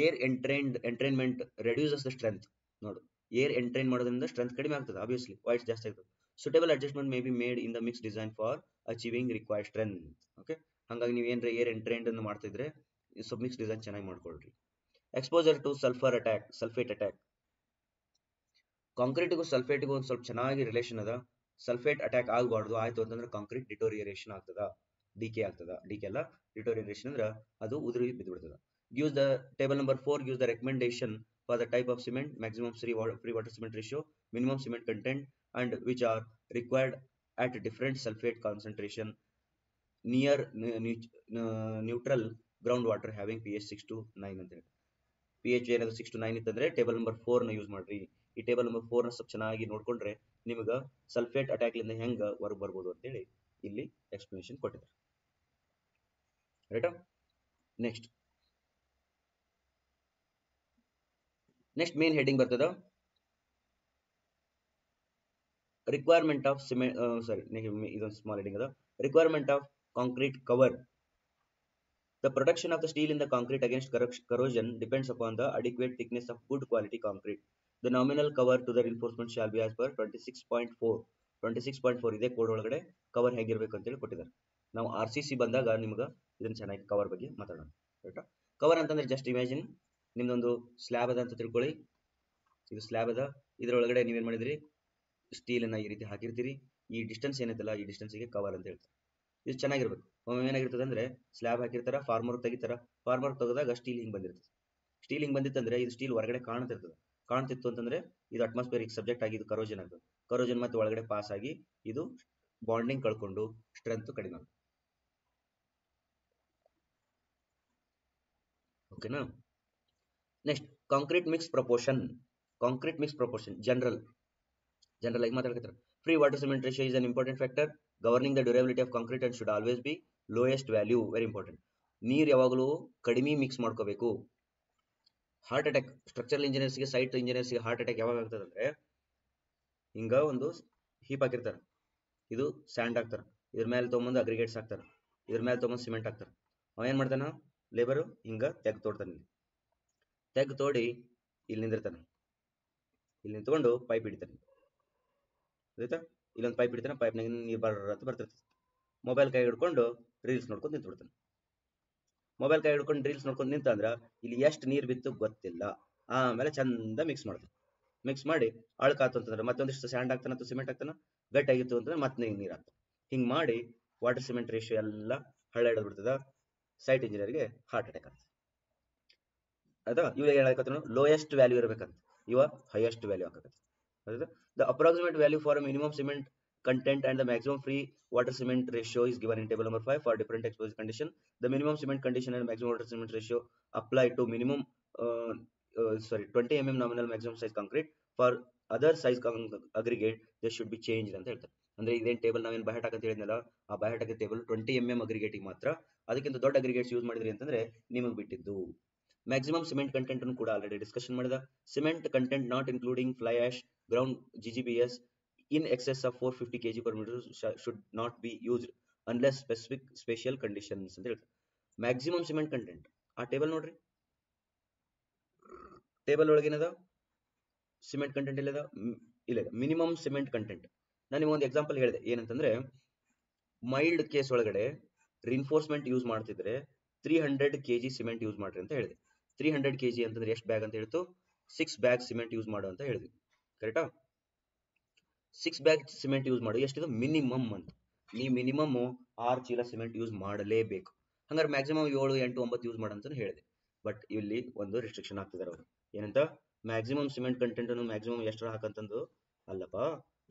air entrainment reduces the strength, ನೋಡು ಏರ್ ಎಂಟ್ರೈನ್ ಮಾಡೋದ್ರಿಂದ ಸ್ಟ್ರೆಂತ್ ಕಡಿಮೆ ಆಗ್ತದೆ, ಆಬ್ವಿಯಸ್ಲಿ ವೈಡ್ಸ್ ಜಾಸ್ತಿ ಆಗ್ತದೆ. Suitable adjustment may be made in the mix design for achieving required strength. Okay, ಹಾಗಾಗಿ ನೀವು ಏನ್ರ ಏರ್ ಎಂಟ್ರೈನ್ಡ್ ಅನ್ನು ಮಾಡ್ತಿದ್ರೆ ಸ್ವಲ್ಪ ಮಿಕ್ಸ್ ಡಿಸೈನ್ ಚೆನ್ನಾಗಿ ಮಾಡ್ಕೊಳ್ರಿ. Exposure to sulphate attack. ಕಾಂಕ್ರೀಟ್ಗೂ ಸಲ್ಫೇಟ್ಗೂ ಒಂದು ಸ್ವಲ್ಪ ಚೆನ್ನಾಗಿ ರಿಲೇಷನ್ ಅದ. ಸಲ್ಫೇಟ್ ಅಟ್ಯಾಕ್ ಆಗಬಾರ್ದು, ಆಯ್ತು ಅಂತಂದ್ರೆ ಕಾಂಕ್ರೀಟ್ ಡಿಟೋರಿಯರೇಷನ್ ಆಗ್ತದ, ಡಿಕೆ ಆಗ್ತದ. ಡಿಕೆ ಅಲ್ಲ, ಡಿಟೋರಿಯರೇಷನ್ ಅಂದ್ರೆ ಅದು ಉದುರಿ ಬಿದ್ದು ಬಿಡ್ತದ. Use the table number 4 gives the recommendation for the type of cement, maximum free water cement ratio, minimum cement content, and which are required at different sulfate concentration near neutral groundwater having pH 6 to 9 ಅಂತ ಹೇಳಿ. pH ಏನಾದ್ರು 6 to 9 ಇತ್ತಂದ್ರೆ table number 4 ನ use ಮಾಡ್ರಿ. ಈ table number 4 ನ ಸ್ವಲ್ಪ ಚೆನ್ನಾಗಿ ನೋಡ್ಕೊಂಡ್ರೆ ನಿಮಗ ಸಲ್ಫೇಟ್ ಅಟ್ಯಾಕ್ ಲಿಂದ ಹೆಂಗ ಹೊರಗೆ ಬರ್ಬೋದು ಅಂತೇಳಿ ಇಲ್ಲಿ ಎಕ್ಸ್ಪ್ಲನೇಷನ್ ಕೊಟ್ಟಿದ್ದಾರೆ. ರೈಟಾ? ನೆಕ್ಸ್ಟ್ ಮೇನ್ ಹೆಡಿಂಗ್ ಬರ್ತದ ರಿಕ್ವೈರ್ಮೆಂಟ್ ಆಫ್ ಸಿಮೆಂಟ್, ಇದೊಂದು ಸ್ಮಾಲ್ ಹೆಡಿಂಗ್ ಅದ. Requirement of concrete cover. The protection of the steel in the concrete against corrosion depends upon the adequate thickness of good quality concrete. The nominal cover to the reinforcement shall be as per 26.4. 26.4 ಇದೆ code ಒಳಗಡೆ cover ಹೇಗಿರ್ಬೇಕು ಅಂತೇಳಿ ಕೊಟ್ಟಿದ್ದಾರೆ. ನಾವು RCC ಬಂದಾಗ ನಿಮ್ಗೆ ಇದನ್ನ ಚೆನ್ನಾಗಿ ಕವರ್ ಬಗ್ಗೆ ಮಾತಾಡೋಣ. ರೈಟಾ? ಕವರ್ ಅಂತಂದ್ರೆ ಜಸ್ಟ್ ಇಮ್ಯಾಜಿನ್ ನಿಮ್ದೊಂದು ಸ್ಲ್ಯಾಬ್ ಅದ ಅಂತ ತಿಳ್ಕೊಳ್ಳಿ. ಇದು ಸ್ಲ್ಯಾಬ್ ಅದ, ಇದರೊಳಗಡೆ ನೀವೇನ್ ಮಾಡಿದ್ರಿ, ಸ್ಟೀಲ್ ಅನ್ನ ಈ ರೀತಿ ಹಾಕಿರ್ತೀರಿ. ಈ ಡಿಸ್ಟೆನ್ಸ್ ಏನೈತಲ್ಲ, ಈ ಡಿಸ್ಟೆನ್ಸ್ಗೆ ಕವರ್ ಅಂತ ಹೇಳ್ತಾರೆ. ಇದು ಚೆನ್ನಾಗಿರ್ಬೇಕು. ಒಮ್ಮೆ ಏನಾಗಿರ್ತದೆ ಅಂದ್ರೆ ಸ್ಲ್ಯಾಬ್ ಹಾಕಿರ್ತಾರ, ಫಾರ್ಮರ್ ತೆಗಿತಾರ, ಫಾರ್ಮರ್ ತೆಗೆದಾಗ ಸ್ಟೀಲ್ ಹಿಂಗ್ ಬಂದಿರ್ತದೆ. ಸ್ಟೀಲ್ ಹಿಂಗ್ ಬಂದಿತ್ತಂದ್ರೆ ಇದು ಸ್ಟೀಲ್ ಹೊರಗಡೆ ಕಾಣ್ತಿತ್ತು ಅಂತಂದ್ರೆ ಇದು ಅಟ್ಮಾಸ್ಫಿಯರಿಕ್ ಸಬ್ಜೆಕ್ಟ್ ಆಗಿ ಇದು ಕರೋಜನ್ ಆಗ್ತದೆ. ಕರೋಜನ್ ಮತ್ತೆ ಒಳಗಡೆ ಪಾಸ್ ಆಗಿ ಇದು ಬಾಂಡಿಂಗ್ ಕಳ್ಕೊಂಡು ಸ್ಟ್ರೆಂತ್ ಕಡಿಮೆ ಆಗುತ್ತೆ. ಓಕೆನಾ? Next concrete mix proportion. Concrete mix proportion general ಆಗಿ ಮಾತಾಡ್ತಾರೆ. Free water cement ratio is an important factor governing the durability of concrete and should always be lowest value. Very important. ನೀರು ಯಾವಾಗಲೂ ಕಡಿಮೆ mix ಮಾಡ್ಕೋಬೇಕು. Heart attack, structural ಇಂಜಿನಿಯರ್ಸ್ಗೆ, site ಇಂಜಿನಿಯರ್ಸ್ಗೆ heart attack ಯಾವಾಗ ಆಗ್ತದೆ ಅಂದ್ರೆ ಹಿಂಗ ಒಂದು ಹೀಪ್ ಹಾಕಿರ್ತಾರೆ, ಇದು ಸ್ಯಾಂಡ್ ಹಾಕ್ತಾರೆ, ಇದ್ರ ಮೇಲೆ ತೊಗೊಂಬಂದು ಅಗ್ರಿಗೇಟ್ಸ್ ಹಾಕ್ತಾರೆ, ಇದ್ರ ಮೇಲೆ ತೊಗೊಂಬಂದು ಸಿಮೆಂಟ್ ಹಾಕ್ತಾರೆ. ಅವ ಏನ್ ಮಾಡ್ತಾನ, ಲೇಬರು ಹಿಂಗ ತೆಗ್ ತೋಡ್ತಾನೆ. ತೆಗ್ ತೋಡಿ ಇಲ್ಲಿ ನಿಂದಿರ್ತಾನೆ, ಇಲ್ಲಿ ನಿಂತ್ಕೊಂಡು ಪೈಪ್ ಹಿಡಿತಾನೆ. ಆಯ್ತಾ? ಇಲ್ಲೊಂದು ಪೈಪ್ ಹಿಡಿತಾನೆ, ಪೈಪ್ನಾಗ ನೀರು ಬರ್ತಿರ್ತದೆ. ಮೊಬೈಲ್ ಕೈ ಹಿಡ್ಕೊಂಡು ರೀಲ್ಸ್ ನೋಡ್ಕೊಂಡು ನಿಂತ್ಬಿಡ್ತಾನೆ. ಮೊಬೈಲ್ ಕೈ ಹಿಡ್ಕೊಂಡು ರೀಲ್ಸ್ ನೋಡ್ಕೊಂಡು ನಿಂತ ಅಂದ್ರ ಇಲ್ಲಿ ಎಷ್ಟು ನೀರು ಬಿತ್ತು ಗೊತ್ತಿಲ್ಲ. ಆಮೇಲೆ ಚಂದ ಮಿಕ್ಸ್ ಮಾಡ್ತಾನೆ. ಮಿಕ್ಸ್ ಮಾಡಿ ಅಳ್ಕಾತು ಅಂತಂದ್ರೆ ಮತ್ತೊಂದಿಷ್ಟು ಸ್ಯಾಂಡ್ ಹಾಕ್ತಾನ ಅಥವಾ ಸಿಮೆಂಟ್ ಹಾಕ್ತಾನ, ಗಟ್ಟಿ ಆಗಿತ್ತು ಅಂತಂದ್ರೆ ಮತ್ತೆ ನೀರು ಹಾಕ್ತಾನೆ. ಹಿಂಗ್ ಮಾಡಿ ವಾಟರ್ ಸಿಮೆಂಟ್ ರೇಷಿಯೋ ಎಲ್ಲ ಹಳ್ಳ ಹಿಡಿದ್ಬಿಡ್ತದ. ಸೈಟ್ ಇಂಜಿನಿಯರ್ಗೆ ಹಾರ್ಟ್ ಅಟ್ಯಾಕ್ ಆಗ್ತದೆ. ಆಯ್ತಾ? ಇವಾಗ ಹೇಳಕತ್ತ ಲೋಯೆಸ್ಟ್ ವ್ಯಾಲ್ಯೂ ಇರ್ಬೇಕಂತ, ಇವ ಹೈಯೆಸ್ಟ್ ವ್ಯಾಲ್ಯೂ ಹಾಕತ್ತೆ. The approximate value for a minimum cement content and the maximum free water cement ratio is given in table number 5 for different exposure condition. The minimum cement condition and maximum water cement ratio apply to minimum 20 mm nominal maximum size concrete. For other size aggregate they should be changed ಅಂತ ಹೇಳ್ತಾರೆ. ಅಂದ್ರೆ ಇದೇನ್ table ನಾವೇನ್ ಬಯಾಟಾಕ್ ಅಂತ ಹೇಳಿದ್ನಲ್ಲ, ಆ ಬಯಾಟಾಕ್ table 20 mm ಅಗ್ರಿಗೇಟಿಗೆ ಮಾತ್ರ. ಅದಕ್ಕಿಂತ ದೊಡ್ಡ ಅಗ್ರಿಗೇಟ್ಸ್ ಯೂಸ್ ಮಾಡಿದ್ರಿ ಅಂತಂದ್ರೆ ನಿಮಗೆ ಬಿಟ್ಟಿದ್ದು. ಮ್ಯಾಕ್ಸಿಮಮ್ ಸಿಮೆಂಟ್ ಕಂಟೆಂಟ್ ಅನ್ನು ಕೂಡ ಆಲ್ರೆಡಿ ಡಿಸ್ಕಷನ್ ಮಾಡಿದ. Cement content not including fly ash, ground GGBS in excess of 450 kg per meter should not be used unless specific special conditions ಅಂತ ಹೇಳ್ತಾರೆ. ಮ್ಯಾಕ್ಸಿಮಮ್ ಸಿಮೆಂಟ್ ಕಂಟೆಂಟ್ ಆ ಟೇಬಲ್ ನೋಡ್ರಿ, table ಒಳಗೇನದ cement content ಇಲ್ಲ, minimum cement content. ನಾನು ನಿಮಗೆ ಒಂದು example ಹೇಳಿದೆ, ಏನಂತಂದ್ರೆ ಮೈಲ್ಡ್ ಕೇಸ್ ಒಳಗಡೆ ರಿನ್ಫೋರ್ಸ್ಮೆಂಟ್ ಯೂಸ್ ಮಾಡ್ತಿದ್ರೆ 300 kg ಸಿಮೆಂಟ್ ಯೂಸ್ ಮಾಡ್ರಿ ಅಂತ ಹೇಳಿದೆ. 300 kg ಅಂತಂದ್ರೆ ಎಷ್ಟು ಬ್ಯಾಗ್ ಅಂತ ಹೇಳ್ತು, 6 ಬ್ಯಾಗ್ ಸಿಮೆಂಟ್ ಯೂಸ್ ಮಾಡು ಅಂತ ಹೇಳಿದ್ವಿ. ಕರೆಕ್ಟಾ? 6 ಬ್ಯಾಗ್ ಸಿಮೆಂಟ್ ಯೂಸ್ ಮಾಡಿ, ಎಷ್ಟಿದೆ ಮಿನಿಮಮ್ ಅಂತ. ನೀವು ಮಿನಿಮಮ್ 6 ಚೀಲ ಸಿಮೆಂಟ್ ಯೂಸ್ ಮಾಡಲೇಬೇಕು. ಹಂಗಾರೆ ಮ್ಯಾಕ್ಸಿಮಮ್ 7, 8, 9 ಯೂಸ್ ಮಾಡಂತ ಹೇಳಿದೆ. ಬಟ್ ಇಲ್ಲಿ ಒಂದು ರಿಸ್ಟ್ರಿಕ್ಷನ್ ಹಾಕ್ತಿದ್ದಾರೆ ಅವರು, ಏನಂತ ಮ್ಯಾಕ್ಸಿಮಮ್ ಸಿಮೆಂಟ್ ಕಂಟೆಂಟ್ ಅನ್ನು ಮ್ಯಾಕ್ಸಿಮಮ್ ಎಷ್ಟರ ಹಾಕಂತಂದು ಅಲ್ಲಪ್ಪ.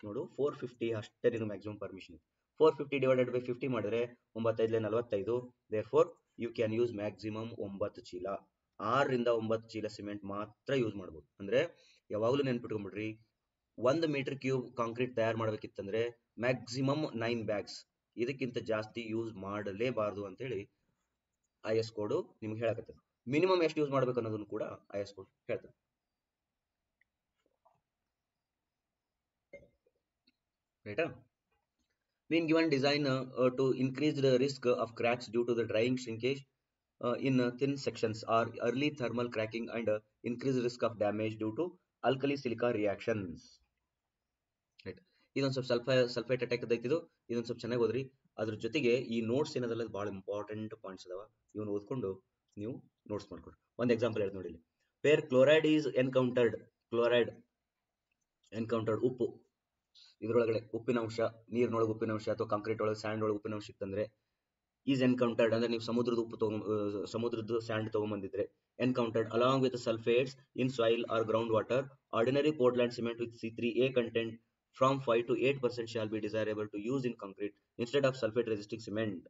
ನೋಡು 450 ಅಷ್ಟೇ ನೀನು ಮ್ಯಾಕ್ಸಿಮಮ್ ಪರ್ಮಿಷನ್. 450 ಡಿವೈಡೆಡ್ ಬೈ 50 ಮಾಡಿದ್ರೆ 9 45. Therefore you can use maximum 9 ಚೀಲ. 6 ರಿಂದ 9 ಚೀಲ ಸಿಮೆಂಟ್ ಮಾತ್ರ ಯೂಸ್ ಮಾಡ್ಬೋದು. ಅಂದ್ರೆ ಯಾವಾಗಲೂ ನೆನ್ಪಿಟ್ಕೊಂಡ್ಬಿಡ್ರಿ, 1 ಮೀಟರ್ ಕ್ಯೂಬ್ ಕಾಂಕ್ರೀಟ್ ತಯಾರು ಮಾಡ್ಬೇಕಿತ್ತಂದ್ರೆ ಮ್ಯಾಕ್ಸಿಮಮ್ 9 ಬ್ಯಾಗ್ಸ್, ಇದಕ್ಕಿಂತ ಜಾಸ್ತಿ ಯೂಸ್ ಮಾಡಲೇಬಾರದು ಅಂತೇಳಿ IS ಕೋಡ್ ನಿಮ್ಗೆ ಹೇಳಕತ್ತದ. ಮಿನಿಮಮ್ ಎಷ್ಟು ಯೂಸ್ ಮಾಡ್ಬೇಕು ಅನ್ನೋದನ್ನು ಕೂಡ IS ಕೋಡ್ ಹೇಳ್ತದೆ. ರೈಟಾ? When given design to increase the risk of cracks due to the drying shrinkage in thin sections or early thermal cracking and increased risk of damage due to alkali silica reactions. Right. ಇದೊಂದು ಸ್ವಲ್ಪ sulphate attack ಐತಿದು, ಇದೊಂದು ಸ್ವಲ್ಪ ಚೆನ್ನಾಗಿ ಓದ್ರಿ. ಅದ್ರ ಜೊತೆಗೆ ಈ notes ಏನದಲ್ಲ ಭಾಳ ಇಂಪಾರ್ಟೆಂಟ್ ಪಾಯಿಂಟ್ಸ್ ಅದಾವ, ಇವನು ಓದ್ಕೊಂಡು ನೀವು ನೋಟ್ಸ್ ಮಾಡ್ಕೊಡ್ರಿ. ಒಂದು ಎಕ್ಸಾಂಪಲ್ ಹೇಳ್ತೀನಿ ನೋಡಿ. Where chloride is encountered, chloride encountered ಉಪ್ಪು, ಇದ್ರೊಳಗಡೆ ಉಪ್ಪಿನ ಅಂಶ, ನೀರಿನೊಳಗೆ ಉಪ್ಪಿನ ಅಂಶ ಅಥವಾ ಕಾಂಕ್ರೀಟ್ ಒಳಗೆ ಸ್ಯಾಂಡ್ ಒಳಗೆ ಉಪ್ಪಿನ ಅಂಶ ಇತ್ತಂದ್ರೆ ಈಸ್ ಎನ್ಕೌಂಟರ್ಡ್ ಅಂದ್ರೆ ನೀವು ಸಮುದ್ರದ ಉಪ್ಪು ಸಮುದ್ರದ ಸ್ಯಾಂಡ್ ತಗೊಂಡ್ಬಂದಿದ್ರೆ, encountered along with sulphates in soil or ground water, ordinary Portland cement with C3A content from 5 to 8% shall be desirable to use in concrete instead of sulfate resisting cement.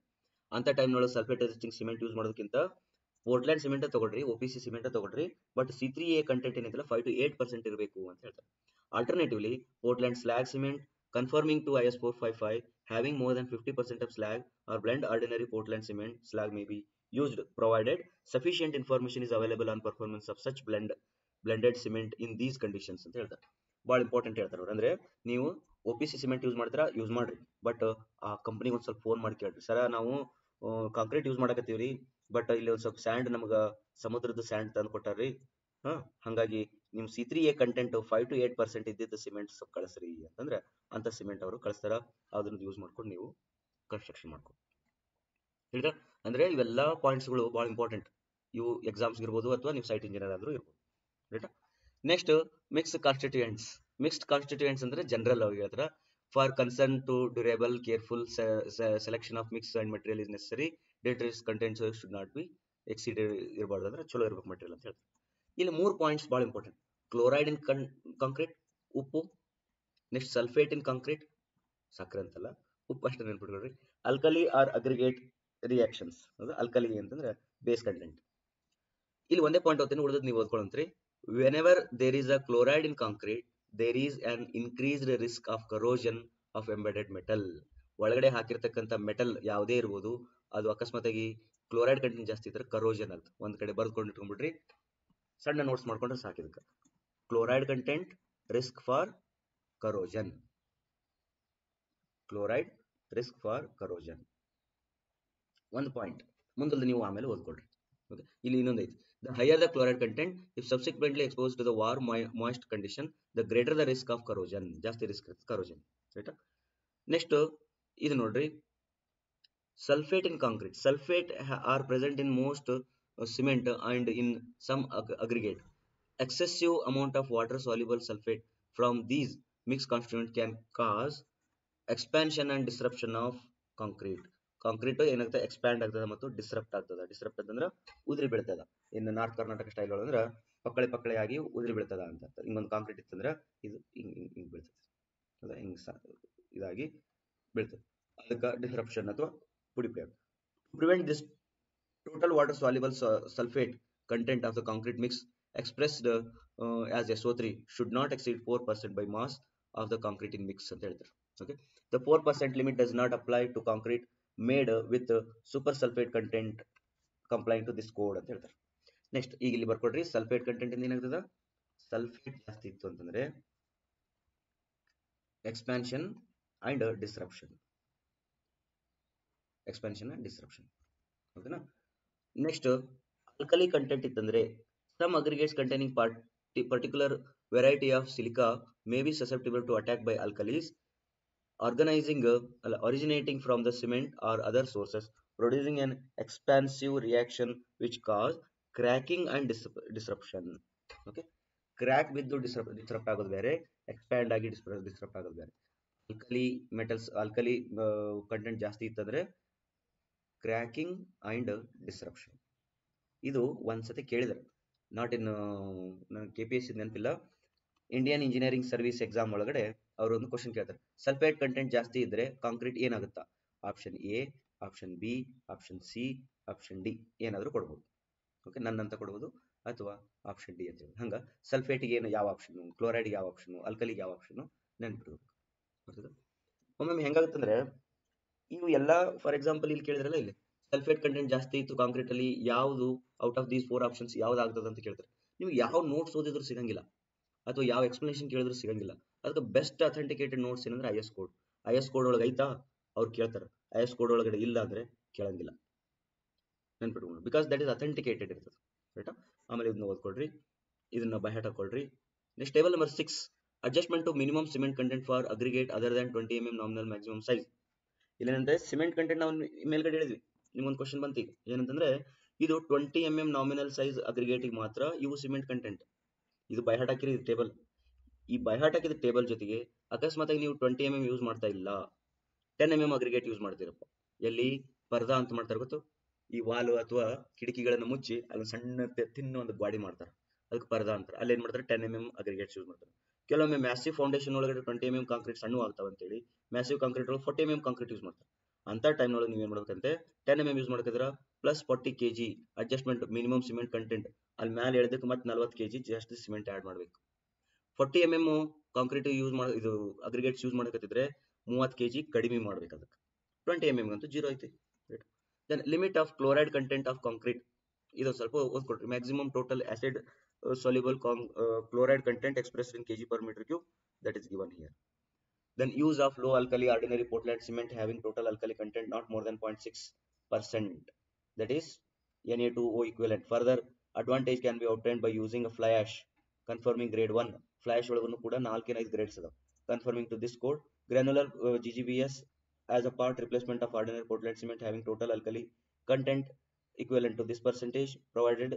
ಅಂತ ಟೈಮ್ನೊಳಗೆ sulphate resisting cement use ಮಾಡೋದಕ್ಕಿಂತ Portland cement ತಗೊಳ್ರಿ, OPC cement ತಗೊಳ್ರಿ, but C3A content ಏನಿಲ್ಲ 5 to 8% ಇರಬೇಕು ಅಂತ ಹೇಳ್ತಾರೆ. Alternatively Portland slog cement conforming to IS 455 having more than 50% of slag or blend ordinary Portland cement slag may be used provided sufficient information is available on performance of such blended cement in these conditions ಅಂತ ಹೇಳ್ತಾರೆ. ಭಾಳ important ಹೇಳ್ತಾರೆ ಅವ್ರು. ಅಂದ್ರೆ ನೀವು OPC cement use ಮಾಡ್ತೀರಾ, use ಮಾಡ್ರಿ, but ಆ ಕಂಪ್ನಿಗೆ ಒಂದು ಸ್ವಲ್ಪ ಫೋನ್ ಮಾಡಿ ಕೇಳ್ರಿ, ಸರ ನಾವು ಕಾಂಕ್ರೀಟ್ ಯೂಸ್ ಮಾಡಕತ್ತೀವ್ರಿ, ಬಟ್ ಇಲ್ಲಿ ಒಂದು ಸ್ವಲ್ಪ ಸ್ಯಾಂಡ್ ನಮ್ಗೆ ಸಮುದ್ರದ ಸ್ಯಾಂಡ್ ತಂದು ಕೊಟ್ಟಾರ್ರಿ, ಹಾಗಾಗಿ ನಿಮ್ C3A ಕಂಟೆಂಟ್ 5 to 8% ಇದ್ದಿದ್ದು ಸಿಮೆಂಟ್ ಸ್ವಲ್ಪ ಕಳಿಸ್ರಿ ಅಂತಂದ್ರೆ ಅಂತ ಸಿಮೆಂಟ್ ಅವರು ಕಳಿಸ್ತಾರ. ಅದನ್ನ ಯೂಸ್ ಮಾಡ್ಕೊಂಡು ನೀವು ಕನ್ಸ್ಟ್ರಕ್ಷನ್ ಮಾಡ್ಕೊಂಡು ಹೇಳಿದ್ರ. ಅಂದ್ರೆ ಇವೆಲ್ಲ ಪಾಯಿಂಟ್ಸ್ಗಳು ಭಾಳ ಇಂಪಾರ್ಟೆಂಟ್, ಇವು ಎಕ್ಸಾಮ್ಸ್ ಇರ್ಬೋದು ಅಥವಾ ನೀವು ಸೈಟ್ ಇಂಜಿನಿಯರ್ ಆದ್ರೂ ಇರ್ಬೋದು. ರೈಟಾ? Next mixed constituents. Mixed constituents ಅಂದ್ರೆ ಜನರಲ್ ಅವ್ರಿಗೆ ಹೇಳ್ತಾರ. For concern to durable careful selection of mix and material is necessary, dates contents should not be exceeded ಇರಬಾರ್ದು, ಅಂದ್ರೆ ಚಲೋ ಇರ್ಬೇಕು ಮೆಟೀರಿಯಲ್ ಅಂತ ಹೇಳ್ತಾರೆ. ಇಲ್ಲಿ 3 ಪಾಯಿಂಟ್ಸ್ ಭಾಳ ಇಂಪಾರ್ಟೆಂಟ್. ಕ್ಲೋರೈಡ್ ಇನ್ ಕಾಂಕ್ರೀಟ್ ಉಪ್ಪು, ನೆಕ್ಸ್ಟ್ ಸಲ್ಫೇಟ್ ಇನ್ ಕಾಂಕ್ರೀಟ್ ಸಕ್ಕರೆ ಅಂತಲ್ಲ, ಉಪ್ಪು ಅಷ್ಟೇ ನೆನ್ಪಿಟ್ಕೊಳ್ರಿ. Alkali or aggregate reactions, alkali ಅಂತಂದ್ರೆ ಬೇಸ್ ಕಂಟೆಂಟ್. ಇಲ್ಲಿ ಒಂದೇ ಪಾಯಿಂಟ್ ಓದ್ತೀನಿ, ಉಳಿದ್ ನೀವು ಓದ್ಕೊಳ್ಳಂತ್ರಿ. Whenever there is a chloride in concrete there is an increased risk of corrosion of embedded metal. ಒಳಗಡೆ ಹಾಕಿರ್ತಕ್ಕಂಥ ಮೆಟಲ್ ಯಾವುದೇ ಇರ್ಬೋದು, ಅದು ಅಕಸ್ಮಾತ್ ಆಗಿ ಕ್ಲೋರೈಡ್ ಕಂಟೆಂಟ್ ಜಾಸ್ತಿ ಇದ್ರೆ ಕರೋಷನ್ ಅಂತ ಒಂದ್ ಕಡೆ ಬರ್ದ್ಕೊಂಡು ಇಟ್ಕೊಂಡ್ಬಿಟ್ರಿ, ಸಣ್ಣ ನೋಟ್ಸ್ ಮಾಡ್ಕೊಂಡ್ರೆ ಸಾಕಿದಕ್ಕೆ. Chloride content risk for corrosion, chloride risk for corrosion ಒಂದು ಪಾಯಿಂಟ್, ಮುಂದಲ್ದ ನೀವು ಆಮೇಲೆ ಓದ್ಕೊಳ್ರಿ. ಓಕೆ, ಇಲ್ಲಿ ಇನ್ನೊಂದು ಐತಿ. The higher the chloride content, if subsequently exposed to the warm moist condition, the greater the risk of corrosion. ಜಾಸ್ತಿ ರಿಸ್ಕ್ ಇರುತ್ತೆ corrosion. ರೈಟಾ? ನೆಕ್ಸ್ಟ್ ಇದು ನೋಡ್ರಿ, sulphate in concrete. Sulphate are present in most cement and in some aggregate. Excessive amount of water soluble sulfate from these mixed constituents can cause expansion and disruption of concrete. Concrete ಏನಾಗ್ತದೆ, expand ಆಗ್ತದೆ ಮತ್ತು disrupt ಆಗ್ತದೆ. Disrupt ಅಂತಂದ್ರೆ ಉದುರಿ ಬೀಳ್ತದ. ಇನ್ನು north Karnataka style ಒಳಗಂದ್ರೆ ಪಕ್ಕಳೆ ಆಗಿ ಉದುರಿ ಬೀಳ್ತದ ಅಂತ. ಹಿಂಗೊಂದು ಕಾಂಕ್ರೀಟ್ ಇತ್ತಂದ್ರೆ ಇದು ಹಿಂಗ್ ಬೀಳ್ತದೆ, ಹಿಂಗ್ ಇದಾಗಿ ಬೀಳ್ತದೆ, ಅದಕ್ಕೆ ಡಿಸ್ರಪ್ಷನ್ ಅಥವಾ ಪುಡಿ ಪುಡಿ. Prevent this total water soluble sulphate content of the concrete mix expressed as SO3 should not exceed 4% by mass of the concrete in mix ಅಂತ ಹೇಳ್ತಾರೆ. Okay, the 4% limit does not apply to concrete made with super sulfate content complying to this code ಅಂತ ಹೇಳ್ತಾರೆ. Next ಈಗ ಇಲ್ಲಿ ಬರ್ಕೊಡ್ರಿ, sulphate content ಇಂದ ಏನಾಗ್ತದ, sulphate ಜಾಸ್ತಿ ಇತ್ತು ಅಂತಂದ್ರೆ expansion and disruption, expansion and disruption. ಓಕೆನಾ? ನೆಕ್ಸ್ಟ್ ಆಲ್ಕಲಿ ಕಂಟೆಂಟ್ ಇತ್ತಂದ್ರೆ some aggregates containing particular variety of silica may be susceptible to attack by alkalis originating from the cement or other sources, producing an expansive reaction which cause cracking and disruption. Okay, crack ಬಿದ್ದು disrupt ಆಗೋದು ಬೇರೆ, expand ಆಗಿ disrupt ಆಗೋದು ಬೇರೆ. Alkali metals, alkali content ಜಾಸ್ತಿ ಇತ್ತಂದ್ರೆ cracking and disruption. ಇದು ಒಂದ್ಸತಿ ಕೇಳಿದ್ರು, ನಾಟ್ ಇನ್ ನನಗೆ KPSC ನೆನಪಿಲ್ಲ, ಇಂಡಿಯನ್ ಇಂಜಿನಿಯರಿಂಗ್ ಸರ್ವಿಸ್ ಎಕ್ಸಾಮ್ ಒಳಗಡೆ ಅವರು ಒಂದು ಕ್ವಶನ್ ಕೇಳ್ತಾರೆ, ಸಲ್ಫೇಟ್ ಕಂಟೆಂಟ್ ಜಾಸ್ತಿ ಇದ್ರೆ ಕಾಂಕ್ರೀಟ್ ಏನಾಗುತ್ತಾ? Option A, option B, option C, option D ಏನಾದರೂ ಕೊಡ್ಬೋದು. ಓಕೆ, ನನ್ನಂತ ಕೊಡ್ಬೋದು ಅಥವಾ ಆಪ್ಷನ್ ಡಿ ಅಂತ ಹೇಳಿ. ಹಂಗ ಸಲ್ಫೇಟಿಗೆ ಏನು ಯಾವ ಆಪ್ಷನ್, ಕ್ಲೋರೈಡ್ಗೆ ಯಾವ ಆಪ್ಷನ್, ಆಲ್ಕಲಿಗೆ ಯಾವ ಆಪ್ಷನ್ ನೆನ್ಪಿಡ್ಬೇಕು. ಬರ್ತದ? ಒಮ್ಮೊಮ್ಮೆ ಹೆಂಗಾಗುತ್ತಂದ್ರೆ ಇವು ಎಲ್ಲ, ಫಾರ್ ಎಕ್ಸಾಂಪಲ್ ಇಲ್ಲಿ ಕೇಳಿದ್ರಲ್ಲ, ಇಲ್ಲಿ ಸಲ್ಫೇಟ್ ಕಂಟೆಂಟ್ ಜಾಸ್ತಿ ಇತ್ತು ಕಾಂಕ್ರೀಟ್ ಅಲ್ಲಿ, ಯಾವುದು ಔಟ್ ಆಫ್ ದೀಸ್ 4 ಆಪ್ಷನ್ಸ್ ಯಾವ್ದು ಆಗ್ತದೆ ಅಂತ ಕೇಳ್ತಾರೆ. ನೀವು ಯಾವ ನೋಟ್ಸ್ ಓದಿದ್ರು ಸಿಗಂಗಿಲ್ಲ, ಅಥವಾ ಯಾವ ಎಕ್ಸ್ಪ್ಲನೇಷನ್ ಕೇಳಿದ್ರು ಸಿಗಂಗಿಲ್ಲ. ಅದಕ್ಕೆ ಬೆಸ್ಟ್ ಅಥೆಂಟಿಕೇಟೆಡ್ ನೋಟ್ಸ್ ಏನಂದ್ರೆ IS ಕೋಡ್. IS ಕೋಡ್ ಒಳಗೆ ಐತಾ ಅವ್ರು ಕೇಳ್ತಾರೆ, IS ಕೋಡ್ ಒಳಗಡೆ ಇಲ್ಲ ಅಂದ್ರೆ ಕೇಳಂಗಿಲ್ಲ. ನೆನ್ಪಿಟ್ಕೊಂಡು, ಬಿಕಾಸ್ ದಟ್ ಇಸ್ ಅಥೆಂಟಿಕೇಟೆಡ್ ಇರ್ತದೆ. ರೈಟಾ? ಆಮೇಲೆ ಇದನ್ನ ಓದ್ಕೊಳ್ರಿ, ಇದನ್ನ ಬೈ ಹಾರ್ಟ್ ಹಾಕೊಳ್ರಿ. Next table number 6, adjustment to minimum cement content for aggregate other than 20 mm nominal maximum size. ಇಲ್ಲೇನಂದ್ರೆ ಸಿಮೆಂಟ್ ಕಂಟೆಂಟ್ ನಾವು ಮೇಲ್ಗಡೆ ಹೇಳಿದ್ವಿ, ನಿಮ್ಗೊಂದು ಕ್ವಶನ್ ಬಂತು ಈಗ, ಏನಂತಂದ್ರೆ ಇದು 20 mm ನಾಮಿನಲ್ ಸೈಜ್ ಅಗ್ರಿಗೇಟಿಗೆ ಮಾತ್ರ ಇವು ಸಿಮೆಂಟ್ ಕಂಟೆಂಟ್. ಇದು ಬೈ ಹಾರ್ಟ್ ಹಾಕಿರಿ ಟೇಬಲ್. ಈ ಬೈ ಹಾರ್ಟ್ ಹಾಕಿದ ಟೇಬಲ್ ಜೊತೆಗೆ ಅಕಸ್ಮಾತ್ ಆಗಿ ನೀವು 20 mm ಯೂಸ್ ಮಾಡ್ತಾ ಇಲ್ಲ, 10 mm ಅಗ್ರಿಗೇಟ್ ಯೂಸ್ ಮಾಡ್ತೀರಪ್ಪ, ಎಲ್ಲಿ ಪರ್ದಾ ಅಂತ ಮಾಡ್ತಾರೆ ಗೊತ್ತು, ಈ ವಾಲು ಅಥವಾ ಕಿಟಕಿಗಳನ್ನು ಮುಚ್ಚಿ ಅಲ್ಲಿ ಸಣ್ಣ ತಿನ್ನು ಒಂದು ಗಾಡಿ ಮಾಡ್ತಾರೆ, ಅದಕ್ಕೆ ಪರ್ದಾ ಅಂತಾರೆ. ಅಲ್ಲಿ ಏನ್ ಮಾಡ್ತಾರೆ, 10 mm ಅಗ್ರಿಗೇಟ್ಸ್ ಯೂಸ್ ಮಾಡ್ತಾರೆ. ಕೆಲವೊಮ್ಮೆ ಮ್ಯಾಸಿವ್ ಫೌಂಡೇಶನ್ ಒಳಗಡೆ 20 mm ಕಾಂಕ್ರೀಟ್ ಸಣ್ಣ ಆಗ್ತಾವ ಅಂತೇಳಿ ಮ್ಯಾಸಿವ್ ಕಾಂಕ್ರೀಟ್ ಒಳಗೆ 40 mm ಕಾಂಕ್ರೀಟ್ ಯೂಸ್ ಮಾಡ್ತಾರೆ. ಅಂತ ಟೈಮ್ ಒಳಗೆ ನೀವು ಏನ್ ಮಾಡ್ಬೇಕಂತೆ, 10 mm ಯೂಸ್ ಮಾಡ್ತಿದ್ರ plus 40 kg adjustment minimum cement content, ಅಲ್ಲಿ ಮೇಲೆ ಎಳೆದಕ್ಕೆ ಮತ್ತೆ 40 kg ಜಾಸ್ತಿ ಸಿಮೆಂಟ್ ಆಡ್ ಮಾಡ್ಬೇಕು. 40 mm ಕಾಂಕ್ರೀಟ್ ಯೂಸ್ ಮಾಡಿ, ಇದು ಅಗ್ರಿಗೇಟ್ಸ್ ಯೂಸ್ ಮಾಡಕತ್ತಿದ್ರೆ 30 kg ಕಡಿಮೆ ಮಾಡ್ಬೇಕು. ಅದಕ್ಕೆ 20 mm ಅಂತೂ 0 ಐತಿ. Then limit of chloride content of concrete, ಇದು ಸ್ವಲ್ಪ ಓದ್ಕೊಡ್ರಿ. Maximum total acid soluble chloride content expressed in kg per meter cube, that is given here. Then use of low alkali ordinary Portland cement having total alkali content not more than 0.6%, that is Na2O equivalent. Further advantage can be obtained by using a fly ash conforming grade 1. Fly ash ಒಳಗೂ ಕೂಡ 4-5 grades ಅದಾವ. Conforming to this code, granular GGBS as a part replacement of ordinary Portland cement having total alkali content equivalent to this percentage, provided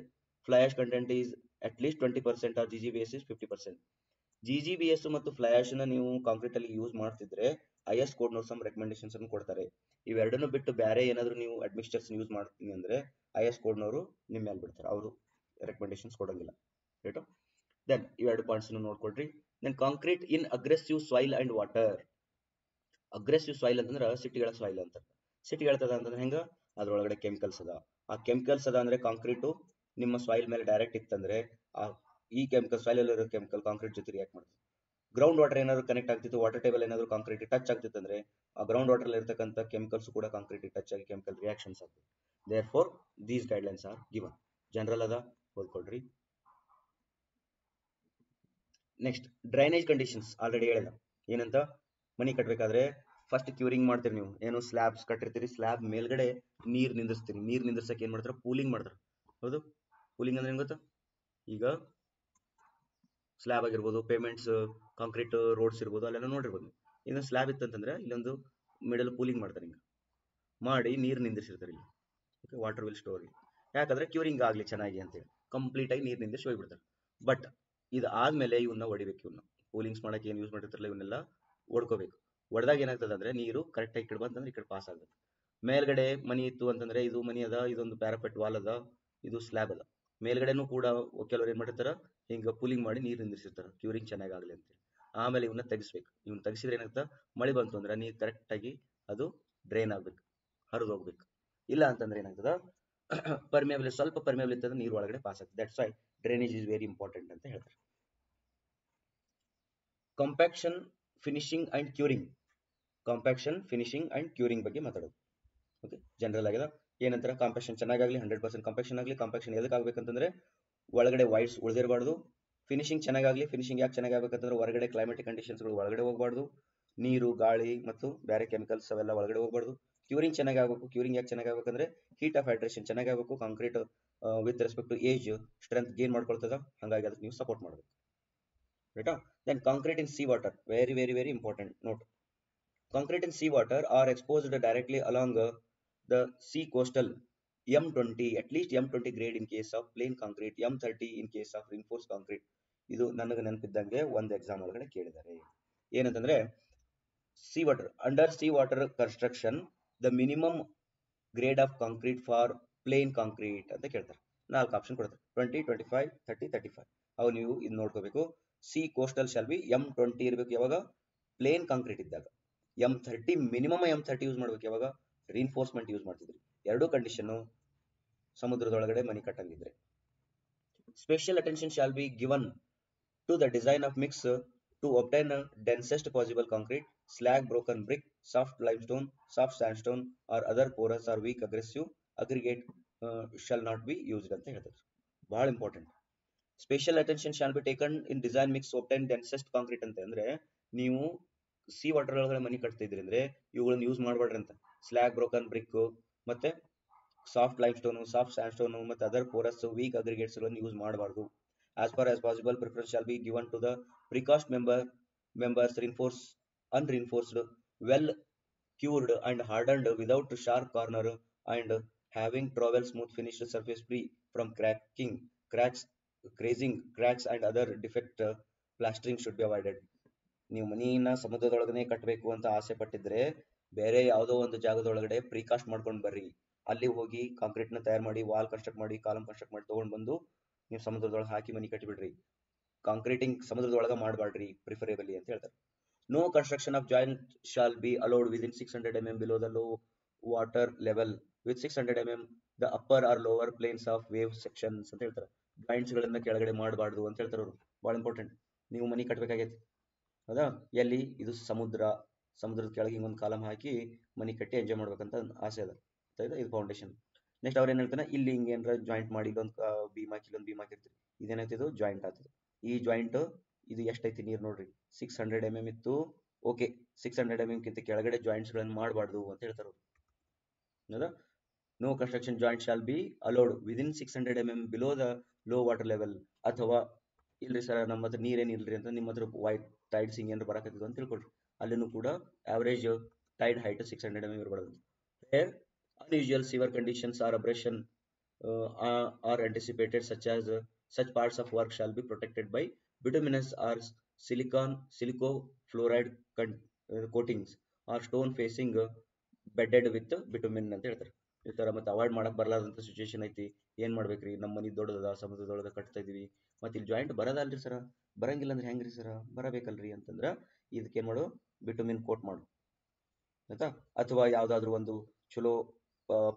fly ash content is at least 20% or GGBS is 50%. GGBS ಮತ್ತು fly ಆಶ್ ನ ನೀವು concrete ಅಲ್ಲಿ use ಮಾಡ್ತಿದ್ರೆ IS code ನವರು some recommendations ಅನ್ನು ಕೊಡ್ತಾರೆ. ಇವೆರಡನ್ನು ಬಿಟ್ಟು ಬೇರೆ ಏನಾದ್ರು ನೀವು ಅಡ್ಮಿಕ್ಸ್ಚರ್ಸ್ ಯೂಸ್ ಮಾಡ್ತೀನಿ ಅಂದ್ರೆ IS ಕೋಡ್ ನವರು ನಿಮ್ಮ ಮೇಲೆ ಬಿಡ್ತಾರೆ, ಅವರು ರೆಕಮೆಂಡೇಶನ್ಸ್ ಕೊಡಂಗಿಲ್ಲ. ರೈಟ್? ದೆನ್ ಇವೆರಡು ಪಾಯಿಂಟ್ಸ್ ನೋಡ್ಕೊಳ್ರಿ. Then concrete in aggressive soil and water. Aggressive soil ಅಂತಂದ್ರೆ ಸಿಟಿಗಳ ಸಾಯಿಲ್ ಅಂತ. ಸಿಟಿ ಹೇಳ್ತದ ಅಂತಂದ್ರೆ ಹೆಂಗ, ಅದ್ರೊಳಗಡೆ ಕೆಮಿಕಲ್ಸ್ ಅದ. ಆ ಕೆಮಿಕಲ್ಸ್ ಅದ ಅಂದ್ರೆ ಕಾಂಕ್ರೀಟು ನಿಮ್ಮ ಸಾಯಿಲ್ ಮೇಲೆ ಡೈರೆಕ್ಟ್ ಇತ್ತಂದ್ರೆ ಈ ಕೆಮಿಕಲ್ ಸಾಯಿಲ್ ಅಲ್ಲಿರೋ ಕೆಮಿಕಲ್ ಕಾಂಕ್ರೀಟ್ ಜೊತೆ ರಿಯಾಕ್ಟ್ ಮಾಡ್ತದೆ. ಗ್ರೌಂಡ್ ವಾಟರ್ ಏನಾದ್ರು ಕನೆಕ್ಟ್ ಆಗ್ತಿತ್ತು, ವಾಟರ್ ಟೇಬಲ್ ಏನಾದ್ರು ಕಾಂಕ್ರೀಟ್ ಟಚ್ ಆಗ್ತಿತ್ತು ಅಂದ್ರೆ ಆ ಗ್ರೌಂಡ್ ವಾಟರ್ ಇರತಕ್ಕಂತ ಕೆಮಿಕಲ್ಸ್ ಕೂಡ ಕಾಂಕ್ರೀಟ್ ಟಚ್ ಆಗಿ ಕೆಮಿಕಲ್ ರಿಯಾಕ್ಷನ್ಸ್ ಆಗ್ತದೆ. Therefore these guidelines are given. General ಅದ, ಓದ್ಕೊಳ್ರಿ. ನೆಕ್ಸ್ಟ್ ಡ್ರೈನೇಜ್ ಕಂಡೀಷನ್ಸ್ ಆಲ್ರೆಡಿ ಹೇಳಿದ. ಏನಂತ, ಮನಿ ಕಟ್ಟಬೇಕಾದ್ರೆ ಫಸ್ಟ್ ಕ್ಯೂರಿಂಗ್ ಮಾಡ್ತೀರಿ ನೀವು, ಏನು ಸ್ಲ್ಯಾಬ್ಸ್ ಕಟ್ಟಿರ್ತೀರಿ, ಸ್ಲ್ಯಾಬ್ ಮೇಲ್ಗಡೆ ನೀರ್ ನಿಂದಿರ್ಸ್ತೀರಿ. ನೀರ್ ನಿಂದಿರ್ಸಕ್ಕೆ ಏನ್ ಮಾಡ್ತಾರೆ, ಪೂಲಿಂಗ್ ಮಾಡ್ತಾರೆ. ಹೌದು, ಪೂಲಿಂಗ್ ಅಂದ್ರೆ ಏನ್ ಗೊತ್ತಾ, ಈಗ ಸ್ಲ್ಯಾಬ್ ಆಗಿರ್ಬೋದು, ಪೇಮೆಂಟ್ಸ್, ಕಾಂಕ್ರೀಟ್ ರೋಡ್ಸ್ ಇರ್ಬೋದು, ಅಲ್ಲೆಲ್ಲ ನೋಡಿರ್ಬೋದು. ಇನ್ನು ಸ್ಲ್ಯಾಬ್ ಇತ್ತಂತಂದ್ರೆ ಇಲ್ಲೊಂದು ಮಿಡಲ್ ಪೂಲಿಂಗ್ ಮಾಡ್ತಾರೆ, ಹಿಂಗೆ ಮಾಡಿ ನೀರು ನಿಂದಿರ್ಸಿರ್ತಾರೆ ಇಲ್ಲಿ. Okay, water will store. ಯಾಕಂದ್ರೆ ಕ್ಯೂರಿಂಗ್ ಆಗಲಿ ಚೆನ್ನಾಗಿ ಅಂತೇಳಿ ಕಂಪ್ಲೀಟ್ ಆಗಿ ನೀರು ನಿಂದಿರ್ಸಿ ಹೋಗ್ಬಿಡ್ತಾರೆ. ಬಟ್ ಇದು ಆದ್ಮೇಲೆ ಇವನ್ನ ಹೊಡಿಬೇಕು. ಇವನ್ನ ಪೂಲಿಂಗ್ಸ್ ಮಾಡಕ್ಕೆ ಏನು ಯೂಸ್ ಮಾಡಿರ್ತಾರಲ್ಲ ಇವನ್ನೆಲ್ಲ ಹೊಡ್ಕೋಬೇಕು. ಹೊಡೆದಾಗ ಏನಾಗ್ತದೆ ಅಂದ್ರೆ ನೀರು ಕರೆಕ್ಟ್ ಆಗಿ ಇಕಡೆ ಬಂತಂದ್ರೆ ಈ ಕಡೆ ಪಾಸ್ ಆಗುತ್ತೆ. ಮೇಲ್ಗಡೆ ಮನಿ ಇತ್ತು ಅಂತಂದ್ರೆ ಇದು ಮನಿ ಅದ, ಇದೊಂದು ಪ್ಯಾರಾಪೆಟ್ ವಾಲ್ ಅದ, ಇದು ಸ್ಲ್ಯಾಬ್ ಅದ. ಮೇಲ್ಗಡೆನೂ ಕೂಡ ಕೆಲವರು ಏನ್ ಮಾಡಿರ್ತಾರ, ಹಿಂಗ ಪೂಲಿಂಗ್ ಮಾಡಿ ನೀರು ನಿಂದಿರ್ಸಿರ್ತಾರೆ ಕ್ಯೂರಿಂಗ್ ಚೆನ್ನಾಗಿ ಆಗಲಿ ಅಂತೇಳಿ. ಆಮೇಲೆ ಇವನ್ನ ತೆಗಿಸ್ಬೇಕು. ಇವನ್ನ ತೆಗಿಸಿದ್ರೆ ಏನಾಗ್ತಾ, ಮಳೆ ಬಂತು ಅಂದ್ರೆ ನೀರು ಕರೆಕ್ಟ್ ಆಗಿ ಅದು ಡ್ರೈನ್ ಆಗ್ಬೇಕು, ಹರಿದು ಹೋಗ್ಬೇಕು. ಇಲ್ಲ ಅಂತಂದ್ರೆ ಏನಾಗ್ತದ, ಪರ್ಮಿಯಬಲ್, ಸ್ವಲ್ಪ ಪರ್ಮಿಯಬಲ್ ಇತ್ತಂದ್ರೆ ನೀರು ಒಳಗಡೆ ಪಾಸ್ ಆಗ್ತದೆ. That's why drainage is very important ಅಂತ ಹೇಳ್ತಾರೆ. Compaction, finishing and curing. Compaction, finishing and curing ಬಗ್ಗೆ ಮಾತಾಡೋದು. ಓಕೆ, ಜನರಲ್ ಆಗಿದೆ. ಏನಂತಾರೆ, ಕಾಂಪ್ಯಾಕ್ಷನ್ ಚೆನ್ನಾಗಾಗಲಿ, 100% ಕಾಂಪ್ಯಾಕ್ಷನ್ ಆಗಲಿ. ಕಾಂಪ್ಯಾಕ್ಷನ್ ಎದಕ್ಕೆ ಆಗ್ಬೇಕಂತಂದ್ರೆ ಒಳಗಡೆ ವೈಡ್ಸ್ ಉಳಿದಿರಬಾರ್ದು. ಫಿನಿಶಿಂಗ್ ಚೆನ್ನಾಗಾಗಲಿ. ಫಿನಿಶಿಂಗ್ ಯಾಕೆ ಚೆನ್ನಾಗಾಗಬೇಕಂತಂದ್ರೆ ಹೊರಗಡೆ ಕ್ಲೈಮೆಟಿಕ್ ಕಂಡೀಷನ್ಸ್ಗಳು ಒಳಗಡೆ ಹೋಗಬಾರ್ದು, ನೀರು, ಗಾಳಿ ಮತ್ತು ಬೇರೆ ಕೆಮಿಕಲ್ಸ್ ಅವೆಲ್ಲ ಒಳಗಡೆ ಹೋಗಬಾರ್ದು. ಕ್ಯೂರಿಂಗ್ ಚೆನ್ನಾಗಿ ಆಗಬೇಕು. ಕ್ಯೂರಿಂಗ್ ಯಾಕೆ ಚೆನ್ನಾಗಿ ಆಗ್ಬೇಕಂದ್ರೆ ಹೀಟ್ ಆಫ್ ಹೈಡ್ರೇಷನ್ ಚೆನ್ನಾಗಿ ಆಗಬೇಕು. Concrete with respect to age strength gain ಮಾಡ್ಕೊಳ್ತದ, ಹಾಗಾಗಿ ಅದಕ್ಕೆ ನೀವು ಸಪೋರ್ಟ್ ಮಾಡಬೇಕು. ರೈಟಾ? Then concrete in sea water, very very very important note. Concrete in seawater are exposed directly along the sea coastal. M20, at least M20 grade in case of plain concrete, M30 in case of reinforced concrete. ಇದು ನನಗೆ ನೆನಪಿದ್ದಂಗೆ ಒಂದು exam ಒಳಗಡೆ ಕೇಳಿದ್ದಾರೆ. ಏನಂತಂದ್ರೆ sea water. Under sea water construction, the minimum grade of concrete for plain concrete ಅಂತ ಕೇಳ್ತಾರೆ. 4 option ಕೊಡ್ತಾರೆ, 20, 25, 30, 35. ಅವು ನೀವು ಇದು ನೋಡ್ಕೋಬೇಕು. C coastal shall be M20 ಇರಬೇಕು ಯಾವಾಗ, ಪ್ಲೇನ್ ಕಾಂಕ್ರೀಟ್ ಇದ್ದಾಗ. M30 ಮಿನಿಮಮ್ M30 ಯೂಸ್ ಮಾಡ್ಬೇಕು ಯಾವಾಗ, ರಿಇನ್ಫೋರ್ಸ್ಮೆಂಟ್ ಯೂಸ್ ಮಾಡ್ತಿದ್ರಿ. ಎರಡೂ ಕಂಡೀಷನ್ ಸಮುದ್ರದೊಳಗಡೆ ಮನಿ ಕಟ್ಟಂಗಿದ್ರೆ. Special attention shall be given to the design of mix to obtain a densest possible concrete, slag, broken brick, soft limestone, soft sandstone or other porous or weak aggressive aggregate shall not be used ಅಂತ ಹೇಳ್ತಾರೆ. ಬಹಳ important. Special attention shall be taken in design mix obtain densest concrete ಅಂತ ಅಂದ್ರೆ, ನೀವು C water ಒಳಗಡೆ ಮನಿ ಕಟ್ತಿದ್ರಿ ಅಂದ್ರೆ ಇವುಗಳನ್ನ use ಮಾಡಬೇಡ್ರಿ ಅಂತ. ಸ್ಲಾಗ್, ಬ್ರೋಕನ್ ಬ್ರಿಕ್, ಮತ್ತೆ ಸಾಫ್ಟ್ ಲೈಮ್ಸ್ಟೋನ್, ಸಾಫ್ಟ್ ಸ್ಯಾಂಡ್ಸ್ಟೋನ್ ಮತ್ತೆ ಅದರ್ ಪೋರಸ್ ವೀಕ್ ಅಗ್ರಿಗೇಟ್ಸ್ ಗಳನ್ನು ಯೂಸ್ ಮಾಡಬಾರ್ದು. As far as possible, preference shall be given to the precast members unreinforced, well cured and hardened without sharp corner and having travel smooth finished surface free from cracks, grazing, cracks and other defect. Plastering should be avoided. ನೀವು ಮನಿನ ಸಮುದ್ರದೊಳಗನೆ ಕಟ್ಟಬೇಕು ಅಂತ ಆಸೆ ಪಟ್ಟಿದ್ರೆ ಬೇರೆ ಯಾವುದೋ ಒಂದು ಜಾಗದೊಳಗಡೆ precast ಮಾಡ್ಕೊಂಡು ಬರ್ರಿ. ಅಲ್ಲಿ ಹೋಗಿ ಕಾಂಕ್ರೀಟ್ ನ ತಯಾರು ಮಾಡಿ, ವಾಲ್ ಕನ್ಸ್ಟ್ರಕ್ಟ್ ಮಾಡಿ, ಕಾಲಮ್ ಕನ್ಸ್ಟ್ರಕ್ಟ್ ಮಾಡಿ ತಗೊಂಡ್ ಬಂದು ನೀವು ಸಮುದ್ರದೊಳಗೆ ಹಾಕಿ ಮನಿ ಕಟ್ಟಿಬಿಡ್ರಿ. ಕಾಂಕ್ರೀಟಿಂಗ್ ಸಮುದ್ರದೊಳಗ ಮಾಡಬಾರ್ರಿ ಪ್ರಿಫರೇಬಲಿ ಅಂತ ಹೇಳ್ತಾರೆ. No construction of joint shall be allowed within 600 mm below the low water level with 600 mm the upper or lower planes of wave sections ಅಂತ ಹೇಳ್ತಾರೆ. ಜಾಯಿಂಟ್ಸ್ ಗಳನ್ನ ಕೆಳಗಡೆ ಮಾಡಬಾರ್ದು ಅಂತ ಹೇಳ್ತಾರೆ ಅವರು. ಬಹಳ ಇಂಪಾರ್ಟೆಂಟ್. ನೀವು ಮನಿ ಕಟ್ಟಬೇಕಾಗೈತಿ, ಹೌದಾ, ಎಲ್ಲಿ, ಇದು ಸಮುದ್ರದ ಕೆಳಗೆ ಹಿಂಗೊಂದು ಕಾಲಮ್ ಹಾಕಿ ಮನಿ ಕಟ್ಟಿ ಎಂಜಾಯ್ ಮಾಡ್ಬೇಕಂತ ಆಸೆ ಅದ. ಇದು ಫೌಂಡೇಶನ್. ನೆಕ್ಸ್ಟ್ ಅವ್ರು ಏನ್ ಹೇಳ್ತಾನೆ, ಇಲ್ಲಿ ಹಿಂಗೆ ಏನಾರ ಜಾಯಿಂಟ್ ಮಾಡಿ ಇಲ್ಲೊಂದು ಬೀಮ್ ಹಾಕಿ ಇಲ್ಲೊಂದು ಬೀಮ್ ಹಾಕಿರ್ತೀರಿ, ಇದೇನಾಯ್ತಿದು ಜಾಯಿಂಟ್ ಆಗ್ತದೆ. ಈ ಜಾಯಿಂಟ್ ಇದು ಎಷ್ಟೈತಿ ನೀರು ನೋಡ್ರಿ, 600 mm ಇತ್ತು. ಓಕೆ, 600 mm ಕಿಂತ ಕೆಳಗಡೆ ಜಾಯಿಂಟ್ಸ್ ಗಳನ್ನ ಮಾಡಬಾರ್ದು ಅಂತ ಹೇಳ್ತಾರೆ ಅವರು. No construction joint shall be allowed within 600 mm below the low water level. ಅಥವಾ ಇಲ್ರಿ ಸರ್ ನಮ್ಮ ಹತ್ರ ನೀರೇನ್ ಇಲ್ರಿ ಅಂತ ನಿಮ್ಮ ಹತ್ರ ವೈಟ್ ಟೈಡ್ಸ್ ಹಿಂಗೆ ಏನಾರು ಬರಕತ್ತಿದ್ರು ಅಂತ ತಿಳ್ಕೊಳ್ರಿ, ಅಲ್ಲಿನೂ ಕೂಡ ಆವರೇಜ್ ಟೈಡ್ ಹೈಟ್ 600 mm ಇರಬಾರ್ದು. Unusual severe conditions or abrasion are anticipated, such parts of work shall be protected by bituminous or silico fluoride coatings or stone facing bedded with bitumen ಅಂತ ಹೇಳ್ತಾರೆ. ಈ ತರ ಮತ್ತೆ ಅವಾಯ್ಡ್ ಮಾಡಕ್ ಬರಲಾದಂತ situation ಐತಿ, ಏನ್ ಮಾಡ್ಬೇಕ್ರಿ, ನಮ್ಮ ಮನಿ ದೊಡ್ಡದ ಸಮುದ್ರದೊಳಗ ಕಟ್ತಾ ಇದೀವಿ, ಮತ್ತೆ ಇಲ್ಲಿ ಜಾಯಿಂಟ್ ಬರದಲ್ರಿ ಸರ, ಬರಂಗಿಲ್ಲ ಅಂದ್ರೆ ಹೆಂಗ್ರಿ ಸರ, ಬರಬೇಕಲ್ರಿ ಅಂತಂದ್ರ ಇದಕ್ಕೆ ಮಾಡು, ಬಿಟುಮಿನ್ ಕೋಟ್ ಮಾಡು ಆಯ್ತಾ. ಅಥವಾ ಯಾವ್ದಾದ್ರು ಒಂದು ಚಲೋ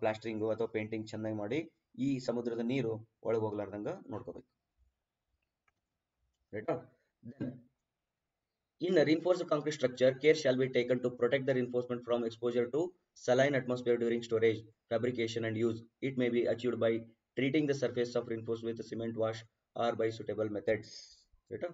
ಪ್ಲಾಸ್ಟರಿಂಗ್ ಅಥವಾ ಪೇಂಟಿಂಗ್ ಚೆನ್ನಾಗಿ ಮಾಡಿ ಈ ಸಮುದ್ರದ ನೀರು ಒಳಗೆ ಹೋಗ್ಲಾರ್ದಂಗ ನೋಡ್ಕೋಬೇಕು. ರೈಟಾ? In a reinforced concrete structure, care shall be taken to protect the reinforcement from exposure to saline atmosphere during storage, fabrication and use. It may be achieved by treating the surface of reinforced with cement wash or by suitable methods. Raiта?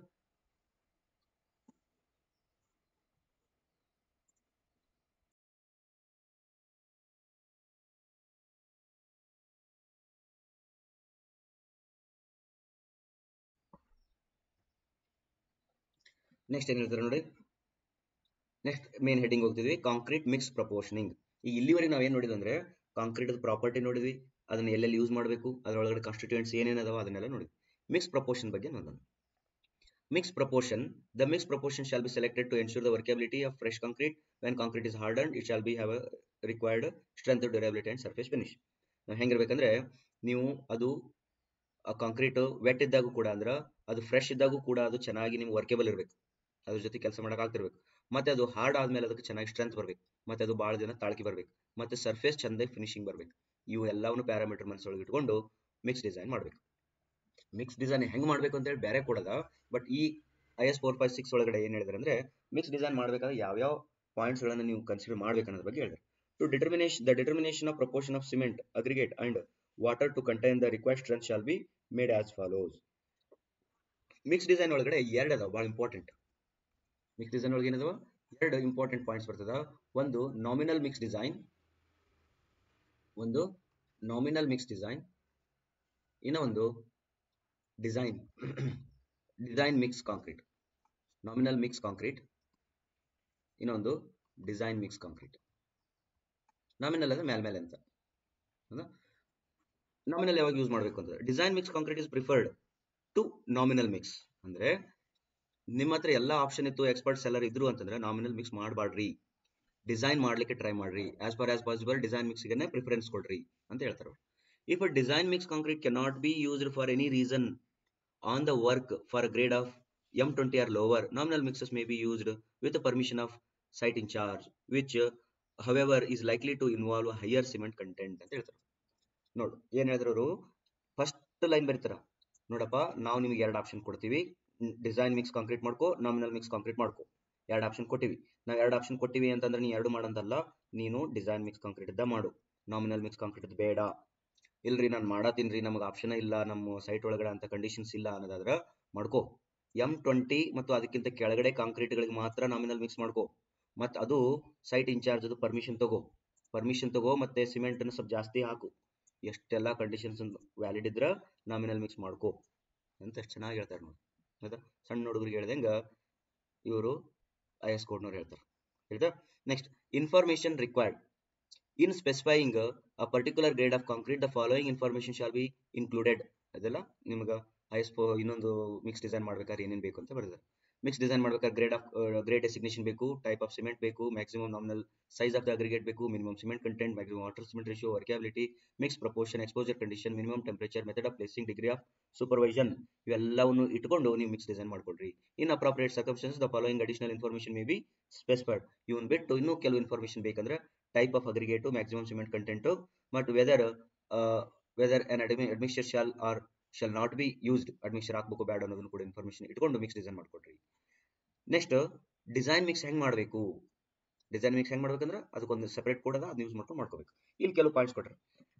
Next ಏನ್ ಹೇಳ್ತಾರೆ ನೋಡಿ, next main heading ಹೋಗ್ತಿದ್ವಿ, concrete mix ಪ್ರಪೋರ್ಷನಿಂಗ್. ಈಗ ಇಲ್ಲಿವರೆಗೆ ನಾವೇನ್ ನೋಡಿದ್ವಿ ಅಂದ್ರೆ concrete property ನೋಡಿದ್ವಿ, ಅದನ್ನ ಎಲ್ಲೆಲ್ಲಿ ಯೂಸ್ ಮಾಡಬೇಕು, ಅದರೊಳಗಡೆ ಕಾನ್ಸ್ಟಿಟ್ಯೂಯೆಂಟ್ಸ್ ಏನೇನು ಅದಾವ ಅದನ್ನೆಲ್ಲ ನೋಡಿದ್ವಿ. ಮಿಕ್ಸ್ ಪ್ರಪೋರ್ಷನ್ ಬಗ್ಗೆ ನೋಡೋಣ. Mixed proportion. The mixed proportion shall be selected to ensure the workability of fresh concrete. When concrete is hardened, it shall be have a required strength, durability and surface finish. ಹೆಂಗಿರ್ಬೇಕಂದ್ರೆ ನೀವು ಅದು concrete vet ಇದ್ದಾಗೂ ಕೂಡ ಅಂದ್ರೆ ಅದು fresh ಇದ್ದಾಗೂ ಕೂಡ ಅದು ಚೆನ್ನಾಗಿ ನಿಮ್ಗೆ ವರ್ಕೇಬಲ್ ಇರಬೇಕು, ಅದ್ರ ಜೊತೆ ಕೆಲಸ ಮಾಡಕ್ ಆಗ್ತಿರ್ಬೇಕು. ಮತ್ತೆ ಅದು ಹಾರ್ಡ್ ಆದ್ಮೇಲೆ ಅದಕ್ಕೆ ಚೆನ್ನಾಗಿ ಸ್ಟ್ರೆಂತ್ ಬರ್ಬೇಕು, ಮತ್ತೆ ಅದು ಬಹಳ ದಿನ ತಾಳ್ಕಿ ಬರ್ಬೇಕು, ಮತ್ತೆ ಸರ್ಫೇಸ್ ಚಂದಾಗಿ ಫಿನಿಶಿಂಗ್ ಬರ್ಬೇಕು. ಇವು ಎಲ್ಲವನ್ನು ಪ್ಯಾರಾಮೀಟರ್ ಮನಸ್ಸೊಳಗೆ ಇಟ್ಕೊಂಡು ಮಿಕ್ಸ್ ಡಿಸೈನ್ ಮಾಡ್ಬೇಕು. ಮಿಕ್ಸ್ ಡಿಸೈನ್ ಹೆಂಗ್ ಮಾಡ್ಬೇಕು ಅಂತ ಹೇಳಿ ಬೇರೆ ಕೊಡದ, ಬಟ್ ಈ IS 456 ಒಳಗಡೆ ಏನ್ ಹೇಳಿದ್ರೆ ಅಂದ್ರೆ ಮಿಕ್ಸ್ ಡಿಸೈನ್ ಮಾಡ್ಬೇಕಾದ್ರೆ ಯಾವ್ಯಾವ ಪಾಯಿಂಟ್ಸ್ ಗಳನ್ನ ನೀವು ಕನ್ಸಿಡರ್ ಮಾಡ್ಬೇಕು ಅನ್ನೋದ್ರ ಬಗ್ಗೆ ಹೇಳಿದ್ರೆ. To determination of proportion of cement, aggregate and water to contain the required strength shall be made as follows. Mix design ಒಳಗಡೆ ಎರಡು ಅದಾವ ಬಹಳ ಇಂಪಾರ್ಟೆಂಟ್. ಮಿಕ್ಸ್ ಡಿಸೈನ್ ಒಳಗೆ ಏನದಾವ, ಎರಡು ಇಂಪಾರ್ಟೆಂಟ್ ಪಾಯಿಂಟ್ಸ್ ಬರ್ತದ. ಒಂದು ನಾಮಿನಲ್ ಮಿಕ್ಸ್ ಡಿಸೈನ್, ಇನ್ನ ಒಂದು design mix concrete. Nominal mix concrete, ಇನ್ನೊಂದು ಡಿಸೈನ್ ಮಿಕ್ಸ್ ಕಾಂಕ್ರೀಟ್. ನಾಮಿನಲ್ ಅಂದ್ರೆ ಮೇಲೆ ಅಂತ. ನಾಮಿನಲ್ ಯಾವಾಗ ಯೂಸ್ ಮಾಡಬೇಕು ಅಂತ, design mix concrete is preferred to nominal mix. ಅಂದ್ರೆ ನಿಮ್ಮ ಹತ್ರ ಎಲ್ಲ ಆಪ್ಷನ್ ಇತ್ತು, ಎಕ್ಸ್ಪರ್ಟ್ಸ್ ಎಲ್ಲರೂ ಇದ್ರು ಅಂತಂದ್ರೆ ನಾಮಿನಲ್ ಮಿಕ್ಸ್ ಮಾಡಬಾಡ್ರಿ, ಡಿಸೈನ್ ಮಾಡ್ಲಿಕ್ಕೆ ಟ್ರೈ ಮಾಡ್ರಿ. As far as possible design ಮಿಕ್ಸ್ಗೆ ಪ್ರಿಫರೆನ್ಸ್ ಕೊಡ್ರಿ ಅಂತ ಹೇಳ್ತಾರೆ. If a design mix concrete cannot be used for any reason on the work for a grade of M20 or lower, nominal mixes may be used with the permission of site in charge, which however is likely to involve a higher cement content ಅಂತ ಹೇಳ್ತಾರೆ. ನೋಡು ಏನ್ ಹೇಳಿದ್ರು, first line ಬರೀತಾರ, ನೋಡಪ್ಪ ನಾವು ನಿಮ್ಗೆ ಎರಡು option ಕೊಡ್ತೀವಿ, ಡಿಸೈನ್ ಮಿಕ್ಸ್ ಕಾಂಕ್ರೀಟ್ ಮಾಡ್ಕೋ, ನಾಮಿನಲ್ ಮಿಕ್ಸ್ ಕಾಂಕ್ರೀಟ್ ಮಾಡ್ಕೋ, ಎರಡು ಆಪ್ಷನ್ ಕೊಟ್ಟಿವಿ. ನಾವು ಎರಡು ಆಪ್ಷನ್ ಕೊಟ್ಟಿವಿ ಅಂತಂದ್ರೆ ನೀ ಎರಡು ಮಾಡಂತಲ್ಲ, ನೀನು ಡಿಸೈನ್ ಮಿಕ್ಸ್ ಕಾಂಕ್ರೀಟ್ ಇದ್ದ ಮಾಡು, ನಾಮಿನಲ್ ಮಿಕ್ಸ್ ಕಾಂಕ್ರೀಟ್ ಬೇಡ. ಇಲ್ರಿ ನಾನು ಮಾಡತ್ತೀನ್ರಿ, ನಮಗೆ ಆಪ್ಷನ್ ಇಲ್ಲ, ನಮ್ಮ ಸೈಟ್ ಒಳಗಡೆ ಅಂತ ಕಂಡೀಷನ್ಸ್ ಇಲ್ಲ ಅನ್ನೋದಾದ್ರೆ ಮಾಡ್ಕೋ. M20 ಮತ್ತು ಅದಕ್ಕಿಂತ ಕೆಳಗಡೆ ಕಾಂಕ್ರೀಟ್ಗಳಿಗೆ ಮಾತ್ರ ನಾಮಿನಲ್ ಮಿಕ್ಸ್ ಮಾಡ್ಕೋ. ಮತ್ತು ಅದು ಸೈಟ್ ಇನ್ಚಾರ್ಜ್ ಅದು ಪರ್ಮಿಷನ್ ತಗೋ, ಮತ್ತೆ ಸಿಮೆಂಟ್ ಅನ್ನು ಸ್ವಲ್ಪ ಜಾಸ್ತಿ ಹಾಕು. ಎಷ್ಟೆಲ್ಲ ಕಂಡೀಷನ್ಸ್ ವ್ಯಾಲಿಡ್ ಇದ್ರೆ ನಾಮಿನಲ್ ಮಿಕ್ಸ್ ಮಾಡ್ಕೋ ಅಂತ ಎಷ್ಟು ಚೆನ್ನಾಗಿ ಹೇಳ್ತಾರೆ ನೋಡಿ. ಆಯ್ತಾ, ಸಣ್ಣ ಹುಡುಗರಿಗೆ ಹೇಳ್ದಂಗೆ ಇವರು IS ಕೋಡ್ನವ್ರು ಹೇಳ್ತಾರೆ. ಆಯ್ತಾ, next information required in specifying a particular grade of concrete, the following information shall be included. ಅದೆಲ್ಲ ನಿಮಗೆ ಇನ್ನೊಂದು ಮಿಕ್ಸ್ ಡಿಸೈನ್ ಮಾಡ್ಬೇಕಾದ್ರೆ ಏನೇನು ಬೇಕು ಅಂತ ಬರೆದಿದ್ದಾರೆ. ಮಿಕ್ಸ್ ಡಿಸೈನ್ ಮಾಡ್ಬೇಕಾದ್ರೆ ಗ್ರೇಡ್ ಡೆಸಿಗ್ನೇಷನ್ ಬೇಕು, ಟೈಪ್ ಆಫ್ ಸಿಮೆಂಟ್ ಬೇಕು, maximum nominal size of the aggregate ಬೇಕು, minimum cement content, maximum water cement ratio, workability, mix proportion, exposure condition, minimum temperature, method of placing, degree of supervision, ಇವೆಲ್ಲವನ್ನು ಇಟ್ಕೊಂಡು ನೀವು mix design ಮಾಡ್ಕೊಳ್ರಿ. In appropriate circumstances the following additional information may be specified. ಇವನ್ ಬಿಟ್ಟು ಇನ್ನೂ ಕೆಲವು information ಬೇಕಂದ್ರೆ type of aggregate, maximum cement content, but whether an admixture shall not be used, admixture ಹಾಕಬೇಕು ಬೇಡ ಅನ್ನೋದನ್ನು ಕೂಡ ಇನ್ಫಾರ್ಮೇಷನ್ ಇಟ್ಕೊಂಡು ಮಿಕ್ಸ್ ಡಿಸೈನ್ ಮಾಡ್ಕೊಡ್ರಿ. ನೆಕ್ಸ್ಟ್ ಡಿಸೈನ್ ಮಿಕ್ಸ್ ಹೆಂಗ್ ಮಾಡಬೇಕು, ಡಿಸೈನ್ ಮಿಕ್ಸ್ ಹೆಂಗ್ ಮಾಡ್ಬೇಕಂದ್ರೆ ಅದಕ್ಕೊಂದು ಸೆಪರೇಟ್ ಕೋಡ್ ಅದ, ಅದನ್ನ ಯೂಸ್ ಮಾಡ್ಕೊಂಡು ಮಾಡ್ಕೋಬೇಕು. ಇಲ್ಲಿ ಕೆಲವು ಪಾಯಿಂಟ್ಸ್ ಕೊಟ್ರೆ,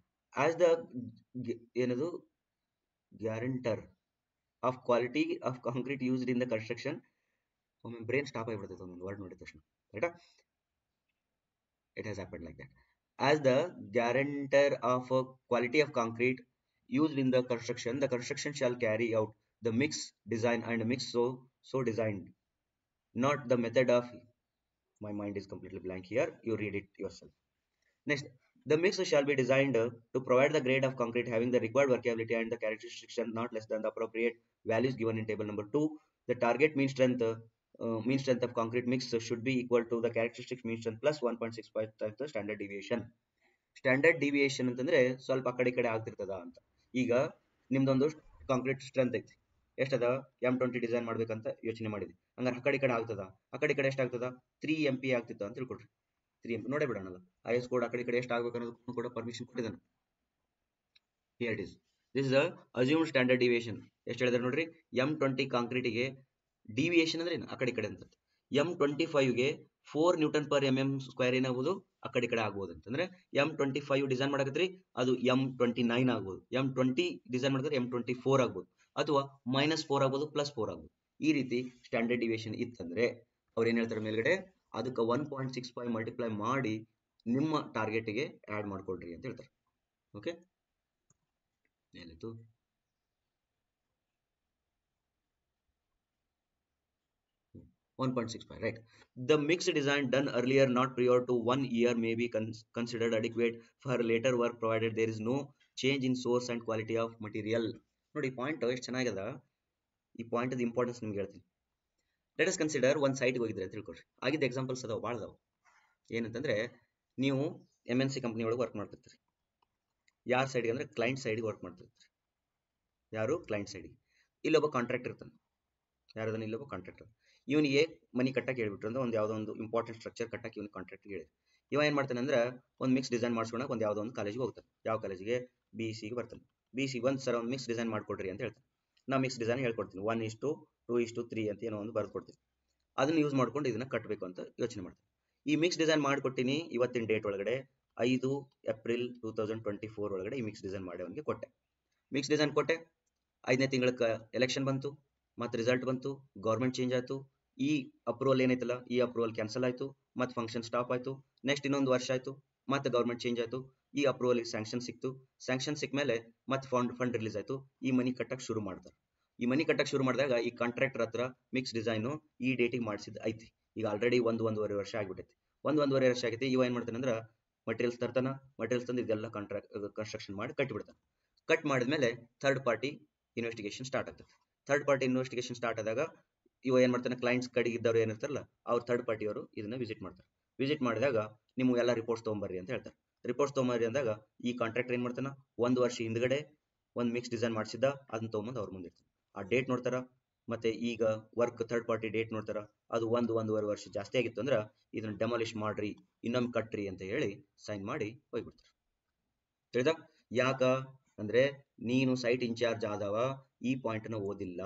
ಆಸ್ ದ ಏನದು guarantor of quality of concrete used in the construction, ಒಮ್ಮೆ ಬ್ರೈನ್ ಸ್ಟಾಪ್ ಆಗಿಬಿಡ್ತೈತೆ ಒಂದು ವರ್ಡ್ ನೋಡಿದ ತಕ್ಷಣ, ರೈಟಾ? It has happened like that. As the guarantor of quality of concrete used in the construction shall carry out the mix design and mix so designed, not the method of. My mind is completely blank here, you read it yourself. Next, the mix shall be designed to provide the grade of concrete having the required workability and the characteristics not less than the appropriate values given in table number 2. The target mean strength of concrete mix should be equal to the characteristics mean strength plus 1.65 times the standard deviation. Standard deviation ಅಂತಂದ್ರೆ ಸ್ವಲ್ಪ ಆ ಕಡೆ ಆಗ್ತಿರ್ತದ ಅಂತ. ಈಗ ನಿಮ್ದೊಂದು concrete strength ಐತಿ, ಎಷ್ಟದ M20 design ಮಾಡ್ಬೇಕಂತ ಯೋಚನೆ ಮಾಡಿದ್ವಿ, ಹಂಗಾರೆ ಆ ಕಡೆ ಆಗ್ತದ, ಆ ಕಡೆ ಎಷ್ಟಾಗ್ತದ 3 MP ಆಗ್ತಿತ್ತು ಅಂತ ತಿಳ್ಕೊಡ್ರಿ. 3 MP ನೋಡೇ ಬಿಡೋಣಲ್ಲ, IS ಕೋಡ್ ಆ ಕಡೆ ಎಷ್ಟು ಆಗ್ಬೇಕು ಅನ್ನೋದಕ್ಕೂ ಕೂಡ ಪರ್ಮಿಷನ್ ಕೊಟ್ಟಿದ್ದಾನೆ. Here it is. This is the assumed standard deviation. ಎಷ್ಟು ಹೇಳಿದ್ರೆ ನೋಡ್ರಿ, M20 ಕಾಂಕ್ರೀಟಿಗೆ ಡಿವಿಯೇಷನ್ ಅಂದ್ರೆ ಆ ಕಡೆ ಅಂತ, M25ಗೆ 4 Nm/mm² ಏನಾಗ್ಬೋದು, ಆ ಕಡೆ ಆಗ್ಬೋದು ಅಂತಂದ್ರೆ M25 ಡಿಸೈನ್ ಮಾಡಕತ್ರಿ ಅದು M29 ಆಗ್ಬೋದು, M20 ಡಿಸೈನ್ ಮಾಡಿದ್ರೆ M24 ಆಗ್ಬೋದು, ಅಥವಾ -4 ಆಗ್ಬೋದು, +4 ಆಗ್ಬೋದು. ಈ ರೀತಿ ಸ್ಟ್ಯಾಂಡರ್ಡ್ ಡಿವಿಯೇಷನ್ ಇತ್ತಂದ್ರೆ ಅವ್ರು ಏನ್ ಹೇಳ್ತಾರೆ ಮೇಲ್ಗಡೆ, ಅದಕ್ಕೆ 1.65 ಮಲ್ಟಿಪ್ಲೈ ಮಾಡಿ ನಿಮ್ಮ ಟಾರ್ಗೆಟ್ಗೆ ಆಡ್ ಮಾಡ್ಕೊಳ್ರಿ ಅಂತ ಹೇಳ್ತಾರೆ. ಓಕೆ, ಏನಿತ್ತು 1.65, right? The mixed design done earlier not prior to 1 year may be considered adequate for later work provided there is no change in source and quality of material. ನೋಡಿ point ಎಷ್ಟು ಚೆನ್ನಾಗಿದೆ, ಈ point the importance ನಿಮ್ಗೆ ಹೇಳ್ತೀನಿ. Let us consider ಒಂದು ಸೈಟ್ಗೆ ಹೋಗಿದ್ರೆ ಅಂತ ತಿಳ್ಕೊಳ್ರಿ. ಆಗಿದ್ದ ಎಕ್ಸಾಂಪಲ್ಸ್ ಅದಾವ, ಭಾಳ ಅದಾವ. ಏನಂತಂದ್ರೆ ನೀವು MNC ಕಂಪ್ನಿ ಒಳಗೆ ವರ್ಕ್ ಮಾಡ್ತಿರ್ತೀರಿ. ಯಾರ ಸೈಡ್ಗೆ ಅಂದ್ರೆ ಕ್ಲೈಂಟ್ ಸೈಡ್ಗೆ ವರ್ಕ್ ಮಾಡ್ತಿರ್ತೀರಿ. ಯಾರು? ಕ್ಲೈಂಟ್ ಸೈಡ್ಗೆ. ಇಲ್ಲೊಬ್ಬ ಕಾಂಟ್ರಾಕ್ಟರ್ ಇರ್ತಾನೆ. ಯಾರದನ್ನ? ಇಲ್ಲೊಬ್ಬ ಕಾಂಟ್ರಾಕ್ಟರ್. ಇವನಿಗೆ ಮನಿ ಕಟ್ಟಕ್ಕೆ ಹೇಳ್ಬಿಟ್ರು ಅಂದ್ರೆ ಒಂದು ಯಾವುದೋ ಒಂದು ಇಂಪಾರ್ಟೆಂಟ್ ಸ್ಟ್ರಕ್ಚರ್ ಕಟ್ಟಕ್ಕೆ ಇವನು ಕಾಂಟ್ರಾಕ್ಟ್ಗೆ ಹೇಳಿ, ಇವ ಏನು ಮಾಡ್ತಾನೆ ಅಂದ್ರೆ ಒಂದು ಮಿಕ್ಸ್ ಡಿಸೈನ್ ಮಾಡ್ಸ್ಕೊಳಕ್ಕೆ ಒಂದು ಯಾವುದೋ ಒಂದು ಕಾಲೇಜಿಗೆ ಹೋಗ್ತಾನೆ. ಯಾವ ಕಾಲೇಜಿಗೆ? BECಗೆ ಬರ್ತಾನೆ. BEC ಒಂದು ಸರ ಒಂದು ಮಿಕ್ಸ್ ಡಿಸೈನ್ ಮಾಡ್ಕೊಡ್ರಿ ಅಂತ ಹೇಳ್ತಾನೆ. ನಾ ಮಿಕ್ಸ್ ಡಿಸೈನ್ ಹೇಳ್ಕೊಡ್ತೀನಿ, 1:2:3 ಅಂತ ಏನೋ ಒಂದು ಬರ್ಕೊಡ್ತೀನಿ. ಅದನ್ನ ಯೂಸ್ ಮಾಡ್ಕೊಂಡು ಇದನ್ನ ಕಟ್ಟಬೇಕು ಅಂತ ಯೋಚನೆ ಮಾಡ್ತೀನಿ. ಈ ಮಿಕ್ಸ್ ಡಿಸೈನ್ ಮಾಡ್ಕೊಟ್ಟಿನಿ, ಇವತ್ತಿನ ಡೇಟ್ ಒಳಗಡೆ 5 ಏಪ್ರಿಲ್ 2024 ಒಳಗಡೆ ಈ ಮಿಕ್ಸ್ ಡಿಸೈನ್ ಮಾಡಿ ಅವನಿಗೆ ಕೊಟ್ಟೆ. ಮಿಕ್ಸ್ ಡಿಸೈನ್ ಕೊಟ್ಟೆ, 5ನೇ ತಿಂಗಳಿಗೆ ಎಲೆಕ್ಷನ್ ಬಂತು, ಮತ್ತು ರಿಸಲ್ಟ್ ಬಂತು, ಗೌರ್ಮೆಂಟ್ ಚೇಂಜ್ ಆಯಿತು, ಈ ಅಪ್ರೂವಲ್ ಏನೈತಲ್ಲ ಈ ಅಪ್ರೂವಲ್ ಕ್ಯಾನ್ಸಲ್ ಆಯಿತು, ಮತ್ತು ಫಂಕ್ಷನ್ ಸ್ಟಾಪ್ ಆಯಿತು. ನೆಕ್ಸ್ಟ್ ಇನ್ನೊಂದು ವರ್ಷ ಆಯಿತು, ಮತ್ತು ಗೌರ್ಮೆಂಟ್ ಚೇಂಜ್ ಆಯಿತು, ಈ ಅಪ್ರೂವಲ್ ಸ್ಯಾಂಕ್ಷನ್ ಸಿಕ್ತು. ಸ್ಯಾಂಕ್ಷನ್ ಸಿಕ್ಕ ಮೇಲೆ ಮತ್ತೆ ಫಂಡ್ ರಿಲೀಸ್ ಆಯಿತು. ಈ ಮನಿ ಕಟ್ಟಕ್ಕೆ ಶುರು ಮಾಡ್ತಾರೆ. ಈ ಮನಿ ಕಟ್ಟಕ್ಕೆ ಶುರು ಮಾಡಿದಾಗ ಈ ಕಾಂಟ್ರಾಕ್ಟರ್ ಹತ್ರ ಮಿಕ್ಸ್ ಡಿಸೈನು ಈ ಡೇಟಿಗೆ ಮಾಡಿಸಿದ್ದು ಐತಿ. ಈಗ ಆಲ್ರೆಡಿ 1.5 ವರ್ಷ ಆಗಿಬಿಟ್ಟೈತಿ. 1.5 ವರ್ಷ ಆಗೈತಿ. ಇವ ಏನು ಮಾಡ್ತಾನೆ ಅಂದ್ರೆ ಮಟೀರಿಯಲ್ಸ್ ತರ್ತಾನೆ. ಮಟೀರಿಯಲ್ಸ್ ತಂದು ಇದೆಲ್ಲ ಕನ್ಸ್ಟ್ರಕ್ಷನ್ ಮಾಡಿ ಕಟ್ಟಿಬಿಡ್ತಾನೆ. ಕಟ್ ಮಾಡಿದ್ಮೇಲೆ ಥರ್ಡ್ ಪಾರ್ಟಿ ಇನ್ವೆಸ್ಟಿಗೇಷನ್ ಸ್ಟಾರ್ಟ್ ಆಗ್ತದೆ. ಥರ್ಡ್ ಪಾರ್ಟಿ ಇನ್ವೆಸ್ಟಿಗೇಷನ್ ಸ್ಟಾರ್ಟ್ ಆದಾಗ ಇವ ಏನ್ ಮಾಡ್ತಾನೆ, ಕ್ಲೈಂಟ್ಸ್ ಕಡೆಗೆ ಇದ್ದವ್ರು ಏನಿರ್ತಾರಲ್ಲ ಅವ್ರು ಥರ್ಡ್ ಪಾರ್ಟಿಯವರು ಇದನ್ನ ವಿಸಿಟ್ ಮಾಡ್ತಾರೆ. ವಿಸಿಟ್ ಮಾಡಿದಾಗ ನೀವು ಎಲ್ಲ ರಿಪೋರ್ಟ್ಸ್ ತೊಗೊಂಬರ್ರಿ ಅಂತ ಹೇಳ್ತಾರೆ. ರಿಪೋರ್ಟ್ಸ್ ತೊಗೊಂಬರ್ರಿ ಅಂದಾಗ ಈ ಕಾಂಟ್ರಾಕ್ಟರ್ ಏನ್ ಮಾಡ್ತಾನ, 1 ವರ್ಷ ಹಿಂದ್ಗಡೆ ಒಂದು ಮಿಕ್ಸ್ ಡಿಸೈನ್ ಮಾಡಿಸಿದ್ದ ಅದನ್ನ ತೊಗೊಂಬಂದು ಅವ್ರ ಮುಂದೆ ಇರ್ತಾರೆ. ಆ ಡೇಟ್ ನೋಡ್ತಾರ, ಮತ್ತೆ ಈಗ ವರ್ಕ್ ಥರ್ಡ್ ಪಾರ್ಟಿ ಡೇಟ್ ನೋಡ್ತಾರ, ಅದು 1-1.5 ವರ್ಷ ಜಾಸ್ತಿ ಆಗಿತ್ತು ಅಂದ್ರೆ ಇದನ್ನ ಡೆಮಾಲಿಷ್ ಮಾಡ್ರಿ, ಇನ್ನೊಮ್ಮೆ ಕಟ್ರಿ ಅಂತ ಹೇಳಿ ಸೈನ್ ಮಾಡಿ ಹೋಗ್ಬಿಡ್ತಾರೆ. ತಿಳಿದ? ಯಾಕ ಅಂದ್ರೆ ನೀನು ಸೈಟ್ ಇನ್ಚಾರ್ಜ್ ಆದವ ಈ ಪಾಯಿಂಟ್ ನ ಓದಿಲ್ಲ.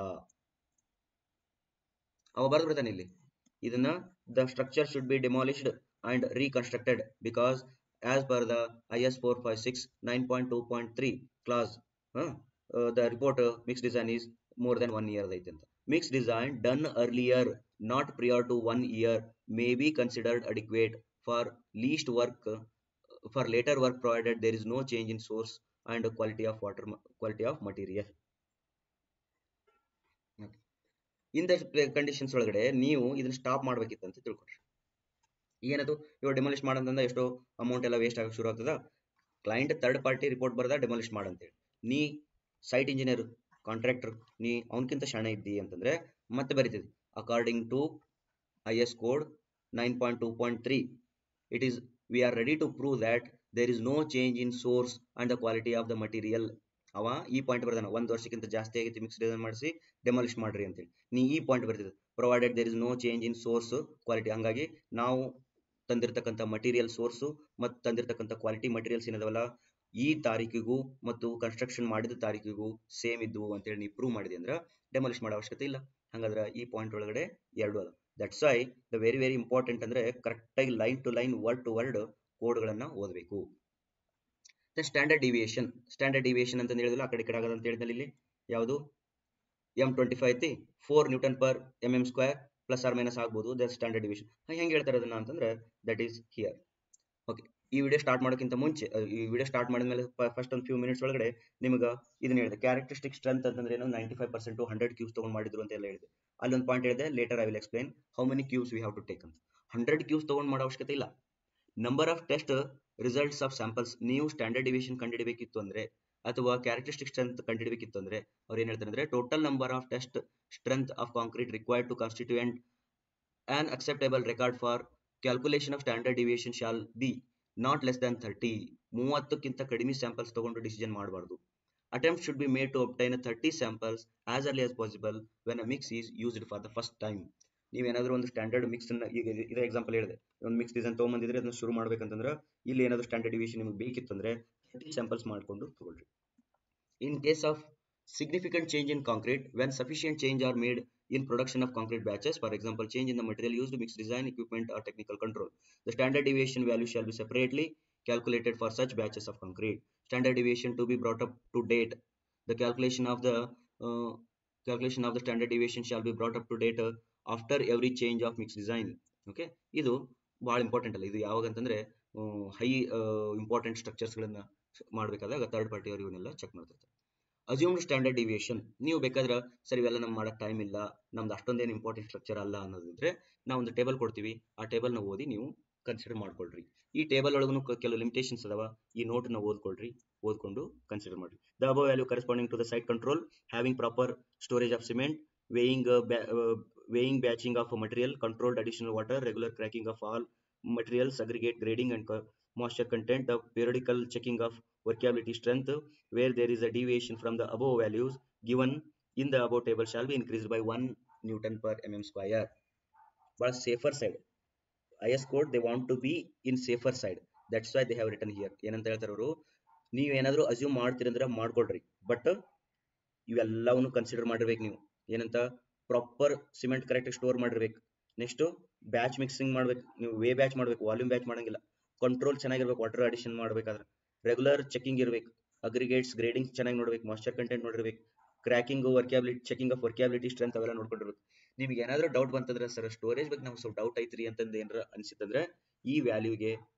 ಅವ ಬರ್ದು ಬಿಡ್ತಾನೆ ಇಲ್ಲಿ, ಇದನ್ನ the structure should be demolished and reconstructed because as per the IS 456 9.2.3 clause the report mix design is more than 1 year ಐತೆ ಅಂತ. Mixed design done earlier not prior to 1 year may be considered adequate for least work for later work provided there is no change in source and quality of material. In the conditions ಒಳಗಡೆ ನೀವು ಇದನ್ನ stop ಮಾಡ್ಬೇಕಿತ್ತು ಅಂತ ತಿಳ್ಕೊಡ್ರಿ. ಏನದು, ಇವಾಗ demolish ಮಾಡಂತಂದ ಎಷ್ಟೋ amount ಎಲ್ಲ waste ಆಗಕ್ಕೆ ಶುರು ಆಗ್ತದ. ಕ್ಲೈಂಟ್ ಥರ್ಡ್ ಪಾರ್ಟಿ ರಿಪೋರ್ಟ್ ಬರ್ದ ಡೆಮಾಲಿಷ್ ಮಾಡಂತೇಳಿ, ನೀ ಸೈಟ್ ಇಂಜಿನಿಯರ್ ಕಾಂಟ್ರಾಕ್ಟರ್ ನೀ ಅವನಕ್ಕಿಂತ ಶಾಣೆ ಇದ್ದಿ ಅಂತಂದ್ರೆ ಮತ್ತೆ ಬರೀತಿದ್ವಿ according to IS code 9.2.3 it is we are ready to prove that there is no change in source and the quality of the material. ಅವ ಈ ಪಾಯಿಂಟ್ ಬರ್ದಾನ, 1 ವರ್ಷಕ್ಕಿಂತ ಜಾಸ್ತಿ ಆಗೈತಿ ಮಿಕ್ಸ್ ಡಿಸೈನ್ ಮಾಡಿಸಿ ಡೆಮಾಲಿಷ್ ಮಾಡ್ರಿ ಅಂತೇಳಿ. ನೀ ಈ ಪಾಯಿಂಟ್ ಬರ್ತಿದ್ದೆ provided there is no change in source quality. ಹಂಗಾಗಿ ನಾವು ತಂದಿರ್ತಕ್ಕಂಥ ಮಟೀರಿಯಲ್ ಸೋರ್ಸು ಮತ್ತು ತಂದಿರ್ತಕ್ಕಂಥ ಕ್ವಾಲಿಟಿ ಮಟೀರಿಯಲ್ಸ್ ಏನದವಲ್ಲ ಈ ತಾರೀಕಿಗೂ ಮತ್ತು ಕನ್ಸ್ಟ್ರಕ್ಷನ್ ಮಾಡಿದ ತಾರೀಕಿಗೂ ಸೇಮ್ ಇದ್ವು ಅಂತೇಳಿ ನೀವು ಪ್ರೂವ್ ಮಾಡಿದೆ ಅಂದ್ರೆ ಡೆಮಾಲಿಷ್ ಮಾಡೋ ಅವಶ್ಯಕತೆ ಇಲ್ಲ. ಹಂಗಾದ್ರೆ ಈ ಪಾಯಿಂಟ್ ಒಳಗಡೆ 2 ಅದ. That's why the very very important ಅಂದ್ರೆ ಕರೆಕ್ಟಾಗಿ line to line word to word ಕೋಡ್ಗಳನ್ನ ಓದಬೇಕು. ಸ್ಟ್ಯಾಂಡರ್ಡ್ ಡಿವಿಯೇಷನ್, ಸ್ಟ್ಯಾಂಡರ್ಡ್ ಡಿವಿಯೇಷನ್ ಅಂತ ಹೇಳಿದ್ರೆ ಆ ಕಡೆ ಕಡೆ ಆಗದ ಅಂತ ಹೇಳಿದ್ನಲ್ಲಿ ಇಲ್ಲಿ ಯಾವುದು M25 ಐತಿ, 4 Newton/mm² ಪ್ಲಸ್ ಆರ್ ಮೈನಸ್ ಆಗ್ಬೋದು. ದ ಸ್ಟ್ಯಾಂಡರ್ಡ್ ಡಿವಿಯೇಷನ್ ಹೆಂಗೆ ಹೇಳ್ತಾರೆ ಅದನ್ನ ಅಂತಂದ್ರೆ ದಟ್ ಈಸ್ ಹಿಯರ್. ಓಕೆ, ಈ ವಿಡಿಯೋ ಸ್ಟಾರ್ಟ್ ಮಾಡೋಕ್ಕಿಂತ ಮುಂಚೆ, ಈ ವಿಡಿಯೋ ಸ್ಟಾರ್ಟ್ ಮಾಡಿದ್ಮೇಲೆ ಫಸ್ಟ್ ಒಂದು ಫ್ಯೂ ಮಿನಿಟ್ಸ್ ಒಳಗಡೆ ನಿಮ್ಗೆ ಇದನ್ನ ಹೇಳಿದೆ, ಕ್ಯಾರೆಕ್ಟರಿಸ್ಟಿಕ್ ಸ್ಟ್ರೆಂತ್ ಅಂತಂದ್ರೆ ಏನು, 95% 100 ಕ್ಯೂಬ್ಸ್ ತಗೊಂಡು ಮಾಡಿದ್ರು ಅಂತ ಎಲ್ಲ ಹೇಳಿದೆ. ಅಲ್ಲೊಂದು ಪಾಯಿಂಟ್ ಹೇಳಿದೆ, later I will explain how many cubes we have to take ಅಂತ. 100 ಕ್ಯೂಬ್ಸ್ ತಗೊಂಡು ಮಾಡೋ ಅವಶ್ಯಕತೆ ಇಲ್ಲ. Number of test results of samples, ನೀವು ಸ್ಟ್ಯಾಂಡರ್ಡ್ ಡಿವಿಯೇಷನ್ ಕಂಡುಹಿಡಬೇಕಿತ್ತು ಅಂದ್ರೆ ಅಥವಾ ಕ್ಯಾರೆಕ್ಟರಿಸ್ಟಿಕ್ ಸ್ಟ್ರೆಂತ್ ಕಂಡುಹಿಡಬೇಕಿತ್ತು ಅಂದ್ರೆ ಅವ್ರು ಏನ್ ಹೇಳ್ತಾರೆ ಅಂದ್ರೆ total number of test strength of concrete required to constituent an acceptable record for calculation of standard deviation shall be not less than 30. 30ಕ್ಕಿಂತ ಕಡಿಮೆ ಸ್ಯಾಂಪಲ್ಸ್ ತಗೊಂಡು ಡಿಸಿಷನ್ ಮಾಡಬಾರ್ದು. Attempt should be made to obtain 30 samples as early as possible when a mix is used for the first time. ನೀವೇನಾದ್ರೂ ಒಂದು standard mix ಅನ್ನ, ಈಗ ಇದೇ example ಹೇಳಿದೆ, ಒಂದು ಮಿಕ್ಸ್ ಡಿಸೈನ್ ತೊಗೊಂಬಂದಿದ್ರೆ ಅದನ್ನ ಶುರು ಮಾಡ್ಬೇಕಂತಂದ್ರೆ ಇಲ್ಲಿ ಏನಾದ್ರು ಸ್ಟ್ಯಾಂಡರ್ಡ್ ಡಿವಿಯೇಷನ್ ನಿಮಗೆ ಬೇಕಿತ್ತಂದ್ರೆ 30 ಸ್ಯಾಂಪಲ್ಸ್ ಮಾಡ್ಕೊಂಡು ತಗೊಳ್ರಿ. In case of significant change in concrete, when sufficient change are made in production of concrete batches, for example change in the material used, mix design, equipment or technical control, the standard deviation value shall be separately calculated for such batches of concrete. Standard deviation to be brought up to date, the calculation of the standard deviation shall be brought up to date after every change of mix design. Okay, ಇದು ಬಹಳ important ಅಲ್ಲ. ಇದು ಯಾವಾಗ ಅಂತಂದ್ರೆ high important structures ಗಳನ್ನ ಮಾಡಬೇಕಾದಾಗ third party ಅವರು ಇವನ್ನೆಲ್ಲ ಚೆಕ್ ಮಾಡ್ತಿರ್ತಾರೆ. ಅಸ್ಯೂಮ್ಡ್ ಸ್ಟ್ಯಾಂಡರ್ಡ್ ಡಿವಿಯೇಷನ್, ನೀವು ಬೇಕಾದ್ರೆ ಸರಿ ಇವೆಲ್ಲ ನಮ್ಗೆ ಮಾಡಕ್ಕೆ ಟೈಮ್ ಇಲ್ಲ, ನಮ್ದು ಅಷ್ಟೊಂದೇನು ಇಂಪಾರ್ಟೆಂಟ್ ಸ್ಟ್ರಕ್ಚರ್ ಅಲ್ಲ ಅನ್ನೋದಿದ್ರೆ ನಾವು ಒಂದು ಟೇಬಲ್ ಕೊಡ್ತೀವಿ, ಆ ಟೇಬಲ್ನ ಓದಿ ನೀವು ಕನ್ಸಿಡರ್ ಮಾಡ್ಕೊಳ್ರಿ. ಈ ಟೇಬಲ್ ಒಳಗೂ ಕೆಲವು ಲಿಮಿಟೇಷನ್ಸ್ ಅದಾವ, ಈ ನೋಟ್ನ ಓದ್ಕೊಳ್ರಿ, ಓದ್ಕೊಂಡು ಕನ್ಸಿಡರ್ ಮಾಡ್ರಿ. The above value corresponding to the site control, having proper storage of cement, weighing batching of material, controlled additional water, regular cracking of all materials, aggregate grading and moisture content, the periodical checking of workability strength, where there is a deviation from the above values given in the above table shall be increased by 1 Newton/mm². But safer side, IS code they want to be in safer side, that's why they have written here. ಏನಂತ ಹೇಳ್ತಾರೆ ಅವರು, ನೀವು ಏನಾದರೂ assume ಮಾಡ್ತೀರಂದ್ರೆ ಮಾಡ್ಕೊಳ್ರಿ, but ಇವೆಲ್ಲವನ್ನು consider ಮಾಡಿರ್ಬೇಕು. ನೀವು ಏನಂತ ಪ್ರಾಪರ್ ಸಿಮೆಂಟ್ ಕರೆಕ್ಟ್ ಸ್ಟೋರ್ ಮಾಡಿರ್ಬೇಕು. ನೆಕ್ಸ್ಟ್ ಬ್ಯಾಚ್ ಮಿಕ್ಸಿಂಗ್ ಮಾಡ್ಬೇಕು, ನೀವು ವೇ ಬ್ಯಾಚ್ ಮಾಡ್ಬೇಕು, ವಾಲ್ಯೂಮ್ ಬ್ಯಾಚ್ ಮಾಡಂಗಿಲ್ಲ. ಕಂಟ್ರೋಲ್ ಚೆನ್ನಾಗಿರ್ಬೇಕು, ವಾಟರ್ ಅಡಿಷನ್ ಮಾಡ್ಬೇಕಾದ್ರೆ ರೆಗ್ಯುಲರ್ ಚೆಕಿಂಗ್ ಇರಬೇಕು, ಅಗ್ರಿಗೇಟ್ಸ್ ಗ್ರೇಡಿಂಗ್ ಚೆನ್ನಾಗಿ ನೋಡ್ಬೇಕು, ಮಾಯ್ಚರ್ ಕಂಟೆಂಟ್ ನೋಡಿರ್ಬೇಕು, cracking workability, checking of workability strength ಅವೆಲ್ಲ ನೋಡ್ಕೊಂಡಿರ್ಬೇಕು. ನಿಮ್ಗೆ ಏನಾದರೂ ಡೌಟ್ ಬಂತಂದ್ರೆ ಸರ್ ಸ್ಟೋರೇಜ್ ಬಗ್ಗೆ ನಾವು ಸ್ವಲ್ಪ ಡೌಟ್ ಐತ್ರಿ ಅಂತಂದು ಏನಾರ ಅನ್ಸಿತ್ತಂದ್ರೆ ಈ ವ್ಯಾಲ್ಯೂಗೆ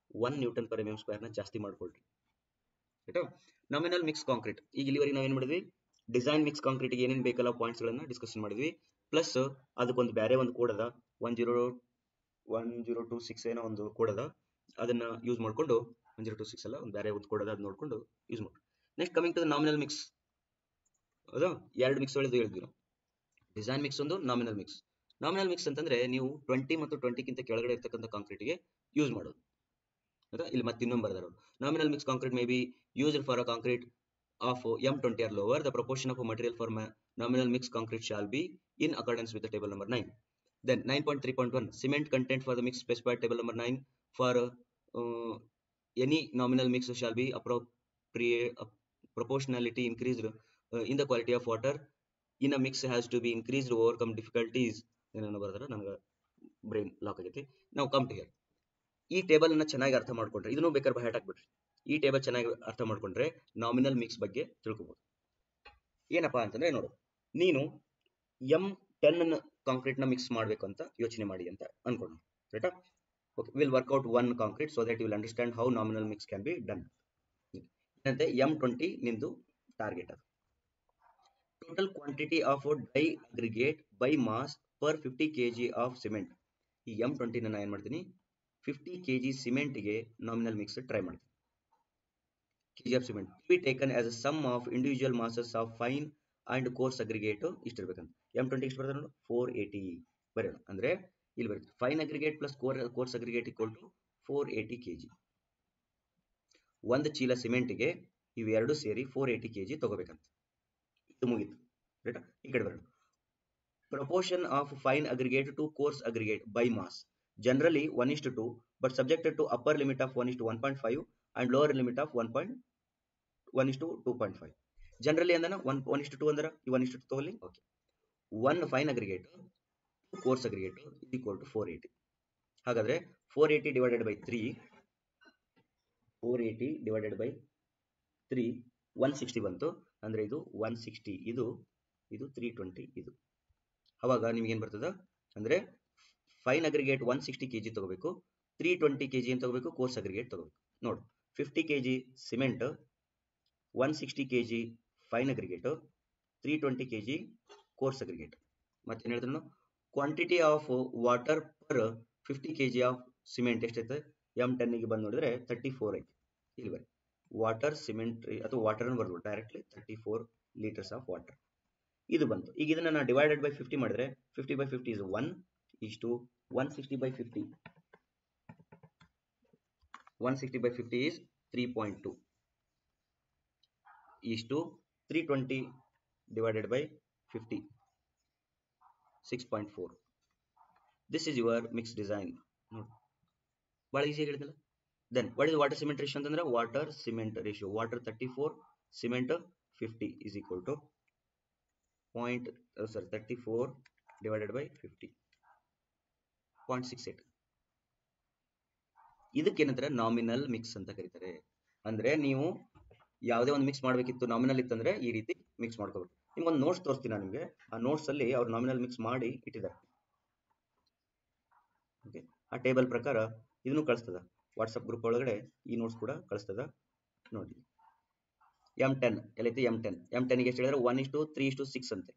1 Newton/mm² ಜಾಸ್ತಿ ಮಾಡ್ಕೊಳ್ರಿ. ಆಯ್ತಾ? ನಾಮಿನಲ್ ಮಿಕ್ಸ್ ಕಾಂಕ್ರೀಟ್, ಈಗ ಇಲ್ಲಿವರೆಗೆ ನಾವು ಏನು ಮಾಡಿದ್ವಿ, ಡಿಸೈನ್ ಮಿಕ್ಸ್ ಕಾಂಕ್ರೀಟ್ಗೆ ಏನೇನು ಬೇಕಲ್ಲ ಪಾಯಿಂಟ್ಸ್ ಗಳನ್ನ ಡಿಸ್ಕಷನ್ ಮಾಡಿದ್ವಿ. ಪ್ಲಸ್ ಅದಕ್ಕೊಂದು ಬೇರೆ ಒಂದು ಕೋಡ್ ಅದ, 102.6 ಏನೋ ಒಂದು ಕೋಡ್ ಅದ, ಅದನ್ನ ಯೂಸ್ ಮಾಡ್ಕೊಂಡು 102.6 ಅಲ್ಲ, ಒಂದು ಬೇರೆ ಒಂದು ಕೋಡ್ ಅದ, ಅದು ನೋಡ್ಕೊಂಡು ಯೂಸ್ ಮಾಡಿ. Next coming to the nominal mix, ಹೌದಾ? ಎರಡು ಮಿಕ್ಸ್ ಹೇಳಿದ್ವಿ ನಾವು, ಡಿಸೈನ್ ಮಿಕ್ಸ್ ಒಂದು, ನಾಮಿನಲ್ ಮಿಕ್ಸ್. ನಾಮಿನಲ್ ಮಿಕ್ಸ್ ಅಂತಂದ್ರೆ ನೀವು 20 ಮತ್ತು 20ಕ್ಕಿಂತ ಕೆಳಗಡೆ ಇರ್ತಕ್ಕಂಥ ಕಾಂಕ್ರೀಟ್ಗೆ ಯೂಸ್ ಮಾಡೋದು. ಆಯ್ತಾ, ಇಲ್ಲಿ ಮತ್ತೆ ಇನ್ನೊಂದು ಬರ್ದಾರ nominal mix concrete may be used for a concrete of M20 or lower, the proportion of a material for nominal mixed concrete shall be in accordance with the table number 9. Then 9.3.1 cement content for the mix specified table number 9 for any nominal mix shall be proportionality increased in the quality of water in a mix has to be increased to overcome difficulties. ಏನನ್ನ ಬರ್ದಾರ ನನಗೆ brain lock ಆಗೈತಿ. ನಾವು come to here. ಈ table ಅನ್ನ ಚೆನ್ನಾಗಿ ಅರ್ಥ ಮಾಡ್ಕೊಂಡ್ರೆ ಇದನ್ನು ಬೇಕಾದ್ರೆ ಬಹಳ ಹಾಕ್ಬಿಡ್ರಿ. ಈ ಟೇಬಲ್ ಚೆನ್ನಾಗಿ ಅರ್ಥ ಮಾಡ್ಕೊಂಡ್ರೆ ನಾಮಿನಲ್ ಮಿಕ್ಸ್ ಬಗ್ಗೆ ತಿಳ್ಕೊಬಹುದು. ಏನಪ್ಪಾ ಅಂತಂದ್ರೆ ನೋಡು, ನೀನು M10 ಕಾಂಕ್ರೀಟ್ ನ ಮಿಕ್ಸ್ ಮಾಡ್ಬೇಕು ಅಂತ ಯೋಚನೆ ಮಾಡಿ ಅಂತ ಅನ್ಕೊಂಡು, ರೈಟಾ? Okay, will work out one concrete so that you will understand how nominal mix can be done. ಏನಂತೆ M20 ನಿಂದು ಟಾರ್ಗೆಟ್ ಅದು. Total quantity of dry aggregate by mass per 50 kg of cement. ಈ M20 ನಾನು ಏನ್ ಮಾಡ್ತೀನಿ, 50 kg ಸಿಮೆಂಟ್ಗೆ nominal mix try ಮಾಡ್ತೀನಿ. kg of cement to be taken as a sum of individual masses of fine and coarse aggregate ಇಷ್ಟಿರ್ಬೇಕಂತ. M20 ಎಷ್ಟು ಬರ್ತದೆ ನೋಡು, 480 ಬರೋಣ. ಅಂದ್ರೆ ಇಲ್ಲಿ ಬರುತ್ತೆ fine aggregate plus coarse aggregate equal to 480 kg. ಒಂದು ಚೀಲ ಸಿಮೆಂಟ್ಗೆ ಇವೆರಡು ಸೇರಿ 480 kg ತಗೋಬೇಕಂತ. ಇದು ಮುಗಿತು, ರೈಟ್? ಈ ಕಡೆ ಬರೋಣ. Proportion of fine aggregate to coarse aggregate by mass generally 1:2 but subjected to upper limit of 1:1.5 and lower limit of 1:2.5. Generally ಅಂದನ 1:2 ಅಂದ್ರೆ 1:2 ತಗೊಳ್ಳಿ. Okay, 1 fine aggregate coarse aggregate equal to 480. ಹಾಗಾದ್ರೆ 480 ಡಿವೈಡೆಡ್ ಬೈ 3 160 ಬಂತು. ಅಂದ್ರೆ ಇದು 160, ಇದು 320, ಇದು. ಅವಾಗ ನಿಮ್ಗೆ ಏನ್ ಬರ್ತದ ಅಂದ್ರೆ ಫೈನ್ ಅಗ್ರಿಗೇಟ್ 160 kg ತಗೋಬೇಕು, 320 kg ಏನ್ ತಗೋಬೇಕು, ಕೋರ್ಸ್ ಅಗ್ರಿಗೇಟ್ ತಗೋಬೇಕು. ನೋಡು, 50 kg cement, 160 kg fine aggregate, 320 kg course aggregate. ಮತ್ತೆ ಹೇಳಿದ್ರು quantity of water per 50 kg of cement ಎಷ್ಟೈತೆ, M10 ಗೆ ಬಂದು ನೋಡಿದ್ರೆ 34 ಐತಿ. ಇಲ್ಲಿ ಬರೀ ವಾಟರ್ ಸಿಮೆಂಟ್ ಅಥವಾ ವಾಟರ್ ಅನ್ನು ಬರ್ಬೋದು ಡೈರೆಕ್ಟ್ಲಿ, 34 ಲೀಟರ್ಸ್ ಆಫ್ ವಾಟರ್ ಇದು ಬಂತು. ಈಗ ಇದನ್ನ ನಾನು ಡಿವೈಡೆಡ್ ಬೈ 50 ಮಾಡಿದ್ರೆ 50 by 50 is 1 ಇಷ್ಟು 160 by 50. 160 by 50 is 3.2 ಇಷ್ಟು 320 divided by 50 6.4. This is your mix design. ಬಹಳ ಈಸಿ ಹೇಳಿದಲ್ಲ. Then what is water cement ratio ಅಂತಂದ್ರೆ water cement ratio, water 34 cement 50 is equal to 34 divided by 50 0.68. ಇದಕ್ಕೇನಂತಾರೆ nominal mix ಅಂತ ಕರೀತಾರೆ. ಅಂದ್ರೆ ನೀವು ಯಾವುದೇ ಒಂದು ಮಿಕ್ಸ್ ಮಾಡಬೇಕಿತ್ತು, ನಾಮಿನಲ್ ಇತ್ತಂದ್ರೆ ಈ ರೀತಿ ಮಿಕ್ಸ್ ಮಾಡ್ಕೋಬೇಕು. ನಿಮ್ಗೊಂದು ನೋಟ್ಸ್ ತೋರಿಸ್ತೀನಿ ನಾನು ನಿಮಗೆ. ಆ ನೋಟ್ಸ್ ಅಲ್ಲಿ ಅವ್ರು ನಾಮಿನಲ್ ಮಿಕ್ಸ್ ಮಾಡಿ ಇಟ್ಟಿದ್ದಾರೆ. ಓಕೆ, ಆ ಟೇಬಲ್ ಪ್ರಕಾರ ಇದನ್ನು ಕಳಿಸ್ತದ ವಾಟ್ಸಪ್ ಗ್ರೂಪ್ ಒಳಗಡೆ, ಈ ನೋಟ್ಸ್ ಕೂಡ ಕಳಿಸ್ತದ ನೋಡಿ. M10 ಎಲ್ಲೈತಿ, M10 ಗೆ ಎಷ್ಟು ಹೇಳಿದ್ರೆ 1:3:6 ಅಂತೆ.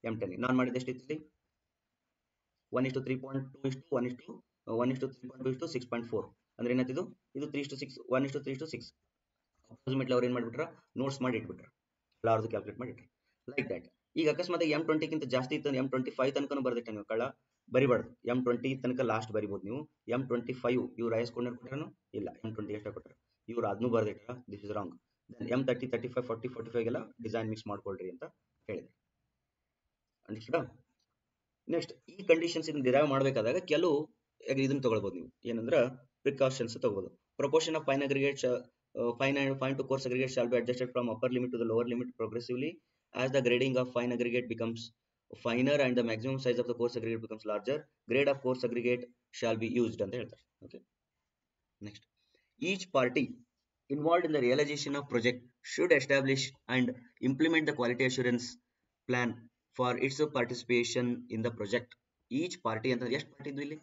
M10 ನಾನು ಮಾಡಿದ ಎಷ್ಟಿತ್ತು, 1:3.2 1:3.2 6.4. ಅಂದ್ರೆ ಏನಾಯ್ತಿದು, ಇದು 3:6 1:3:6. ಅಪ್ರಾಕ್ಸಿಮೇಟ್ಲಿ ಅವ್ರು ಏನ್ ಮಾಡ್ಬಿಟ್ರ, ನೋಟ್ಸ್ ಮಾಡಿ ಇಟ್ಬಿಟ್ರ, ಎಲ್ಲಾರ್ದು ಕ್ಯಾಲ್ಕುಲೇಟ್ ಮಾಡಿ ಇಟ್ರ ಲೈಕ್ ದಟ್. ಈಗ ಅಕಸ್ಮಾತ್ M20 ಗಿಂತ ಜಾಸ್ತಿ ಇತ್ತು, M25 ತನಕ ಬರ್ದಿಟ್ಟ ನೀವು, ಕಳ್ಳ ಬರಿಬಾರ್ದು. M20 ತನಕ ಲಾಸ್ಟ್ ಬರಿಬಹುದು ನೀವು. M25 ಇವ್ರು ಹೈಸ್ಕೊಂಡ್ ಕೊಟ್ರನು ಇಲ್ಲ, M20 ಎಷ್ಟ ಕೊಟ್ರ ಇವ್ರು ಅದನ್ನು ಬರ್ದಿಟ್ರ, ದಿಸ್ ಇಸ್ ರಾಂಗ್. M30 35 40 45 ಗೆಲ್ಲ ಡಿಸೈನ್ ಮಿಕ್ಸ್ ಮಾಡ್ಕೊಳ್ರಿ ಅಂತ ಹೇಳಿದ್ರು. ಅಂಡರ್ಸ್ಟುಡ್? ನೆಕ್ಸ್ಟ್, ಈ ಕಂಡೀಷನ್ಸ್ ಇದನ್ನ ಡಿರೈವ್ ಮಾಡಬೇಕಾದಾಗ ಕೆಲವು ಇದನ್ನ ತಗೊಳ್ಬಹುದು ನೀವು, ಏನಂದ್ರ ಪ್ರಿಕಾಷನ್ಸ್ ತಗೋಬಹುದು. Proportion of fine aggregate fine to coarse aggregate shall be adjusted from upper limit to the lower limit progressively as the grading of fine aggregate becomes finer and the maximum size of the coarse aggregate becomes larger. Grade of coarse aggregate shall be used ಅಂತ ಹೇಳ್ತಾರೆ. Okay, next, each party involved in the realization of project should establish and implement the quality assurance plan for its participation in the project. Each party ಅಂತ ಎಷ್ಟು party ಇದ್ವು ಇಲ್ಲಿ,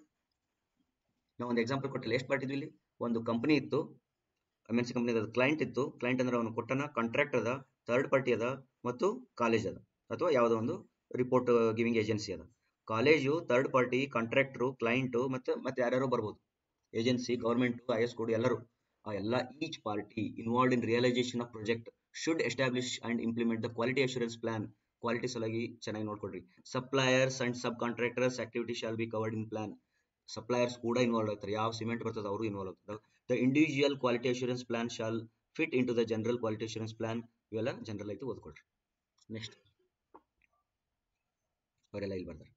ನಾವು ಒಂದು example ಕೊಟ್ಟಿಲ್ಲ, ಎಷ್ಟು ಪಾರ್ಟಿ ಇದ್ವು ಇಲ್ಲಿ. ಒಂದು ಕಂಪನಿ ಇತ್ತು, MNC ಕಂಪನಿ ಅದ, ಕ್ಲೈಂಟ್ ಇತ್ತು. ಕ್ಲೈಂಟ್ ಅಂದ್ರೆ ಅವನು ಕೊಟ್ಟನ, ಕಾಂಟ್ರಾಕ್ಟ್ ಅದ, ಥರ್ಡ್ ಪಾರ್ಟಿ ಅದ, ಮತ್ತು ಕಾಲೇಜ್ ಅದ, ಅಥವಾ ಯಾವುದೋ ಒಂದು ರಿಪೋರ್ಟ್ ಗಿವಿಂಗ್ ಏಜೆನ್ಸಿ ಅದ. College, third party, contractor, client ಮತ್ತೆ ಯಾರ್ಯಾರೋ ಬರ್ಬೋದು, ಏಜೆನ್ಸಿ, ಗವರ್ಮೆಂಟ್, IS ಕೋಡ್ ಎಲ್ಲರೂ. ಆ ಎಲ್ಲ each party involved in realisation of project should establish and implement the quality assurance plan. Quality ಸಲುವಾಗಿ ಚೆನ್ನಾಗಿ ನೋಡ್ಕೊಡ್ರಿ. Suppliers and subcontractors activity shall be covered in plan. Suppliers ಕೂಡ involve ಆಗ್ತಾರೆ, ಯಾವ cement ಬರ್ತದೆ ಅವರು ಇನ್ವಾಲ್ವ್ ಆಗ್ತಾರೆ. The individual quality assurance plan shall fit in to the general quality assurance plan. ಇವೆಲ್ಲ ಜನರಲ್ ಆಗಿ ಓದ್ಕೊಳ್ರಿ. ನೆಕ್ಸ್ಟ್ ಅವರೆಲ್ಲ ಇಲ್ಲಿ ಬರ್ತಾರೆ.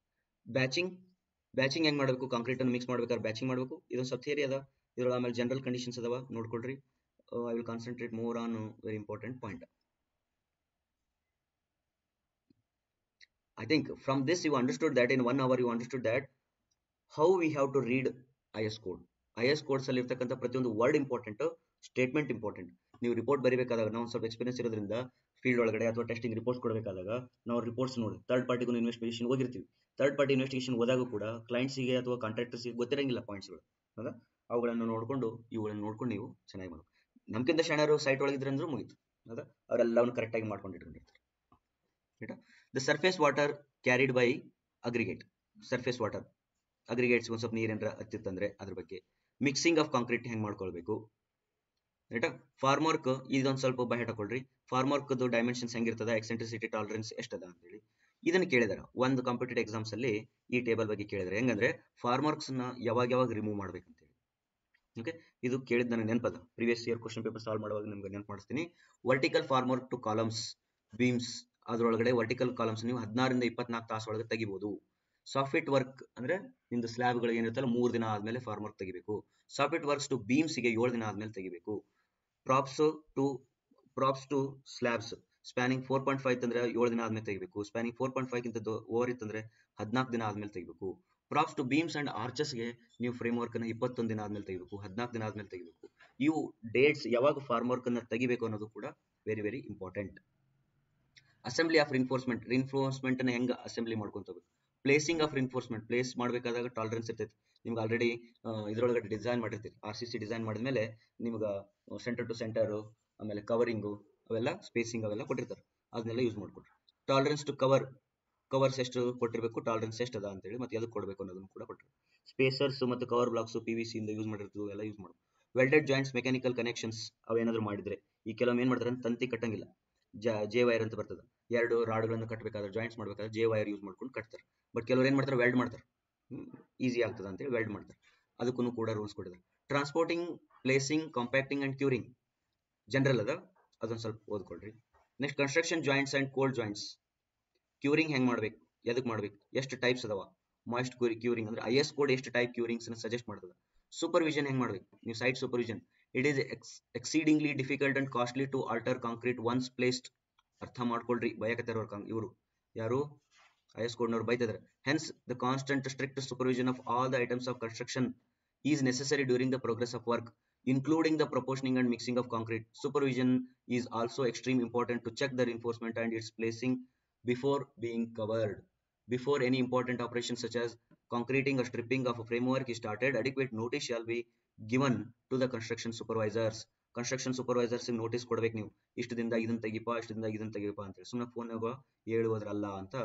ಬ್ಯಾಚಿಂಗ್ ಹೆಂಗ್ ಮಾಡಬೇಕು, ಕಾಂಕ್ರೀಟ್ ಅನ್ನು ಮಿಕ್ಸ್ ಮಾಡ್ಬೇಕಾದ್ರೆ ಬ್ಯಾಚಿಂಗ್ ಮಾಡಬೇಕು. ಇದೊಂದು ಸ್ವಲ್ಪ ಥಿಯರಿ ಅದ, ಇದ್ರೊಳಗೆ ಆಮೇಲೆ ಜನರಲ್ ಕಂಡೀಷನ್ಸ್ ಅದಾವ, ನೋಡ್ಕೊಳ್ರಿ. I will concentrate more on very important point. I think from this you understood that in 1 hour you understood that how we have to read IS code. IS codes ಅಲ್ಲಿ ಇರ್ತಕ್ಕಂಥ ಪ್ರತಿಯೊಂದು word important, statement important. ನೀವು report ಬರೀಬೇಕಾದಾಗ, ನಾವು ಸ್ವಲ್ಪ experience ಇರೋದ್ರಿಂದ field ಒಳಗಡೆ ಅಥವಾ testing reports ಕೊಡಬೇಕಾದಾಗ ನಾವು ರಿಪೋರ್ಟ್ಸ್ ನೋಡಿ ಥರ್ಡ್ ಪಾರ್ಟಿಗೂ ಇನ್ವೆಸ್ಟಿಗೇಷನ್ ಹೋಗಿರ್ತೀವಿ. ಥರ್ಡ್ ಪಾರ್ಟಿ ಇನ್ವೆಸ್ಟಿಗೇಷನ್ ಹೋದಾಗ ಕೂಡ ಕ್ಲೈಂಟ್ಸಿಗೆ ಅಥವಾ ಕಾಂಟ್ರಾಕ್ಟರ್ಸ್ಗೆ ಗೊತ್ತಿರಂಗಿಲ್ಲ ಪಾಯಿಂಟ್ಸ್ಗಳು, ಹೌದಾ? ಅವುಗಳನ್ನು ನೋಡಿಕೊಂಡು ಇವುಗಳನ್ನು ನೋಡ್ಕೊಂಡು ನೀವು ಚೆನ್ನಾಗಿ ಮಾಡಬೇಕು. ನಮ್ಗಿಂತ ಶಾಣ್ಯರು ಸೈಟ್ ಒಳಗಿದ್ರೆ ಅಂದ್ರೂ ಮುಗೀತು, ಹೌದಾ? ಅವರೆಲ್ಲವನ್ನು ಕರೆಕ್ಟಾಗಿ ಮಾಡ್ಕೊಂಡು ಇಟ್ಕೊಂಡಿರ್ತಾರೆ. The surface water carried by aggregate. Surface water aggregates ಒಂದು ಸ್ವಲ್ಪ ನೀರೇನಾರ ಹತ್ತಿತ್ತಂದ್ರೆ ಅದ್ರ ಬಗ್ಗೆ. ಮಿಕ್ಸಿಂಗ್ ಆಫ್ ಕಾಂಕ್ರೀಟ್ ಹೆಂಗೆ ಮಾಡ್ಕೊಳ್ಬೇಕು, ರೈಟಾ? ಫಾರ್ಮರ್ಕ್ ಇದೊಂದು ಸ್ವಲ್ಪ ಬಹೆಟ್ ಹಾಕೊಳ್ರಿ. ಫಾರ್ಮರ್ಕ್ದು ಡೈಮೆನ್ಷನ್ಸ್ ಹೆಂಗಿರ್ತದ, ಎಕ್ಸೆಂಟ್ರಿಸಿಟಿ ಟಾಲರೆನ್ಸ್ ಎಷ್ಟದ ಅಂತೇಳಿ ಇದನ್ನು ಕೇಳಿದಾರೆ ಒಂದು ಕಾಂಪಿಟೇಟಿವ್ ಎಕ್ಸಾಮ್ಸ್ ಅಲ್ಲಿ. ಈ ಟೇಬಲ್ ಬಗ್ಗೆ ಕೇಳಿದ್ರೆ ಹೆಂಗಂದ್ರೆ ಫಾರ್ಮರ್ಕ್ಸ್ ನ ಯಾವಾಗ ರಿಮೂವ್ ಮಾಡ್ಬೇಕಂತೇಳಿ. ಓಕೆ, ಇದು ಕೇಳಿದ್ ನನಗೆ ನೆನಪದ, previous year question paper solve ಮಾಡುವಾಗ ನಿಮ್ಗೆ ನೆನಪು ಮಾಡಿಸ್ತೀನಿ. Vertical formwork to columns beams, ಅದ್ರೊಳಗಡೆ ವರ್ಟಿಕಲ್ ಕಾಲಮ್ಸ್ ನೀವು 16 ರಿಂದ 24 ತಾಸು ಒಳಗೆ ತೆಗಿಬಹುದು. ಸಾಫ್ಟ್ ವರ್ಕ್ ಅಂದ್ರೆ ನಿಮ್ದು ಸ್ಲ್ಯಾಬ್ಗಳು ಏನಿರುತ್ತಲ್ಲ 3 ದಿನ ಆದ್ಮೇಲೆ ಫಾರ್ಮರ್ಕ್ ತೆಗಿಬೇಕು. ಸಾಫ್ಟ್ ವರ್ಕ್ಸ್ ಟು ಬೀಮ್ಸ್ಗೆ 7 ದಿನ ಆದ್ಮೇಲೆ ತೆಗಿಬೇಕು. ಪ್ರಾಪ್ಸ್ ಟು ಸ್ಲ್ಯಾಬ್ಸ್ ಸ್ಪ್ಯಾನಿಂಗ್ 4.5 ಅಂದ್ರೆ 7 ದಿನ ಆದ್ಮೇಲೆ ತೆಗಿಬೇಕು. ಸ್ಪ್ಯಾನಿಂಗ್ 4.5 ಗಿಂತ ಓವರ್ ಇತ್ತಂದ್ರೆ 14 ದಿನ ಆದ್ಮೇಲೆ ತೆಗಿಬೇಕು. ಪ್ರಾಪ್ಸ್ ಟು ಬೀಮ್ಸ್ ಅಂಡ್ ಆರ್ಚಸ್ಗೆ ನೀವು ಫ್ರೇಮ್ ವರ್ಕ್ ಅನ್ನ 21 ದಿನ ಆದ್ಮೇಲೆ ತೆಗಿಬೇಕು, 14 ದಿನ ಆದ್ಮೇಲೆ ತೆಗಿಬೇಕು. ಇವು ಡೇಟ್ಸ್ ಯಾವಾಗ ಫಾರ್ಮರ್ಕ್ ಅನ್ನ ತೆಗಿಬೇಕು ಅನ್ನೋದು ಕೂಡ very very important. Assembly of reinforcement ಅನ್ನ ಹೆಂಗ ಅಸೆಂಬ್ಲಿ ಮಾಡ್ಕೊಂತೋಗ್ಬೇಕು. ಪ್ಲೇಸಿಂಗ್ ಆಫ್ ರಿನ್ಫೋರ್ಸ್ಮೆಂಟ್ ಪ್ಲೇಸ್ ಮಾಡಬೇಕಾದಾಗ ಟಾಲರೆನ್ಸ್ ಇರ್ತೈತಿ. ನಿಮ್ಗೆ ಆಲ್ರೆಡಿ ಇದ್ರೊಳಗಡೆ ಡಿಸೈನ್ ಮಾಡಿರ್ತೀರಿ. RCC ಡಿಸೈನ್ ಮಾಡಿದ್ಮೇಲೆ ನಿಮ್ಗೆ ಸೆಂಟರ್ ಟು ಸೆಂಟರ್, ಆಮೇಲೆ ಕವರಿಂಗು, ಅವೆಲ್ಲ ಸ್ಪೇಸಿಂಗ್ ಅವೆಲ್ಲ ಕೊಟ್ಟಿರ್ತಾರೆ, ಅದನ್ನೆಲ್ಲ ಯೂಸ್ ಮಾಡ್ಕೊಡ್ರಿ. ಟಾಲರೆನ್ಸ್ ಟು ಕವರ್ಸ್ ಎಷ್ಟು ಕೊಟ್ಟಿರ್ಬೇಕು, ಟಾಲರೆನ್ಸ್ ಎಷ್ಟು ಅದ ಅಂತೇಳಿ, ಮತ್ತೆ ಎದಕ್ಕೆ ಕೊಡಬೇಕು ಅನ್ನೋದನ್ನು ಕೂಡ ಕೊಟ್ಟರು. ಸ್ಪೇಸರ್ಸ್ ಮತ್ತು ಕವರ್ ಬ್ಲಾಕ್ಸ್ PVC ಇಂದ ಯೂಸ್ ಮಾಡಿರ್ತೀವಿ, ಎಲ್ಲ ಯೂಸ್ ಮಾಡ್ಬೇಕು. ವೆಲ್ಡೆಡ್ ಜಾಯಿಂಟ್ಸ್, ಮೆಕ್ಯಾನಿಕಲ್ ಕನೆಕ್ಷನ್ಸ್ ಅವೇನಾದ್ರು ಮಾಡಿದ್ರೆ, ಈ ಕೆಲವೊಮ್ಮೆ ಏನ್ ಮಾಡ್ತಾರೆ ತಂತಿ ಕಟ್ಟಂಗಿಲ್ಲ, ಜೆ ವೈರ್ ಅಂತ ಬರ್ತದೆ. 2 ರಾಡ್ಗಳನ್ನು ಕಟ್ಟಬೇಕಾದ್ರೆ, ಜಾಯಿಂಟ್ಸ್ ಮಾಡಬೇಕಾದ್ರೆ ಜೆ ವೈರ್ ಯೂಸ್ ಮಾಡ್ಕೊಂಡು ಕಟ್ತಾರೆ. ಬಟ್ ಕೆಲವರು ಏನ್ ಮಾಡ್ತಾರೆ, ವೆಲ್ಡ್ ಮಾಡ್ತಾರೆ, ಈಸಿ ಆಗ್ತದೆ ಅಂತೇಳಿ ವೆಲ್ಡ್ ಮಾಡ್ತಾರೆ. ಅದಕ್ಕೂ ಕೂಡ ರೂಲ್ಸ್ ಕೊಟ್ಟಿದ್ದಾರೆ. Transporting, placing, compacting and curing general ಅದ, ಅದೊಂದು ಸ್ವಲ್ಪ ಓದ್ಕೊಳ್ರಿ. Next construction joints and cold joints. Curing ಹೆಂಗ್ ಮಾಡ್ಬೇಕು, ಎದಕ್ ಮಾಡ್ಬೇಕು, ಎಷ್ಟು ಟೈಪ್ಸ್ ಅದಾವ. ಮಾಯ್ಸ್ಟ್ ಕ್ಯೂರಿಂಗ್ ಅಂದ್ರೆ IS ಕೋಡ್ ಎಷ್ಟು ಟೈಪ್ ಕ್ಯೂರಿಂಗ್ಸ್ ಸಜೆಸ್ಟ್ ಮಾಡ್ತದೆ. ಸೂಪರ್ವಿಷನ್ ಹೆಂಗ್ ಮಾಡ್ಬೇಕು ನೀವು, site supervision. It is exceedingly difficult and costly to alter concrete once placed. ಅರ್ಥ ಮಾಡ್ಕೊಳ್ರಿ, ಬಯಕತ್ತಾರ ಇವರು ಯಾರು IS ಕೋಡ್ನವ್ರು ಬೈತಿದ್ದಾರೆ. Hence the constant strict supervision of all the items of construction is necessary during the progress of work, including the proportioning and mixing of concrete. Supervision is also extremely important to check the reinforcement and its placing before being covered. Before any important operation such as concreting or stripping of a framework is started, adequate notice shall be given to the construction supervisors. Construction supervisors notice ಕೊಡ್ಬೇಕು ನೀವು, ಇಷ್ಟು ದಿನದಾಗ ಇದನ್ನ ತೆಗಿಪಾ, ಇಷ್ಟು ದಿನದಾಗ ಇದನ್ನ ತೆಗಿಪಾ ಅಂತೇಳಿ. ಸುಮ್ಮನೆ ಫೋನ್ಯಾಗ ಹೇಳುವುದ್ರಲ್ಲ ಅಂತ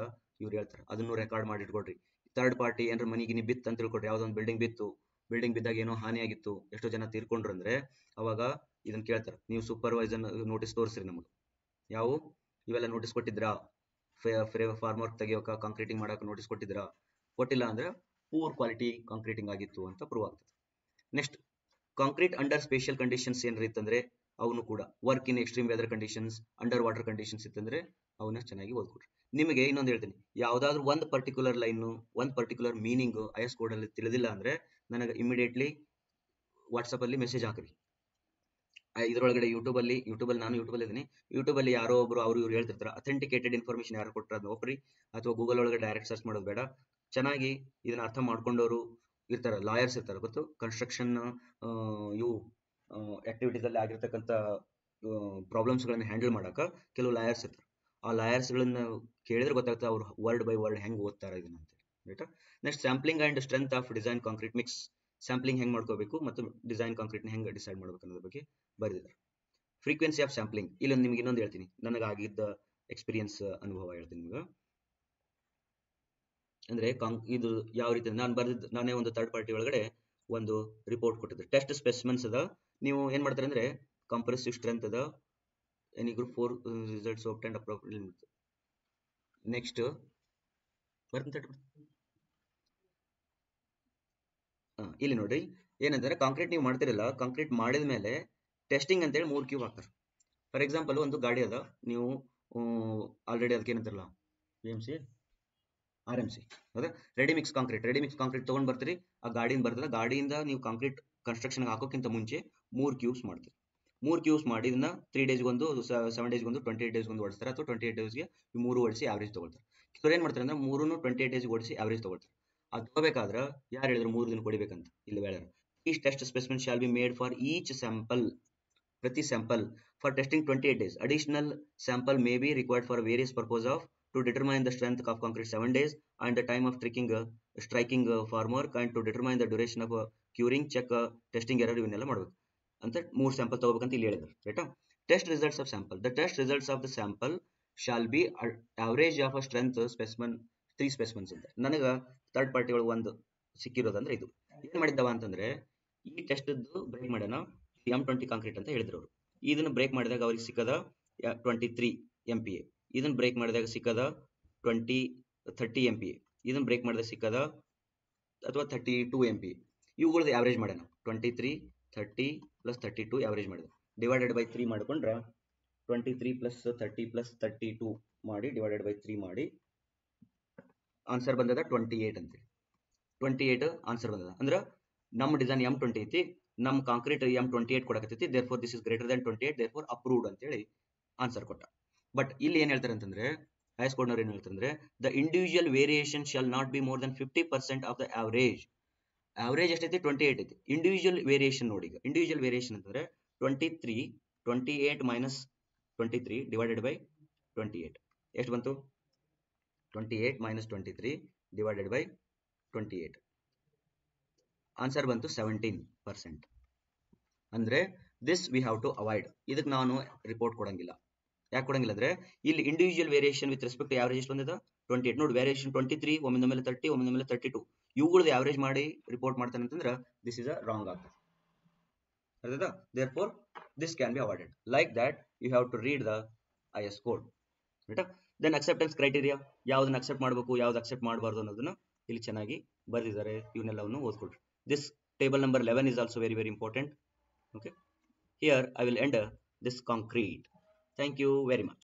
ಇವ್ರು ಹೇಳ್ತಾರೆ. ಅದನ್ನು ರೆಕಾರ್ಡ್ ಮಾಡಿ ಇಟ್ಕೊಡ್ರಿ. ಥರ್ಡ್ ಪಾರ್ಟಿ ಏನಾರ ಮನಿಗಿನಿ ಬಿತ್ತು ಅಂತ ತಿಳ್ಕೊಡ್ರಿ, ಯಾವ್ದೊಂದು ಬಿಲ್ಡಿಂಗ್ ಬಿದ್ದಾಗ ಏನೋ ಹಾನಿಯಾಗಿತ್ತು, ಎಷ್ಟೋ ಜನ ತೀರ್ಕೊಂಡ್ರು ಅಂದ್ರೆ ಅವಾಗ ಇದನ್ನ ಕೇಳ್ತಾರೆ, ನೀವು ಸೂಪರ್ವೈಸರ್ ನೋಟಿಸ್ ತೋರಿಸ್ರಿ ನಮಗೆ, ಯಾವ ಇವೆಲ್ಲ ನೋಟಿಸ್ ಕೊಟ್ಟಿದ್ರಾ, ಫಾರ್ಮರ್ಕ್ ತೆಗಿಯೋಕ, ಕಾಂಕ್ರೀಟಿಂಗ್ ಮಾಡಕ್ಕೆ ನೋಟಿಸ್ ಕೊಟ್ಟಿದ್ರಾ. ಕೊಟ್ಟಿಲ್ಲ ಅಂದ್ರೆ ಪೂರ್ ಕ್ವಾಲಿಟಿ ಕಾಂಕ್ರೀಟಿಂಗ್ ಆಗಿತ್ತು ಅಂತ ಪ್ರೂವ್ ಆಗ್ತದೆ. Next concrete under special conditions ಏನಾರ ಇತ್ತಂದ್ರೆ ಅವನು ಕೂಡ work in extreme weather conditions, under water conditions ಇತ್ತಂದ್ರೆ ಅವನ್ನ ಚೆನ್ನಾಗಿ ಓದ್ಕೊಡ್ರಿ. ನಿಮಗೆ ಇನ್ನೊಂದು ಹೇಳ್ತೀನಿ, ಯಾವ್ದಾದ್ರು ಒಂದು ಪರ್ಟಿಕ್ಯುಲರ್ ಲೈನ್, ಒಂದು ಪರ್ಟಿಕ್ಯುಲರ್ ಮೀನಿಂಗ್ IS ಕೋಡ್ ಅಲ್ಲಿ ತಿಳಿದಿಲ್ಲ ಅಂದ್ರೆ ನನಗೆ ಇಮಿಡಿಯೇಟ್ಲಿ ವಾಟ್ಸಪ್ ಅಲ್ಲಿ ಮೆಸೇಜ್ ಹಾಕ್ರಿ. ಇದ್ರೊಳಗಡೆ ಯೂಟ್ಯೂಬಲ್ಲಿ ನಾನು ಯೂಟ್ಯೂಬಲ್ಲಿ ಇದ್ದೀನಿ, ಯೂಟ್ಯೂಬಲ್ಲಿ ಯಾರೋ ಒಬ್ರು ಅವ್ರು ಇವ್ರು ಹೇಳ್ತಿರ್ತಾರೆ, ಅಥೆಂಟಿಕೇಟೆಡ್ ಇನ್ಫಾರ್ಮೇಶನ್ ಯಾರು ಕೊಟ್ಟರೆ ಅದನ್ನ ಒಪ್ರಿ, ಅಥವಾ ಗೂಗಲ್ ಒಳಗೆ ಡೈರೆಕ್ಟ್ ಸರ್ಚ್ ಮಾಡೋದು ಬೇಡ. ಚೆನ್ನಾಗಿ ಇದನ್ನ ಅರ್ಥ ಮಾಡ್ಕೊಂಡವರು ಇರ್ತಾರೆ, ಲಾಯರ್ಸ್ ಇರ್ತಾರೆ, ಗೊತ್ತು ಕನ್ಸ್ಟ್ರಕ್ಷನ್ ಇವು ಆಕ್ಟಿವಿಟೀಸ್ ಅಲ್ಲಿ ಆಗಿರ್ತಕ್ಕಂಥ ಪ್ರಾಬ್ಲಮ್ಸ್ಗಳನ್ನ ಹ್ಯಾಂಡಲ್ ಮಾಡಕ ಕೆಲವು ಲಾಯರ್ಸ್ ಇರ್ತಾರೆ. ಆ ಲಾಯರ್ಸ್ಗಳನ್ನ ಕೇಳಿದ್ರೆ ಗೊತ್ತಾಗ್ತದೆ ಅವ್ರು ವರ್ಡ್ ಬೈ ವರ್ಡ್ ಹೆಂಗೆ ಓದ್ತಾರೆ ಇದನ್ನ ಅಂತ, ರೈಟಾ. Next sampling and strength of design concrete mix. Sampling ಹೆಂಗೆ ಮಾಡ್ಕೋಬೇಕು ಮತ್ತು ಡಿಸೈನ್ ಕಾಂಕ್ರೀಟ್ನ ಹೆಂಗೆ ಡಿಸೈಡ್ ಮಾಡ್ಬೇಕು ಅನ್ನೋದ್ರ ಬಗ್ಗೆ ಬರೆದಿದ್ದಾರೆ. ಫ್ರೀಕ್ವೆನ್ಸಿ ಆಫ್ ಸ್ಯಾಂಪ್ಲಿಂಗ್, ಇಲ್ಲೊಂದು ನಿಮ್ಗೆ ಇನ್ನೊಂದು ಹೇಳ್ತೀನಿ, ನನಗಾಗಿದ್ದ ಎಕ್ಸ್ಪೀರಿಯನ್ಸ್ ಅನುಭವ ಹೇಳ್ತೀನಿ ನಿಮ್ಗೆ. ಅಂದ್ರೆ ಇದು ಯಾವ ರೀತಿ ನಾನೇ ಒಂದು ಥರ್ಡ್ ಪಾರ್ಟಿ ಒಳಗಡೆ ಒಂದು ರಿಪೋರ್ಟ್ ಕೊಟ್ಟಿದ್ದೆ, ಟೆಸ್ಟ್ ಸ್ಪೆಸಿಮೆನ್ಸ್ ಅದ. ನೀವು ಏನ್ ಮಾಡ್ತಾರೆ ಅಂದ್ರೆ ಕಂಪ್ರೆಸಿವ್ ಸ್ಟ್ರೆಂತ್ ಅದ, any group 4 results obtained appropriately. Next ಇಲ್ಲಿ ನೋಡ್ರಿ ಏನಂದ್ರೆ ಕಾಂಕ್ರೀಟ್ ನೀವು ಮಾಡ್ತಿರಲ್ಲ, ಕಾಂಕ್ರೀಟ್ ಮಾಡಿದ ಮೇಲೆ ಟೆಸ್ಟಿಂಗ್ ಅಂತೇಳಿ 3 ಕ್ಯೂಬ್ ಹಾಕ್ತಾರೆ. ಫಾರ್ ಎಕ್ಸಾಂಪಲ್ ಒಂದು ಗಾಡಿ ಅದ, ನೀವು ಆಲ್ರೆಡಿ ಅದಕ್ಕೆ ಏನಂತಾರಲ್ಲ RMC ಹೌದಾ, ರೆಡಿ ಮಿಕ್ಸ್ ಕಾಂಕ್ರೀಟ್ ತಗೊಂಡ್ ಬರ್ತೀರಿ, ಆ ಗಾಡಿಯಿಂದ ಬರ್ತದೆ, ಗಾಡಿಯಿಂದ ನೀವು ಕಾಂಕ್ರೀಟ್ ಕನ್ಸ್ಟ್ರಕ್ಷನ್ ಹಾಕೋಕ್ಕಿಂತ ಮುಂಚೆ 3 ಕ್ಯೂಬ್ಸ್ ಮಾಡ್ತೀರಿ. 3 ಕ್ಯೂಬ್ಸ್ ಮಾಡಿ ಇದನ್ನ 3 ಡೇಸ್ಗೆ ಒಂದು, 7 ಡೇಸ್ಗೆ ಒಂದು, 28 ಡೇಸ್ಗೆ ಒಂದು ಓಡಿಸ್ತಾರೆ, ಅಥವಾ 28 ಡೇಸ್ಗೆ 3 ಓಡಿಸಿ ಆವರೇಜ್ ತಗೊಳ್ತಾರೆ. ಸೊ ಏನ್ ಮಾಡ್ತಾರೆ ಅಂದ್ರೆ 3 28 ಡೇಸ್ಗೆ ಓಡಿಸಿ ಆವರೇಜ್ ತಗೊಳ್ತಾರೆ. ಅದು ತಗೋಬೇಕಾದ್ರೆ ಯಾರು ಹೇಳಿದ್ರು 3 ದಿನ ಕೊಡಿಬೇಕಂತ? ಇಲ್ಲಿ ಹೇಳ್ಯಾರ, each test specimen shall be made for each sample, ಪ್ರತಿ sample for testing 28 days. Additional sample may be required for various purpose of to determine the strength of concrete 7 days and the time of striking formwork, and to determine the duration of curing, check, testing error ಇವನ್ನೆಲ್ಲ ಮಾಡಬೇಕು ಅಂತ 3 sample ತಗೋಬೇಕಂತ ಇಲ್ಲಿ ಹೇಳಿದ್ರು. ರೈಟಾ? Test results of sample. The test results of the sample shall be average of a strength specimen 3 specimens ಅಂತ. ನನಗೆ third party ಒಳಗೆ ಒಂದು ಸಿಕ್ಕಿರೋದಂದ್ರೆ ಇದು. ಏನ್ ಮಾಡಿದ್ದವ ಅಂತಂದ್ರೆ ಈ ಟೆಸ್ಟ್ ಬ್ರೇಕ್ ಮಾಡ್ಯಾನ M20 ಕಾಂಕ್ರೀಟ್ ಅಂತ ಹೇಳಿದ್ರು ಅವರು. ಇದನ್ನ ಬ್ರೇಕ್ ಮಾಡಿದಾಗ ಅವ್ರಿಗೆ ಸಿಕ್ಕದ 23 MPa. ಇದನ್ನ ಬ್ರೇಕ್ ಮಾಡಿದಾಗ ಸಿಕ್ಕದ 30 MPa. ಇದನ್ನ ಬ್ರೇಕ್ ಮಾಡಿದಾಗ ಸಿಕ್ಕದ ಅಥವಾ 32 MPa. ಇವುಗಳದ್ದು ಆವರೇಜ್ ಮಾಡ್ಯಾನ 23, 30 ಪ್ಲಸ್ 32 ಆವರೇಜ್ ಮಾಡಿದ, ಡಿವೈಡೆಡ್ ಬೈ 3 ಮಾಡ್ಕೊಂಡ್ರೆ 23 ಪ್ಲಸ್ 30 ಪ್ಲಸ್ 32 ಮಾಡಿ ಡಿವೈಡೆಡ್ ಬೈ 3 ಮಾಡಿ ಆನ್ಸರ್ ಬಂದದ 28 ಅಂತೇಳಿ. 28 ಆನ್ಸರ್ ಬಂದದ. ಅಂದ್ರೆ ನಮ್ಮ ಡಿಸೈನ್ M20 ಐತಿ, ನಮ್ಮ concrete M28 ಕೊಡಕತ್ತೈತಿ, therefore this is greater than 28, therefore approved ಅಂತೇಳಿ ಆನ್ಸರ್ ಕೊಟ್ಟ. ಬಟ್ ಇಲ್ಲಿ ಏನ್ ಹೇಳ್ತಾರೆ ಅಂತಂದ್ರೆ ಐಎಸ್ ಕೋಡ್ನವ್ರು ಏನ್ ಹೇಳ್ತಾರೆ ಅಂದ್ರೆ the individual variation shall not be more than 50% of the average. Average ಎಷ್ಟೈತಿ? 28 ಐತಿ. ಇಂಡಿವಿಜುವಲ್ ವೇರಿಯೇಷನ್ ನೋಡಿ, ಈಗ ಇಂಡಿವಿಜುವಲ್ ವೇರಿಯೇಷನ್ ಅಂತಂದ್ರೆ 28 ಮೈನಸ್ 23 ಡಿವೈಡೆಡ್ ಬೈ 28 ಎಷ್ಟು ಬಂತು? 28 ಮೈನಸ್ 23 ಡಿವೈಡೆಡ್ ಬೈ 28 ಆನ್ಸರ್ ಬಂತು 17%. ಅಂದ್ರೆ this we have to avoid. ಇದಕ್ಕೆ ನಾನು ರಿಪೋರ್ಟ್ ಕೊಡಂಗಿಲ್ಲ. ಯಾಕೆ ಕೊಡಂಗಿಲ್ಲ ಅಂದ್ರೆ ಇಲ್ಲಿ individual variation with respect average ಎಷ್ಟು ಬಂದಿದೆ? 28. ನೋಡಿ, ವೇರಿಯೇಷನ್ 23, ಒಮ್ಮೆ ಮೇಲೆ 30, ಒಮ್ಮೆ ಮೇಲೆ 32, ಇವುಗಳದ್ದು ಆವರೇಜ್ ಮಾಡಿ ರಿಪೋರ್ಟ್ ಮಾಡ್ತಾನೆ ಅಂತಂದ್ರೆ ದಿಸ್ ಇಸ್ ಅ ರಾಂಗ್ ಆಗ್ತದೆ. ಅರ್ಥಾಯ್ತಾ? therefore this can be avoided. Like that you have to read the IS code. ರೈಟಾ? ದೆನ್ ಅಕ್ಸೆಪ್ಟೆನ್ಸ್ ಕ್ರೈಟೀರಿಯಾ, ಯಾವ್ದನ್ನ ಅಕ್ಸೆಪ್ಟ್ ಮಾಡಬೇಕು, ಯಾವ್ದು ಅಕ್ಸೆಪ್ಟ್ ಮಾಡಬಾರ್ದು ಅನ್ನೋದನ್ನ ಇಲ್ಲಿ ಚೆನ್ನಾಗಿ ಬರೆದಿದ್ದಾರೆ. ಇವನ್ನೆಲ್ಲವನ್ನು ಓದ್ಕೊಳ್ರಿ. This table number 11 is also very important. Okay, here I will end this concrete. Thank you very much.